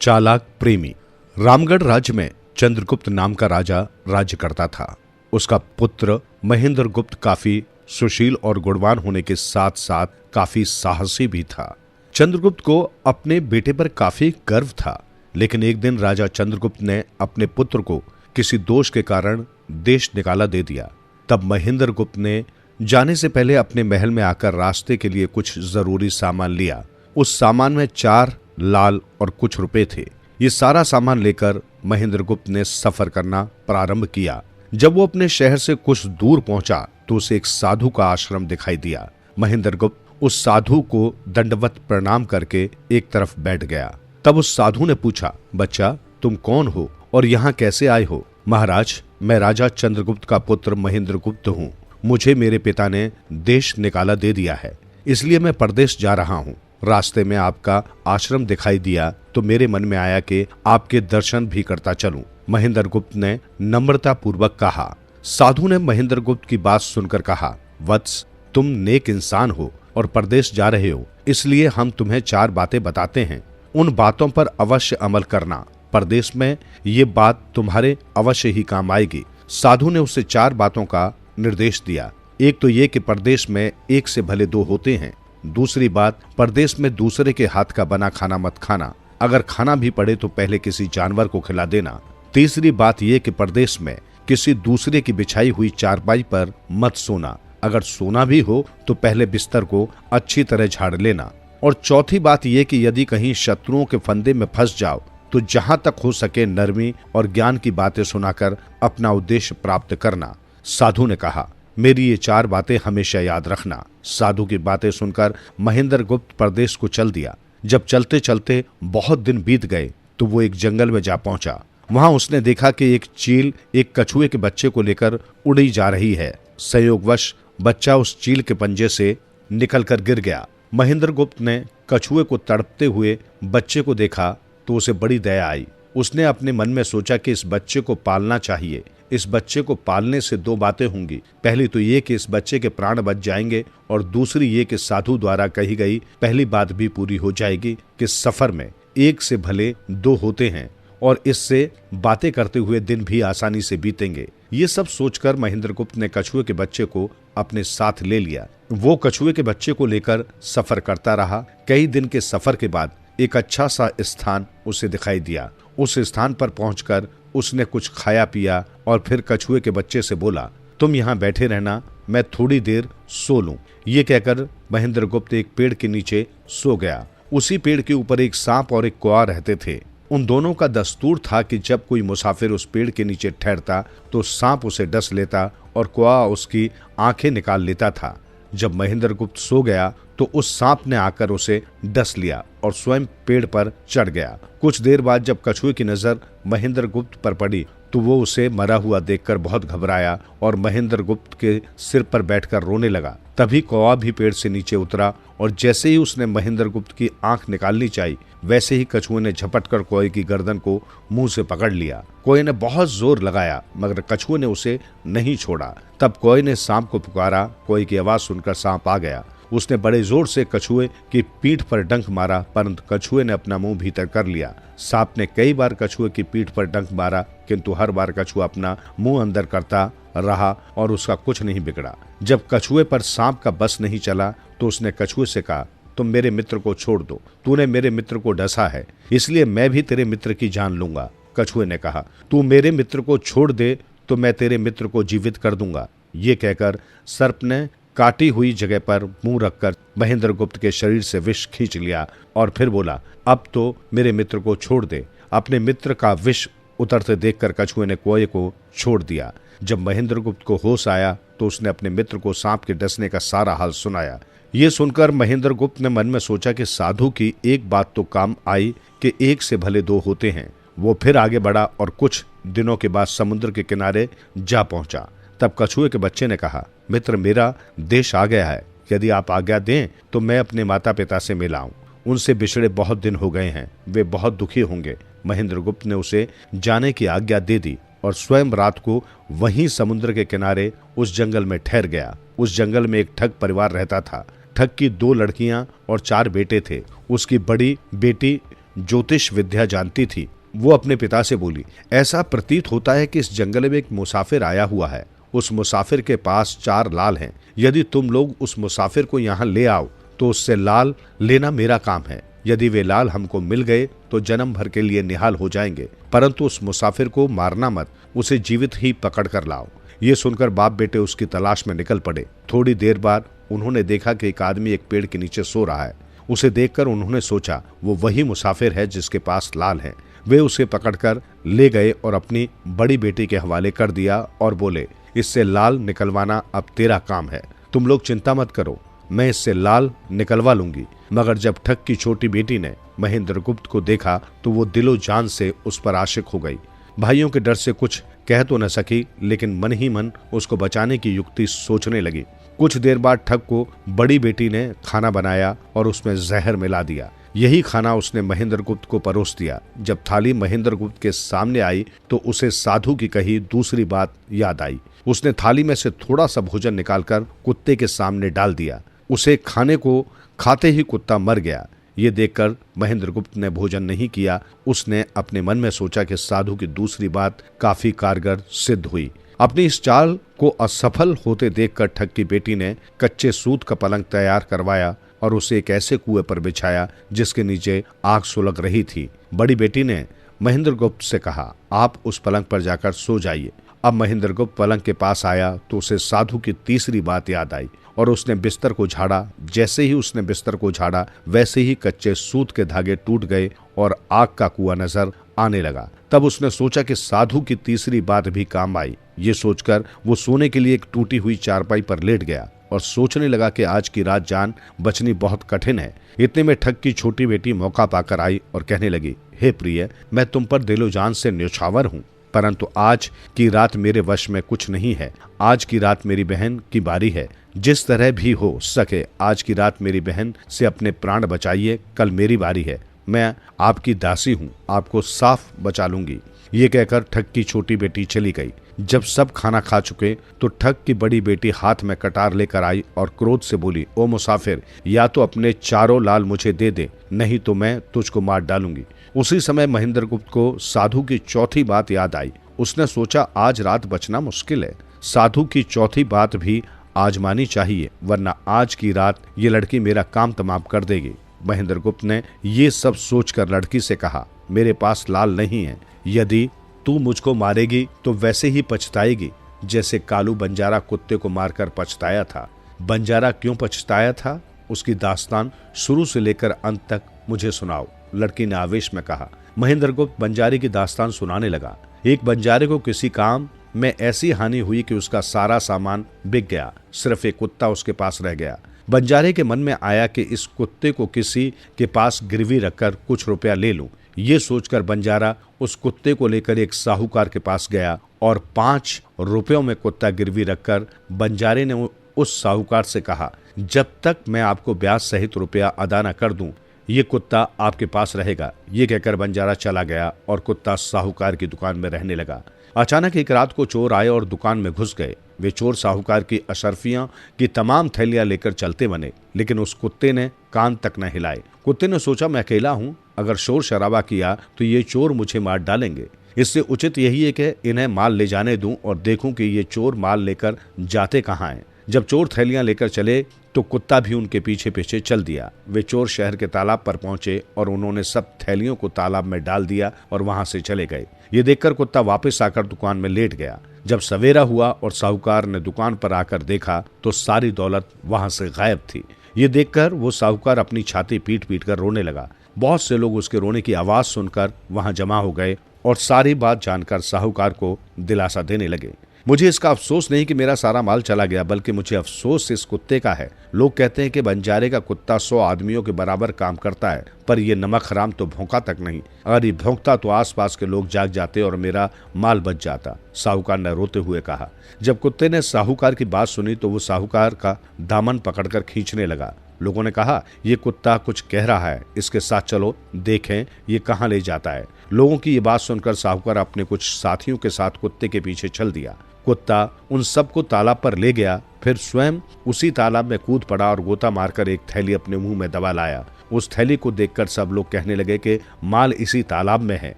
चालाक प्रेमी। रामगढ़ राज्य में चंद्रगुप्त नाम का राजा राज्य करता था। उसका पुत्र महेंद्र गुप्त काफी सुशील और गुणवान होने के साथ साथ काफी साहसी भी था। चंद्रगुप्त को अपने बेटे पर काफी गर्व था, लेकिन एक दिन राजा चंद्रगुप्त ने अपने पुत्र को किसी दोष के कारण देश निकाला दे दिया। तब महेंद्र गुप्त ने जाने से पहले अपने महल में आकर रास्ते के लिए कुछ जरूरी सामान लिया। उस सामान में 4 लाल और कुछ रुपए थे। ये सारा सामान लेकर महेंद्र गुप्त ने सफर करना प्रारंभ किया। जब वो अपने शहर से कुछ दूर पहुंचा तो उसे एक साधु का आश्रम दिखाई दिया। महेंद्र गुप्त उस साधु को दंडवत प्रणाम करके एक तरफ बैठ गया। तब उस साधु ने पूछा, बच्चा तुम कौन हो और यहाँ कैसे आए हो? महाराज, मैं राजा चंद्रगुप्त का पुत्र महेंद्र गुप्त हूँ। मुझे मेरे पिता ने देश निकाला दे दिया है, इसलिए मैं परदेश जा रहा हूँ। रास्ते में आपका आश्रम दिखाई दिया तो मेरे मन में आया कि आपके दर्शन भी करता चलूं। महेंद्र गुप्त ने नम्रता पूर्वक कहा। साधु ने महेंद्र गुप्त की बात सुनकर कहा, वत्स, तुम नेक इंसान हो और परदेश जा रहे हो, इसलिए हम तुम्हें 4 बातें बताते हैं। उन बातों पर अवश्य अमल करना। परदेश में ये बात तुम्हारे अवश्य ही काम आएगी। साधु ने उसे 4 बातों का निर्देश दिया। एक तो ये कि परदेश में एक से भले 2 होते हैं। दूसरी बात, परदेश में दूसरे के हाथ का बना खाना मत खाना। अगर खाना भी पड़े तो पहले किसी जानवर को खिला देना। तीसरी बात यह कि परदेश में किसी दूसरे की बिछाई हुई चारपाई पर मत सोना। अगर सोना भी हो तो पहले बिस्तर को अच्छी तरह झाड़ लेना। और चौथी बात यह कि यदि कहीं शत्रुओं के फंदे में फंस जाओ तो जहां तक हो सके नरमी और ज्ञान की बातें सुनाकर अपना उद्देश्य प्राप्त करना। साधु ने कहा, मेरी ये 4 बातें हमेशा याद रखना। साधु की बातें सुनकर महेंद्र गुप्त परदेश को चल दिया। जब चलते चलते बहुत दिन बीत गए तो वो एक जंगल में जा पहुंचा। वहां उसने देखा कि एक चील एक कछुए के बच्चे को लेकर उड़ी जा रही है। संयोगवश बच्चा उस चील के पंजे से निकलकर गिर गया। महेंद्र गुप्त ने कछुए को तड़पते हुए बच्चे को देखा तो उसे बड़ी दया आई। उसने अपने मन में सोचा कि इस बच्चे को पालना चाहिए। इस बच्चे को पालने से 2 बातें होंगी। पहली तो ये कि इस बच्चे के प्राण बच जाएंगे और दूसरी ये कि साधु द्वारा कही गई पहली बात भी पूरी हो जाएगी कि सफर में एक से भले 2 होते हैं और इससे बातें करते हुए दिन भी आसानी से बीतेंगे। ये सब सोचकर महेंद्र गुप्त ने कछुए के बच्चे को अपने साथ ले लिया। वो कछुए के बच्चे को लेकर सफर करता रहा। कई दिन के सफर के बाद एक अच्छा सा स्थान उसे दिखाई दिया। उस स्थान पर पहुंचकर उसने कुछ खाया पिया और फिर कछुए के बच्चे से बोला, तुम यहाँ बैठे रहना, मैं थोड़ी देर सो लूं। ये कहकर महेंद्र गुप्त एक पेड़ के नीचे सो गया। उसी पेड़ के ऊपर एक सांप और एक कौआ रहते थे। उन दोनों का दस्तूर था कि जब कोई मुसाफिर उस पेड़ के नीचे ठहरता तो सांप उसे डस लेता और कौआ उसकी आंखें निकाल लेता था। जब महेंद्र गुप्त सो गया तो उस सांप ने आकर उसे डस लिया और स्वयं पेड़ पर चढ़ गया। कुछ देर बाद जब कछुए की नजर महेंद्र गुप्त पर पड़ी तो वो उसे मरा हुआ देखकर बहुत घबराया और महेंद्र गुप्त के सिर पर बैठकर रोने लगा। तभी कौवा भी पेड़ से नीचे उतरा और जैसे ही उसने महेंद्र गुप्त की आंख निकालनी चाहिए वैसे ही कछुए ने झपट कर कौवे की गर्दन को मुंह से पकड़ लिया। कौवे ने बहुत जोर लगाया मगर कछुए ने उसे नहीं छोड़ा। तब कौवे ने सांप को पुकारा। कौवे की आवाज सुनकर सांप आ गया। उसने बड़े जोर से कछुए की पीठ पर डंक मारा परंतु कछुए ने अपना मुंह भीतर कर लिया। सांप ने कई बार कछुए की पीठ पर डंक मारा किंतु हर बार कछुआ अपना मुंह अंदर करता रहा और उसका कुछ नहीं बिगड़ा। जब कछुए पर सांप का बस नहीं चला तो उसने कछुए से कहा, तुम मेरे मित्र को छोड़ दो, तूने मेरे मित्र को डसा है इसलिए मैं भी तेरे मित्र की जान लूंगा। कछुए ने कहा, तू मेरे मित्र को छोड़ दे तो मैं तेरे मित्र को जीवित कर दूंगा। ये कहकर सर्प ने काटी हुई जगह पर मुंह रखकर महेंद्र गुप्त के शरीर से विष खींच लिया और फिर बोला, अब तो मेरे मित्र को छोड़ दे। अपने मित्र का विष उतरते देखकर कछुए ने कौवे को छोड़ दिया। जब महेंद्र गुप्त को होश आया तो उसने अपने मित्र को सांप के डसने का सारा हाल सुनाया। ये सुनकर महेंद्र गुप्त ने मन में सोचा कि साधु की एक बात तो काम आई कि एक से भले दो होते हैं। वो फिर आगे बढ़ा और कुछ दिनों के बाद समुद्र के किनारे जा पहुंचा। तब कछुए के बच्चे ने कहा, मित्र मेरा देश आ गया है, यदि आप आज्ञा दें तो मैं अपने माता पिता से मिल आऊं। उनसे बिछड़े बहुत दिन हो गए हैं, वे बहुत दुखी होंगे। महेंद्र गुप्त ने उसे जाने की आज्ञा दे दी और स्वयं रात को वहीं समुद्र के किनारे उस जंगल में ठहर गया। उस जंगल में एक ठग परिवार रहता था। ठग की 2 लड़कियां और 4 बेटे थे। उसकी बड़ी बेटी ज्योतिष विद्या जानती थी। वो अपने पिता से बोली, ऐसा प्रतीत होता है कि इस जंगल में एक मुसाफिर आया हुआ है। उस मुसाफिर के पास 4 लाल हैं। यदि तुम लोग उस मुसाफिर को यहाँ ले आओ तो उससे लाल लेना मेरा काम है। यदि वे लाल हमको मिल गए तो जन्म भर के लिए निहाल हो जाएंगे, परंतु उस मुसाफिर को मारना मत, उसे जीवित ही पकड़ कर लाओ। ये सुनकर बाप बेटे उसकी तलाश में निकल पड़े। थोड़ी देर बाद उन्होंने देखा कि एक आदमी एक पेड़ के नीचे सो रहा है। उसे देखकर उन्होंने सोचा वो वही मुसाफिर है जिसके पास लाल है। वे उसे पकड़कर ले गए और अपनी बड़ी बेटी के हवाले कर दिया और बोले, इससे लाल निकलवाना अब तेरा काम है, तुम लोग चिंता मत करो, मैं इससे लाल निकलवा लूंगी। मगर जब ठग की छोटी बेटी ने महेंद्र गुप्त को देखा तो वो दिलो जान से उस पर आशिक हो गई। भाइयों के डर से कुछ कह तो न सकी लेकिन मन ही मन उसको बचाने की युक्ति सोचने लगी। कुछ देर बाद ठग को बड़ी बेटी ने खाना बनाया और उसमें जहर मिला दिया। यही खाना उसने महेंद्र गुप्त को परोस दिया। जब थाली महेंद्र गुप्त के सामने आई तो उसे साधु की कही दूसरी बात याद आई। उसने थाली में से थोड़ा सा भोजन निकालकर कुत्ते के सामने डाल दिया। उसे खाने को खाते ही कुत्ता मर गया। ये देखकर महेंद्र गुप्त ने भोजन नहीं किया। उसने अपने मन में सोचा कि साधु की दूसरी बात काफी कारगर सिद्ध हुई। अपनी इस चाल को असफल होते देखकर ठग की बेटी ने कच्चे सूत का पलंग तैयार करवाया और उसे एक ऐसे कुएं पर बिछाया जिसके नीचे आग सुलग रही थी। बड़ी बेटी ने महेंद्र गुप्त से कहा, आप उस पलंग पर जाकर सो जाइए। अब महेंद्र गुप्त पलंग के पास आया तो उसे साधु की तीसरी बात याद आई और उसने बिस्तर को झाड़ा। जैसे ही उसने बिस्तर को झाड़ा वैसे ही कच्चे सूत के धागे टूट गए और आग का कुआं नजर आने लगा। तब उसने सोचा कि साधु की तीसरी बात भी काम आई। ये सोचकर वो सोने के लिए एक टूटी हुई चारपाई पर लेट गया और सोचने लगा कि आज की रात जान बचनी बहुत कठिन है। इतने में ठग की छोटी बेटी मौका पाकर आई और कहने लगी, हे प्रिय, मैं तुम पर दिलो जान से न्यौछावर हूँ, परंतु आज की रात मेरे वश में कुछ नहीं है। आज की रात मेरी बहन की बारी है। जिस तरह भी हो सके आज की रात मेरी बहन से अपने प्राण बचाइए। कल मेरी बारी है, मैं आपकी दासी हूँ, आपको साफ बचा लूंगी। ये कहकर ठग की छोटी बेटी चली गई। जब सब खाना खा चुके तो ठग की बड़ी बेटी हाथ में कटार लेकर आई और क्रोध से बोली, ओ मुसाफिर, या तो अपने 4 लाल मुझे दे दे, नहीं तो मैं तुझको मार डालूंगी। उसी समय महेंद्र गुप्त को साधु की चौथी बात याद आई। उसने सोचा आज रात बचना मुश्किल है, साधु की चौथी बात भी आजमानी चाहिए, वरना आज की रात ये लड़की मेरा काम तमाम कर देगी। महेंद्र गुप्त ने ये सब सोचकर लड़की से कहा, मेरे पास लाल नहीं है, यदि तू मुझको मारेगी तो वैसे ही पछताएगी जैसे कालू बंजारा कुत्ते को मारकर पछताया था। बंजारा क्यों पछताया था, उसकी दास्तान शुरू से लेकर अंत तक मुझे सुनाओ, लड़की ने आवेश में कहा। महेंद्र गुप्त बंजारे की दास्तान सुनाने लगा। एक बंजारे को किसी काम में ऐसी हानि हुई कि उसका सारा सामान बिक गया, सिर्फ एक कुत्ता उसके पास रह गया। बंजारे के मन में आया कि इस कुत्ते को किसी के पास गिरवी रखकर कुछ रुपया ले लूं। ये सोचकर बंजारा उस कुत्ते को लेकर एक साहूकार के पास गया और 5 रुपयों में कुत्ता गिरवी रखकर बंजारे ने उस साहूकार से कहा, जब तक मैं आपको ब्याज सहित रुपया अदा न कर दूं, ये कुत्ता आपके पास रहेगा। ये कहकर बंजारा चला गया और कुत्ता साहूकार की दुकान में रहने लगा। अचानक एक रात को चोर आए और दुकान में घुस गए। वे चोर साहूकार की अशर्फियां की तमाम थैलियां लेकर चलते बने, लेकिन उस कुत्ते ने कान तक न हिलाए। कुत्ते ने सोचा, मैं अकेला हूं, अगर शोर शराबा किया तो ये चोर मुझे मार डालेंगे। इससे उचित यही है कि इन्हें माल ले जाने दूं और देखूं कि ये चोर माल लेकर जाते कहाँ हैं। जब चोर थैलियां लेकर चले तो कुत्ता भी उनके पीछे पीछे चल दिया। वे चोर शहर के तालाब पर पहुंचे और उन्होंने सब थैलियों को तालाब में डाल दिया और वहां से चले गए। ये देखकर कुत्ता वापस आकर दुकान में लेट गया। जब सवेरा हुआ और साहूकार ने दुकान पर आकर देखा तो सारी दौलत वहां से गायब थी। ये देखकर वो साहूकार अपनी छाती पीट पीट कर रोने लगा। बहुत से लोग उसके रोने की आवाज सुनकर वहां जमा हो गए और सारी बात जानकर साहूकार को दिलासा देने लगे। मुझे इसका अफसोस नहीं कि मेरा सारा माल चला गया, बल्कि मुझे अफसोस इस कुत्ते का है। लोग कहते हैं कि बंजारे का कुत्ता 100 आदमियों के बराबर काम करता है, पर यह नमक हराम तो भौंका तक नहीं। अगर ये भौंकता तो आसपास के लोग जाग जाते और मेरा माल बच जाता, साहूकार ने रोते हुए कहा। जब कुत्ते ने साहूकार की बात सुनी तो वो साहूकार का दामन पकड़कर खींचने लगा। लोगों ने कहा, ये कुत्ता कुछ कह रहा है, इसके साथ चलो, देखें ये कहाँ ले जाता है। लोगों की ये बात सुनकर साहूकार अपने कुछ साथियों के साथ कुत्ते के पीछे चल दिया। कुत्ता उन सबको तालाब पर ले गया, फिर स्वयं उसी तालाब में कूद पड़ा और गोता मारकर एक थैली अपने मुंह में दबा लाया। उस थैली को देखकर सब लोग कहने लगे कि माल इसी तालाब में है।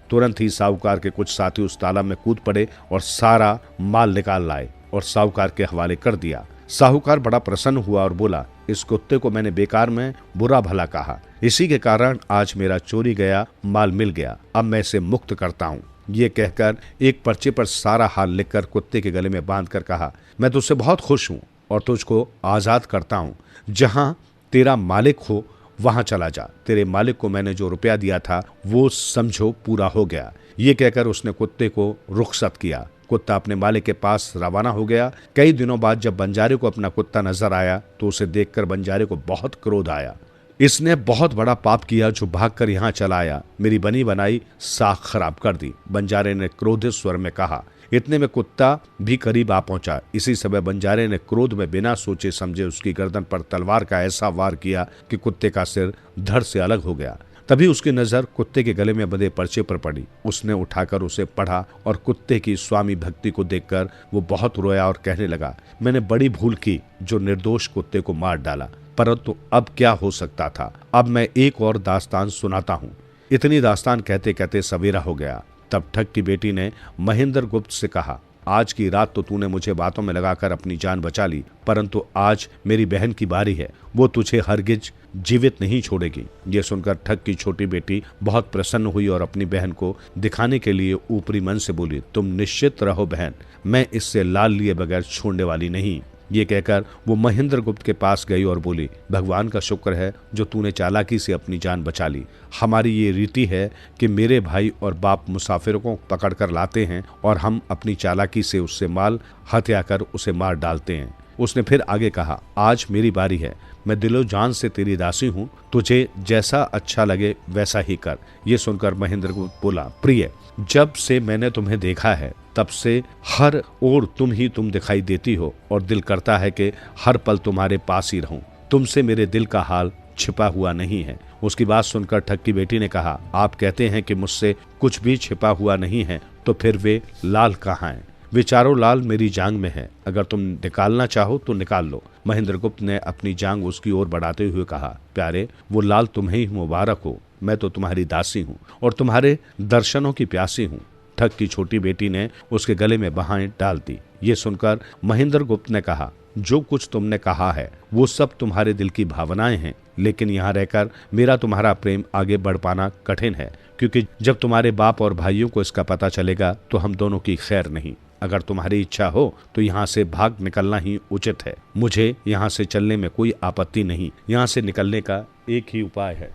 तुरंत ही साहूकार के कुछ साथी उस तालाब में कूद पड़े और सारा माल निकाल लाए और साहूकार के हवाले कर दिया। साहूकार बड़ा प्रसन्न हुआ और बोला, इस कुत्ते को मैंने बेकार में बुरा भला कहा, इसी के कारण आज मेरा चोरी गया माल मिल गया। अब मैं इसे मुक्त करता हूँ। ये कहकर एक पर्चे पर सारा हाल लिखकर कुत्ते के गले में बांधकर कहा, मैं तुझसे बहुत खुश हूँ और तुझको आजाद करता हूँ। जहाँ तेरा मालिक हो वहां चला जा। तेरे मालिक को मैंने जो रुपया दिया था वो समझो पूरा हो गया। ये कहकर उसने कुत्ते को रुखसत किया। कुत्ता अपने मालिक के पास रवाना हो गया। कई दिनों बाद जब बंजारे को अपना कुत्ता नजर आया तो उसे देखकर बंजारे को बहुत क्रोध आया। इसने बहुत बड़ा पाप किया जो भागकर यहाँ चला आया, मेरी बनी बनाई साख खराब कर दी। बंजारे ने क्रोधित स्वर में कहा। इतने में कुत्ता भी करीब आ पहुंचा। इसी समय बंजारे ने क्रोध में बिना सोचे समझे उसकी गर्दन पर तलवार का ऐसा वार किया कि कुत्ते का सिर धड़ से अलग हो गया। तभी उसकी नजर कुत्ते के गले में बंधे पर्चे पर पड़ी। उसने उठाकर उसे पढ़ा और कुत्ते की स्वामी भक्ति को देखकर वो बहुत रोया और कहने लगा, मैंने बड़ी भूल की जो निर्दोष कुत्ते को मार डाला, परंतु अब क्या हो सकता था। अब मैं एक और दास्तान सुनाता हूँ। इतनी दास्तान कहते कहते सवेरा हो गया। तब ठग की बेटी ने महेंद्र गुप्त से कहा, आज की रात तो तूने मुझे बातों में लगाकर अपनी जान बचा ली, परंतु आज मेरी बहन की बारी है, वो तुझे हरगिज जीवित नहीं छोड़ेगी। ये सुनकर ठग की छोटी बेटी बहुत प्रसन्न हुई और अपनी बहन को दिखाने के लिए ऊपरी मन से बोली, तुम निश्चित रहो बहन, मैं इससे लाल लिए बगैर छोड़ने वाली नहीं। ये कहकर वो महेंद्र गुप्त के पास गई और बोली, भगवान का शुक्र है जो तूने चालाकी से अपनी जान बचा ली। हमारी ये रीति है कि मेरे भाई और बाप मुसाफिरों को पकड़ कर लाते हैं और हम अपनी चालाकी से उससे माल हत्या कर उसे मार डालते हैं। उसने फिर आगे कहा, आज मेरी बारी है, मैं दिलो जान से तेरी दासी हूँ, तुझे जैसा अच्छा लगे वैसा ही कर। ये सुनकर महेंद्र गुप्त बोला, प्रिय, जब से मैंने तुम्हें देखा है तब से हर ओर तुम ही तुम दिखाई देती हो और दिल करता है कि हर पल तुम्हारे पास ही रहूं। तुमसे मेरे दिल का हाल छिपा हुआ नहीं है। उसकी बात सुनकर ठग की बेटी ने कहा, आप कहते हैं कि मुझसे कुछ भी छिपा हुआ नहीं है, तो फिर वे लाल कहाँ हैं? वे चारों लाल मेरी जांग में है, अगर तुम निकालना चाहो तो निकाल लो। महेंद्र गुप्त ने अपनी जांग उसकी ओर बढ़ाते हुए कहा, प्यारे, वो लाल तुम्हें ही मुबारक हो, मैं तो तुम्हारी दासी हूँ और तुम्हारे दर्शनों की प्यासी हूँ। ठग की छोटी बेटी ने उसके गले में बाहें डाल दी। ये सुनकर महेंद्र गुप्त ने कहा, जो कुछ तुमने कहा है वो सब तुम्हारे दिल की भावनाएं हैं, लेकिन यहाँ रहकर मेरा तुम्हारा प्रेम आगे बढ़ पाना कठिन है, क्योंकि जब तुम्हारे बाप और भाइयों को इसका पता चलेगा तो हम दोनों की खैर नहीं। अगर तुम्हारी इच्छा हो तो यहाँ से भाग निकलना ही उचित है। मुझे यहाँ से चलने में कोई आपत्ति नहीं। यहाँ से निकलने का एक ही उपाय है।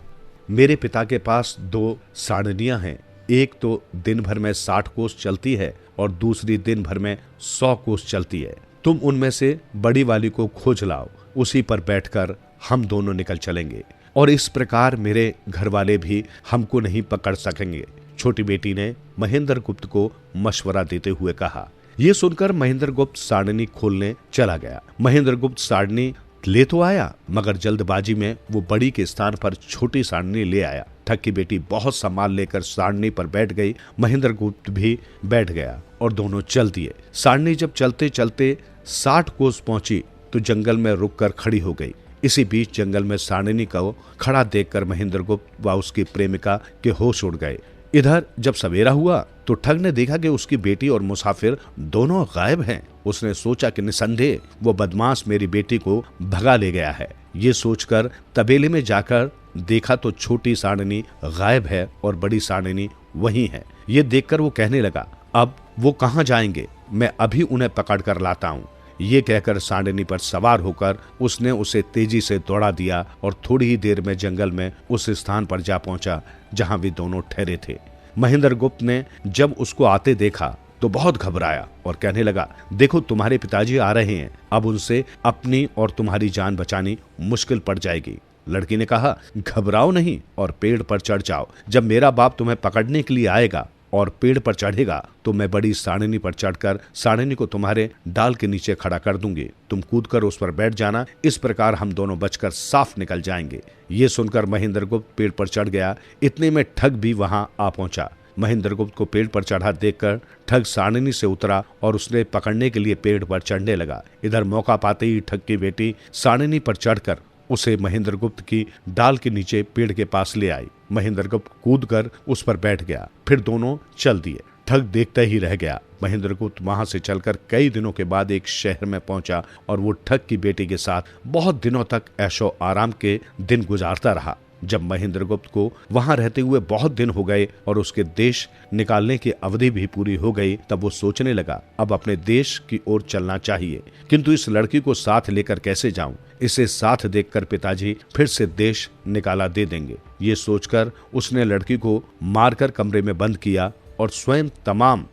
मेरे पिता के पास 2 साड़नियां हैं, एक तो दिन भर में 60 कोस चलती है और दूसरी दिन भर में 100 कोस चलती है। तुम उनमें से बड़ी वाली को खोज लाओ, उसी पर बैठकर हम दोनों निकल चलेंगे और इस प्रकार मेरे घर वाले भी हमको नहीं पकड़ सकेंगे। छोटी बेटी ने महेंद्र गुप्त को मशवरा देते हुए कहा। यह सुनकर महेंद्र गुप्त सारणी खोलने चला गया। महेंद्र गुप्त सारणी ले तो आया, मगर जल्दबाजी में वो बड़ी के स्थान पर छोटी सारणी ले आया। ठग की बेटी बहुत सामान लेकर सारणी पर बैठ गई। महेंद्र गुप्त भी बैठ गया और दोनों चल दिए। सारणी जब चलते चलते 60 कोस पहुंची तो जंगल में रुककर खड़ी हो गई। इसी बीच जंगल में सारणी को खड़ा देखकर महेंद्र गुप्त व उसकी प्रेमिका के होश उड़ गए। इधर जब सवेरा हुआ तो ठग ने देखा कि उसकी बेटी और मुसाफिर दोनों गायब हैं। उसने सोचा कि निसंदेह वो बदमाश मेरी बेटी को भगा ले गया है। ये सोचकर तबेले में जाकर देखा तो छोटी सारणी गायब है और बड़ी सारणी वहीं है। ये देखकर वो कहने लगा, अब वो कहाँ जाएंगे, मैं अभी उन्हें पकड़ कर लाता हूँ। ये कहकर सारणी पर सवार होकर उसने उसे तेजी से दौड़ा दिया और थोड़ी ही देर में जंगल में उस स्थान पर जा पहुंचा जहां वे दोनों ठहरे थे। महेंद्र गुप्त ने जब उसको आते देखा तो बहुत घबराया और कहने लगा, देखो तुम्हारे पिताजी आ रहे हैं, अब उनसे अपनी और तुम्हारी जान बचानी मुश्किल पड़ जाएगी। लड़की ने कहा, घबराओ नहीं और पेड़ पर चढ़ जाओ। जब मेरा बाप तुम्हें पकड़ने के लिए आएगा और पेड़ पर चढ़ेगा तो मैं बड़ी सारणी पर चढ़कर सारणी को तुम्हारे डाल के नीचे खड़ा कर दूंगी। तुम कूदकर उस पर बैठ जाना। इस प्रकार हम दोनों बचकर साफ निकल जाएंगे। ये सुनकर महेंद्र गुप्त पेड़ पर चढ़ गया। इतने में ठग भी वहां आ पहुंचा। महेंद्र गुप्त को पेड़ पर चढ़ा देखकर ठग सारणी से उतरा और उसने पकड़ने के लिए पेड़ पर चढ़ने लगा। इधर मौका पाते ही ठग की बेटी सारणी पर चढ़कर उसे महेंद्र गुप्त की डाल के नीचे पेड़ के पास ले आई। महेंद्र गुप्त कूदकर उस पर बैठ गया। फिर दोनों चल दिए। ठग देखता ही रह गया। महेंद्र गुप्त वहां से चलकर कई दिनों के बाद एक शहर में पहुंचा और वो ठग की बेटी के साथ बहुत दिनों तक ऐशो आराम के दिन गुजारता रहा। जब महेंद्र गुप्त को वहां रहते हुए बहुत दिन हो गए और उसके देश निकालने की अवधि भी पूरी हो गई, तब वो सोचने लगा, अब अपने देश की ओर चलना चाहिए, किंतु इस लड़की को साथ लेकर कैसे जाऊं? इसे साथ देखकर पिताजी फिर से देश निकाला दे देंगे। ये सोचकर उसने लड़की को मारकर कमरे में बंद किया और स्वयं तमाम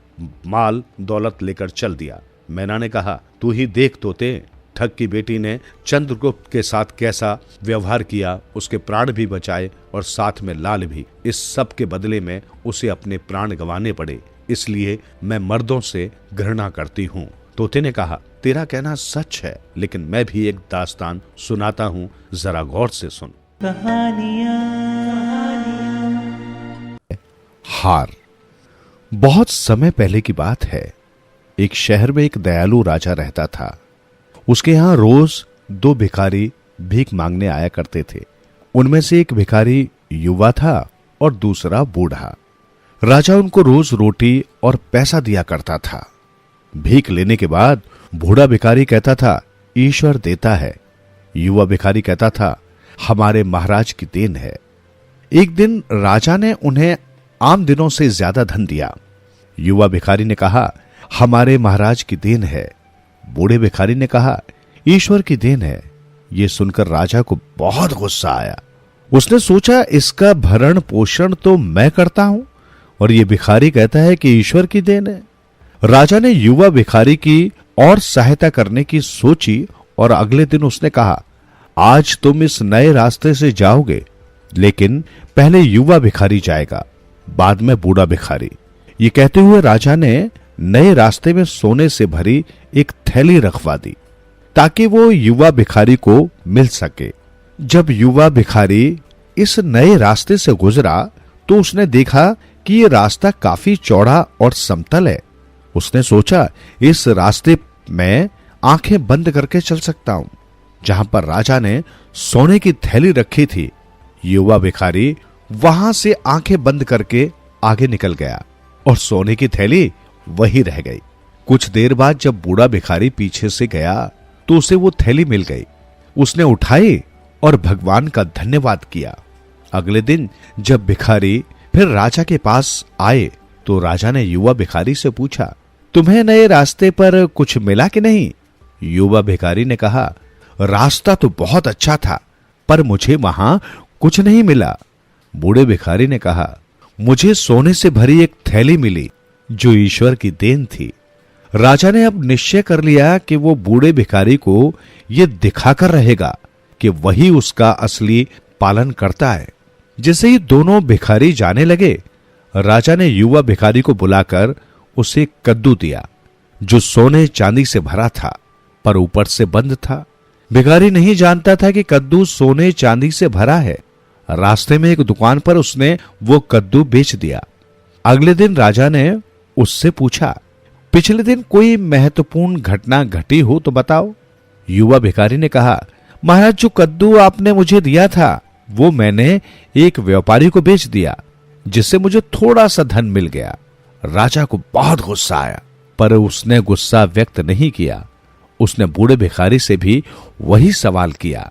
माल दौलत लेकर चल दिया। मैना ने कहा, तू ही देख तोते, ठग की बेटी ने चंद्रगुप्त के साथ कैसा व्यवहार किया, उसके प्राण भी बचाए और साथ में लाल भी। इस सब के बदले में उसे अपने प्राण गंवाने पड़े, इसलिए मैं मर्दों से घृणा करती हूँ। तोते ने कहा, तेरा कहना सच है, लेकिन मैं भी एक दास्तान सुनाता हूँ, जरा गौर से सुन। हार। बहुत समय पहले की बात है। एक शहर में एक दयालु राजा रहता था। उसके यहां रोज 2 भिखारी भीख मांगने आया करते थे। उनमें से एक भिखारी युवा था और दूसरा बूढ़ा। राजा उनको रोज रोटी और पैसा दिया करता था। भीख लेने के बाद बूढ़ा भिखारी कहता था, ईश्वर देता है। युवा भिखारी कहता था, हमारे महाराज की देन है। एक दिन राजा ने उन्हें आम दिनों से ज्यादा धन दिया। युवा भिखारी ने कहा, हमारे महाराज की देन है। बूढ़े भिखारी ने कहा, ईश्वर की देन है। यह सुनकर राजा को बहुत गुस्सा आया। उसने सोचा, इसका भरण पोषण तो मैं करता हूं और ये भिखारी कहता है कि ईश्वर की देन है। राजा ने युवा भिखारी की और सहायता करने की सोची और अगले दिन उसने कहा, आज तुम इस नए रास्ते से जाओगे, लेकिन पहले युवा भिखारी जाएगा, बाद में बूढ़ा भिखारी। ये कहते हुए राजा ने नए रास्ते में सोने से भरी एक थैली रखवा दी ताकि वो युवा भिखारी को मिल सके। जब युवा भिखारी इस नए रास्ते से गुजरा तो उसने देखा कि ये रास्ता काफी चौड़ा और समतल है। उसने सोचा, इस रास्ते में आंखें बंद करके चल सकता हूं। जहां पर राजा ने सोने की थैली रखी थी, युवा भिखारी वहां से आंखें बंद करके आगे निकल गया और सोने की थैली वही रह गई। कुछ देर बाद जब बूढ़ा भिखारी पीछे से गया तो उसे वो थैली मिल गई। उसने उठाई और भगवान का धन्यवाद किया। अगले दिन जब भिखारी फिर राजा के पास आए तो राजा ने युवा भिखारी से पूछा, तुम्हें नए रास्ते पर कुछ मिला कि नहीं? युवा भिखारी ने कहा, रास्ता तो बहुत अच्छा था, पर मुझे वहां कुछ नहीं मिला। बूढ़े भिखारी ने कहा, मुझे सोने से भरी एक थैली मिली जो ईश्वर की देन थी। राजा ने अब निश्चय कर लिया कि वो बूढ़े भिखारी को ये दिखाकर रहेगा कि वही उसका असली पालन करता है। जैसे ही दोनों भिखारी जाने लगे, राजा ने युवा भिखारी को बुलाकर उसे कद्दू दिया जो सोने चांदी से भरा था पर ऊपर से बंद था। भिखारी नहीं जानता था कि कद्दू सोने चांदी से भरा है। रास्ते में एक दुकान पर उसने वो कद्दू बेच दिया। अगले दिन राजा ने उससे पूछा, पिछले दिन कोई महत्वपूर्ण घटना घटी हो तो बताओ। युवा भिखारी ने कहा, महाराज जो कद्दू आपने मुझे दिया था वो मैंने एक व्यापारी को बेच दिया जिससे मुझे थोड़ा सा धन मिल गया। राजा को बहुत गुस्सा आया पर उसने गुस्सा व्यक्त नहीं किया। उसने बूढ़े भिखारी से भी वही सवाल किया।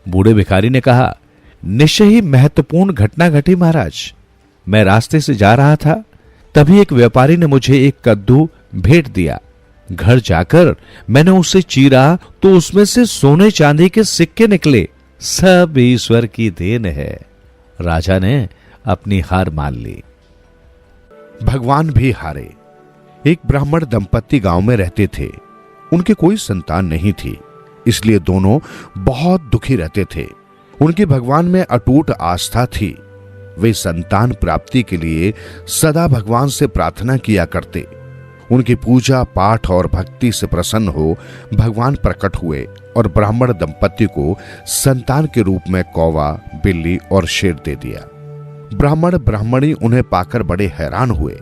बूढ़े भिखारी ने कहा, निश्चय ही महत्वपूर्ण घटना घटी महाराज। मैं रास्ते से जा रहा था, तभी एक व्यापारी ने मुझे एक कद्दू भेंट दिया। घर जाकर मैंने उसे चीरा तो उसमें से सोने चांदी के सिक्के निकले। सब ईश्वर की देन है। राजा ने अपनी हार मान ली। भगवान भी हारे। एक ब्राह्मण दंपत्ति गांव में रहते थे। उनके कोई संतान नहीं थी, इसलिए दोनों बहुत दुखी रहते थे। उनकी भगवान में अटूट आस्था थी। वे संतान प्राप्ति के लिए सदा भगवान से प्रार्थना किया करते। उनकी पूजा पाठ और भक्ति से प्रसन्न हो भगवान प्रकट हुए और ब्राह्मण दंपत्ति को संतान के रूप में कौवा, बिल्ली और शेर दे दिया। ब्राह्मण ब्राह्मणी उन्हें पाकर बड़े हैरान हुए,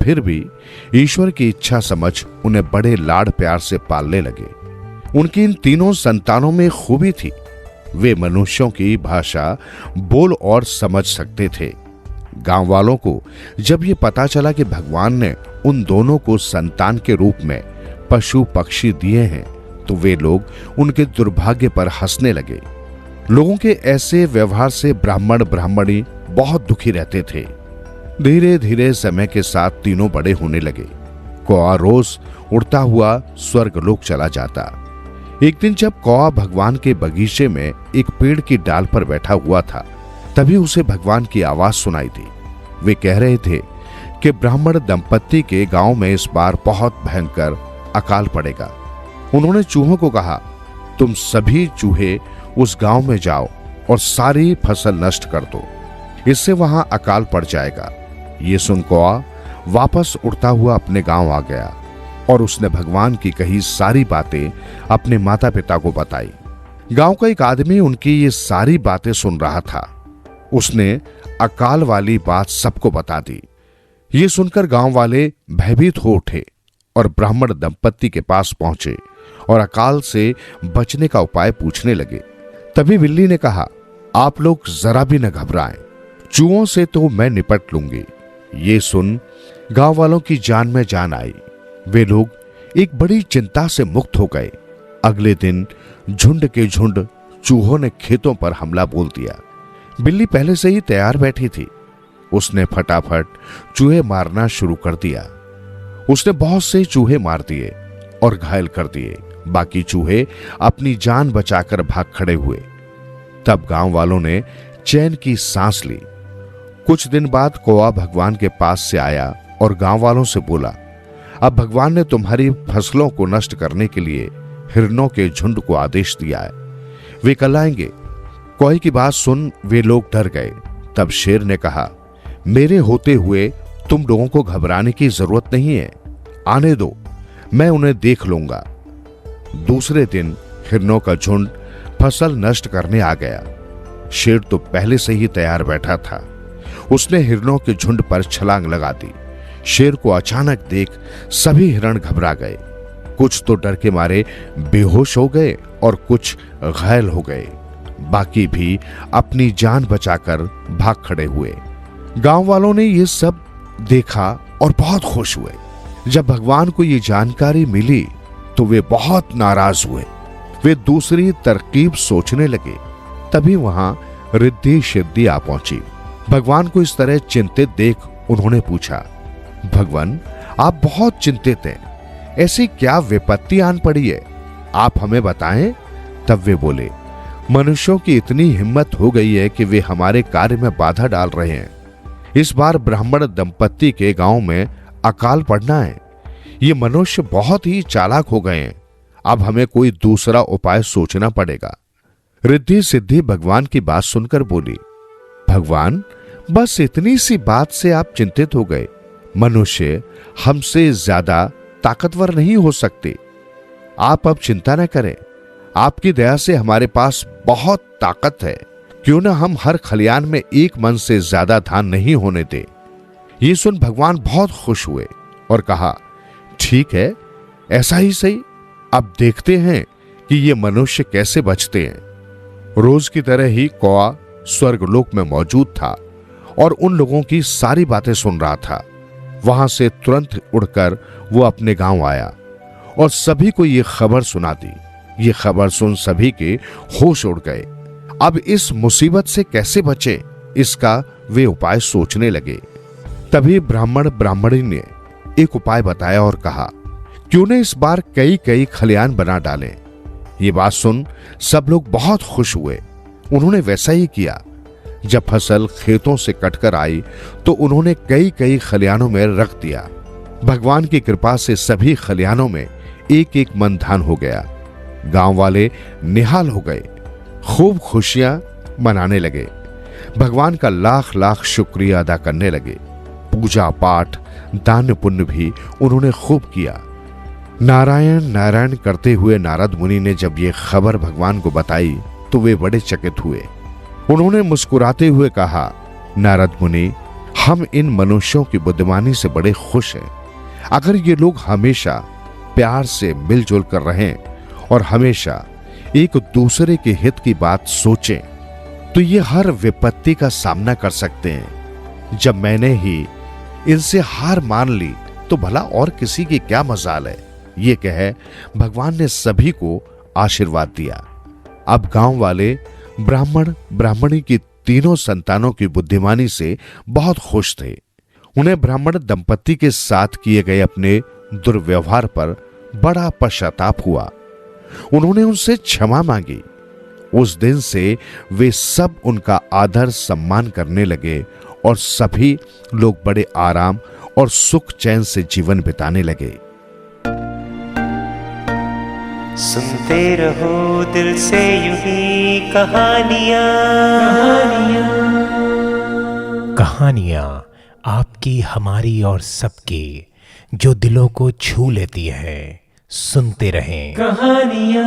फिर भी ईश्वर की इच्छा समझ उन्हें बड़े लाड प्यार से पालने लगे। उनकी इन तीनों संतानों में खूबी थी, वे मनुष्यों की भाषा बोल और समझ सकते थे। गांव वालों को जब ये पता चला कि भगवान ने उन दोनों को संतान के रूप में पशु पक्षी दिए हैं तो वे लोग उनके दुर्भाग्य पर हंसने लगे। लोगों के ऐसे व्यवहार से ब्राह्मण ब्राह्मणी बहुत दुखी रहते थे। धीरे धीरे समय के साथ तीनों बड़े होने लगे। कौआ रोज उड़ता हुआ स्वर्गलोक चला जाता। एक दिन जब कौआ भगवान के बगीचे में एक पेड़ की डाल पर बैठा हुआ था, तभी उसे भगवान की आवाज सुनाई दी। वे कह रहे थे कि ब्राह्मण दंपत्ति के गांव में इस बार बहुत भयंकर अकाल पड़ेगा। उन्होंने चूहों को कहा, तुम सभी चूहे उस गांव में जाओ और सारी फसल नष्ट कर दो, इससे वहां अकाल पड़ जाएगा। ये सुन कौआ वापस उड़ता हुआ अपने गांव आ गया और उसने भगवान की कही सारी बातें अपने माता पिता को बताई। गांव का एक आदमी उनकी ये सारी बातें सुन रहा था। उसने अकाल वाली बात सबको बता दी। ये सुनकर गांव वाले भयभीत हो उठे और ब्राह्मण दंपत्ति के पास पहुंचे और अकाल से बचने का उपाय पूछने लगे। तभी बिल्ली ने कहा, आप लोग जरा भी न घबराएं, चूहों से तो मैं निपट लूंगी। ये सुन गांव वालों की जान में जान आई। वे लोग एक बड़ी चिंता से मुक्त हो गए। अगले दिन झुंड के झुंड चूहों ने खेतों पर हमला बोल दिया। बिल्ली पहले से ही तैयार बैठी थी। उसने फटाफट चूहे मारना शुरू कर दिया। उसने बहुत से चूहे मार दिए और घायल कर दिए। बाकी चूहे अपनी जान बचाकर भाग खड़े हुए। तब गांव वालों ने चैन की सांस ली। कुछ दिन बाद कौआ भगवान के पास से आया और गांव वालों से बोला, अब भगवान ने तुम्हारी फसलों को नष्ट करने के लिए हिरणों के झुंड को आदेश दिया है, वे कल आएंगे। कौए की बात सुन वे लोग डर गए। तब शेर ने कहा, मेरे होते हुए तुम लोगों को घबराने की जरूरत नहीं है, आने दो, मैं उन्हें देख लूंगा। दूसरे दिन हिरणों का झुंड फसल नष्ट करने आ गया। शेर तो पहले से ही तैयार बैठा था। उसने हिरणों के झुंड पर छलांग लगा दी। शेर को अचानक देख सभी हिरण घबरा गए। कुछ तो डर के मारे बेहोश हो गए और कुछ घायल हो गए। बाकी भी अपनी जान बचाकर भाग खड़े हुए। गांव वालों ने ये सब देखा और बहुत खुश हुए। जब भगवान को ये जानकारी मिली तो वे बहुत नाराज हुए। वे दूसरी तरकीब सोचने लगे। तभी वहां रिद्धि सिद्धि आ पहुंची। भगवान को इस तरह चिंतित देख उन्होंने पूछा, भगवान आप बहुत चिंतित हैं, ऐसी क्या विपत्ति आन पड़ी है, आप हमें बताएं। तब वे बोले, मनुष्यों की इतनी हिम्मत हो गई है कि वे हमारे कार्य में बाधा डाल रहे हैं। इस बार ब्राह्मण दंपत्ति के गांव में अकाल पड़ना है। ये मनुष्य बहुत ही चालाक हो गए हैं। अब हमें कोई दूसरा उपाय सोचना पड़ेगा। रिद्धि सिद्धि भगवान की बात सुनकर बोली, भगवान, बस इतनी सी बात से आप चिंतित हो गए। मनुष्य हमसे ज्यादा ताकतवर नहीं हो सकते। आप अब चिंता न करें। आपकी दया से हमारे पास बहुत ताकत है। क्यों ना हम हर खलियान में एक मन से ज्यादा धान नहीं होने दें। ये सुन भगवान बहुत खुश हुए और कहा, ठीक है, ऐसा ही सही। अब देखते हैं कि ये मनुष्य कैसे बचते हैं। रोज की तरह ही कौआ स्वर्गलोक में मौजूद था और उन लोगों की सारी बातें सुन रहा था। वहां से तुरंत उड़कर वो अपने गांव आया और सभी को ये खबर सुना दी। ये खबर सुन सभी के होश उड़ गए। अब इस मुसीबत से कैसे बचे, इसका वे उपाय सोचने लगे। तभी ब्राह्मण ब्राह्मणी ने एक उपाय बताया और कहा, क्यों न इस बार कई कई खलियान बना डालें। ये बात सुन सब लोग बहुत खुश हुए। उन्होंने वैसा ही किया। जब फसल खेतों से कटकर आई तो उन्होंने कई कई खलियानों में रख दिया। भगवान की कृपा से सभी खलियानों में एक एक मन धान हो गया। गांव वाले निहाल हो गए, खूब खुशियां मनाने लगे। भगवान का लाख लाख शुक्रिया अदा करने लगे। पूजा पाठ दान पुण्य भी उन्होंने खूब किया। नारायण नारायण करते हुए नारद मुनि ने जब ये खबर भगवान को बताई तो वे बड़े चकित हुए। उन्होंने मुस्कुराते हुए कहा, नारद मुनि, हम इन मनुष्यों की बुद्धिमानी से बड़े खुश हैं। अगर ये लोग हमेशा प्यार से मिलजुल कर रहें और हमेशा एक दूसरे के हित की बात सोचें तो ये हर विपत्ति का सामना कर सकते हैं। जब मैंने ही इनसे हार मान ली तो भला और किसी की क्या मजाल है। ये कह भगवान ने सभी को आशीर्वाद दिया। अब गांव वाले ब्राह्मण ब्राह्मणी की तीनों संतानों की बुद्धिमानी से बहुत खुश थे। उन्हें ब्राह्मण दंपत्ति के साथ किए गए अपने दुर्व्यवहार पर बड़ा पश्चाताप हुआ। उन्होंने उनसे क्षमा मांगी। उस दिन से वे सब उनका आदर सम्मान करने लगे और सभी लोग बड़े आराम और सुख चैन से जीवन बिताने लगे। सुनते रहो दिल से यूं ही कहानियां कहानियां आपकी, हमारी और सबकी, जो दिलों को छू लेती है। सुनते रहें कहानियां।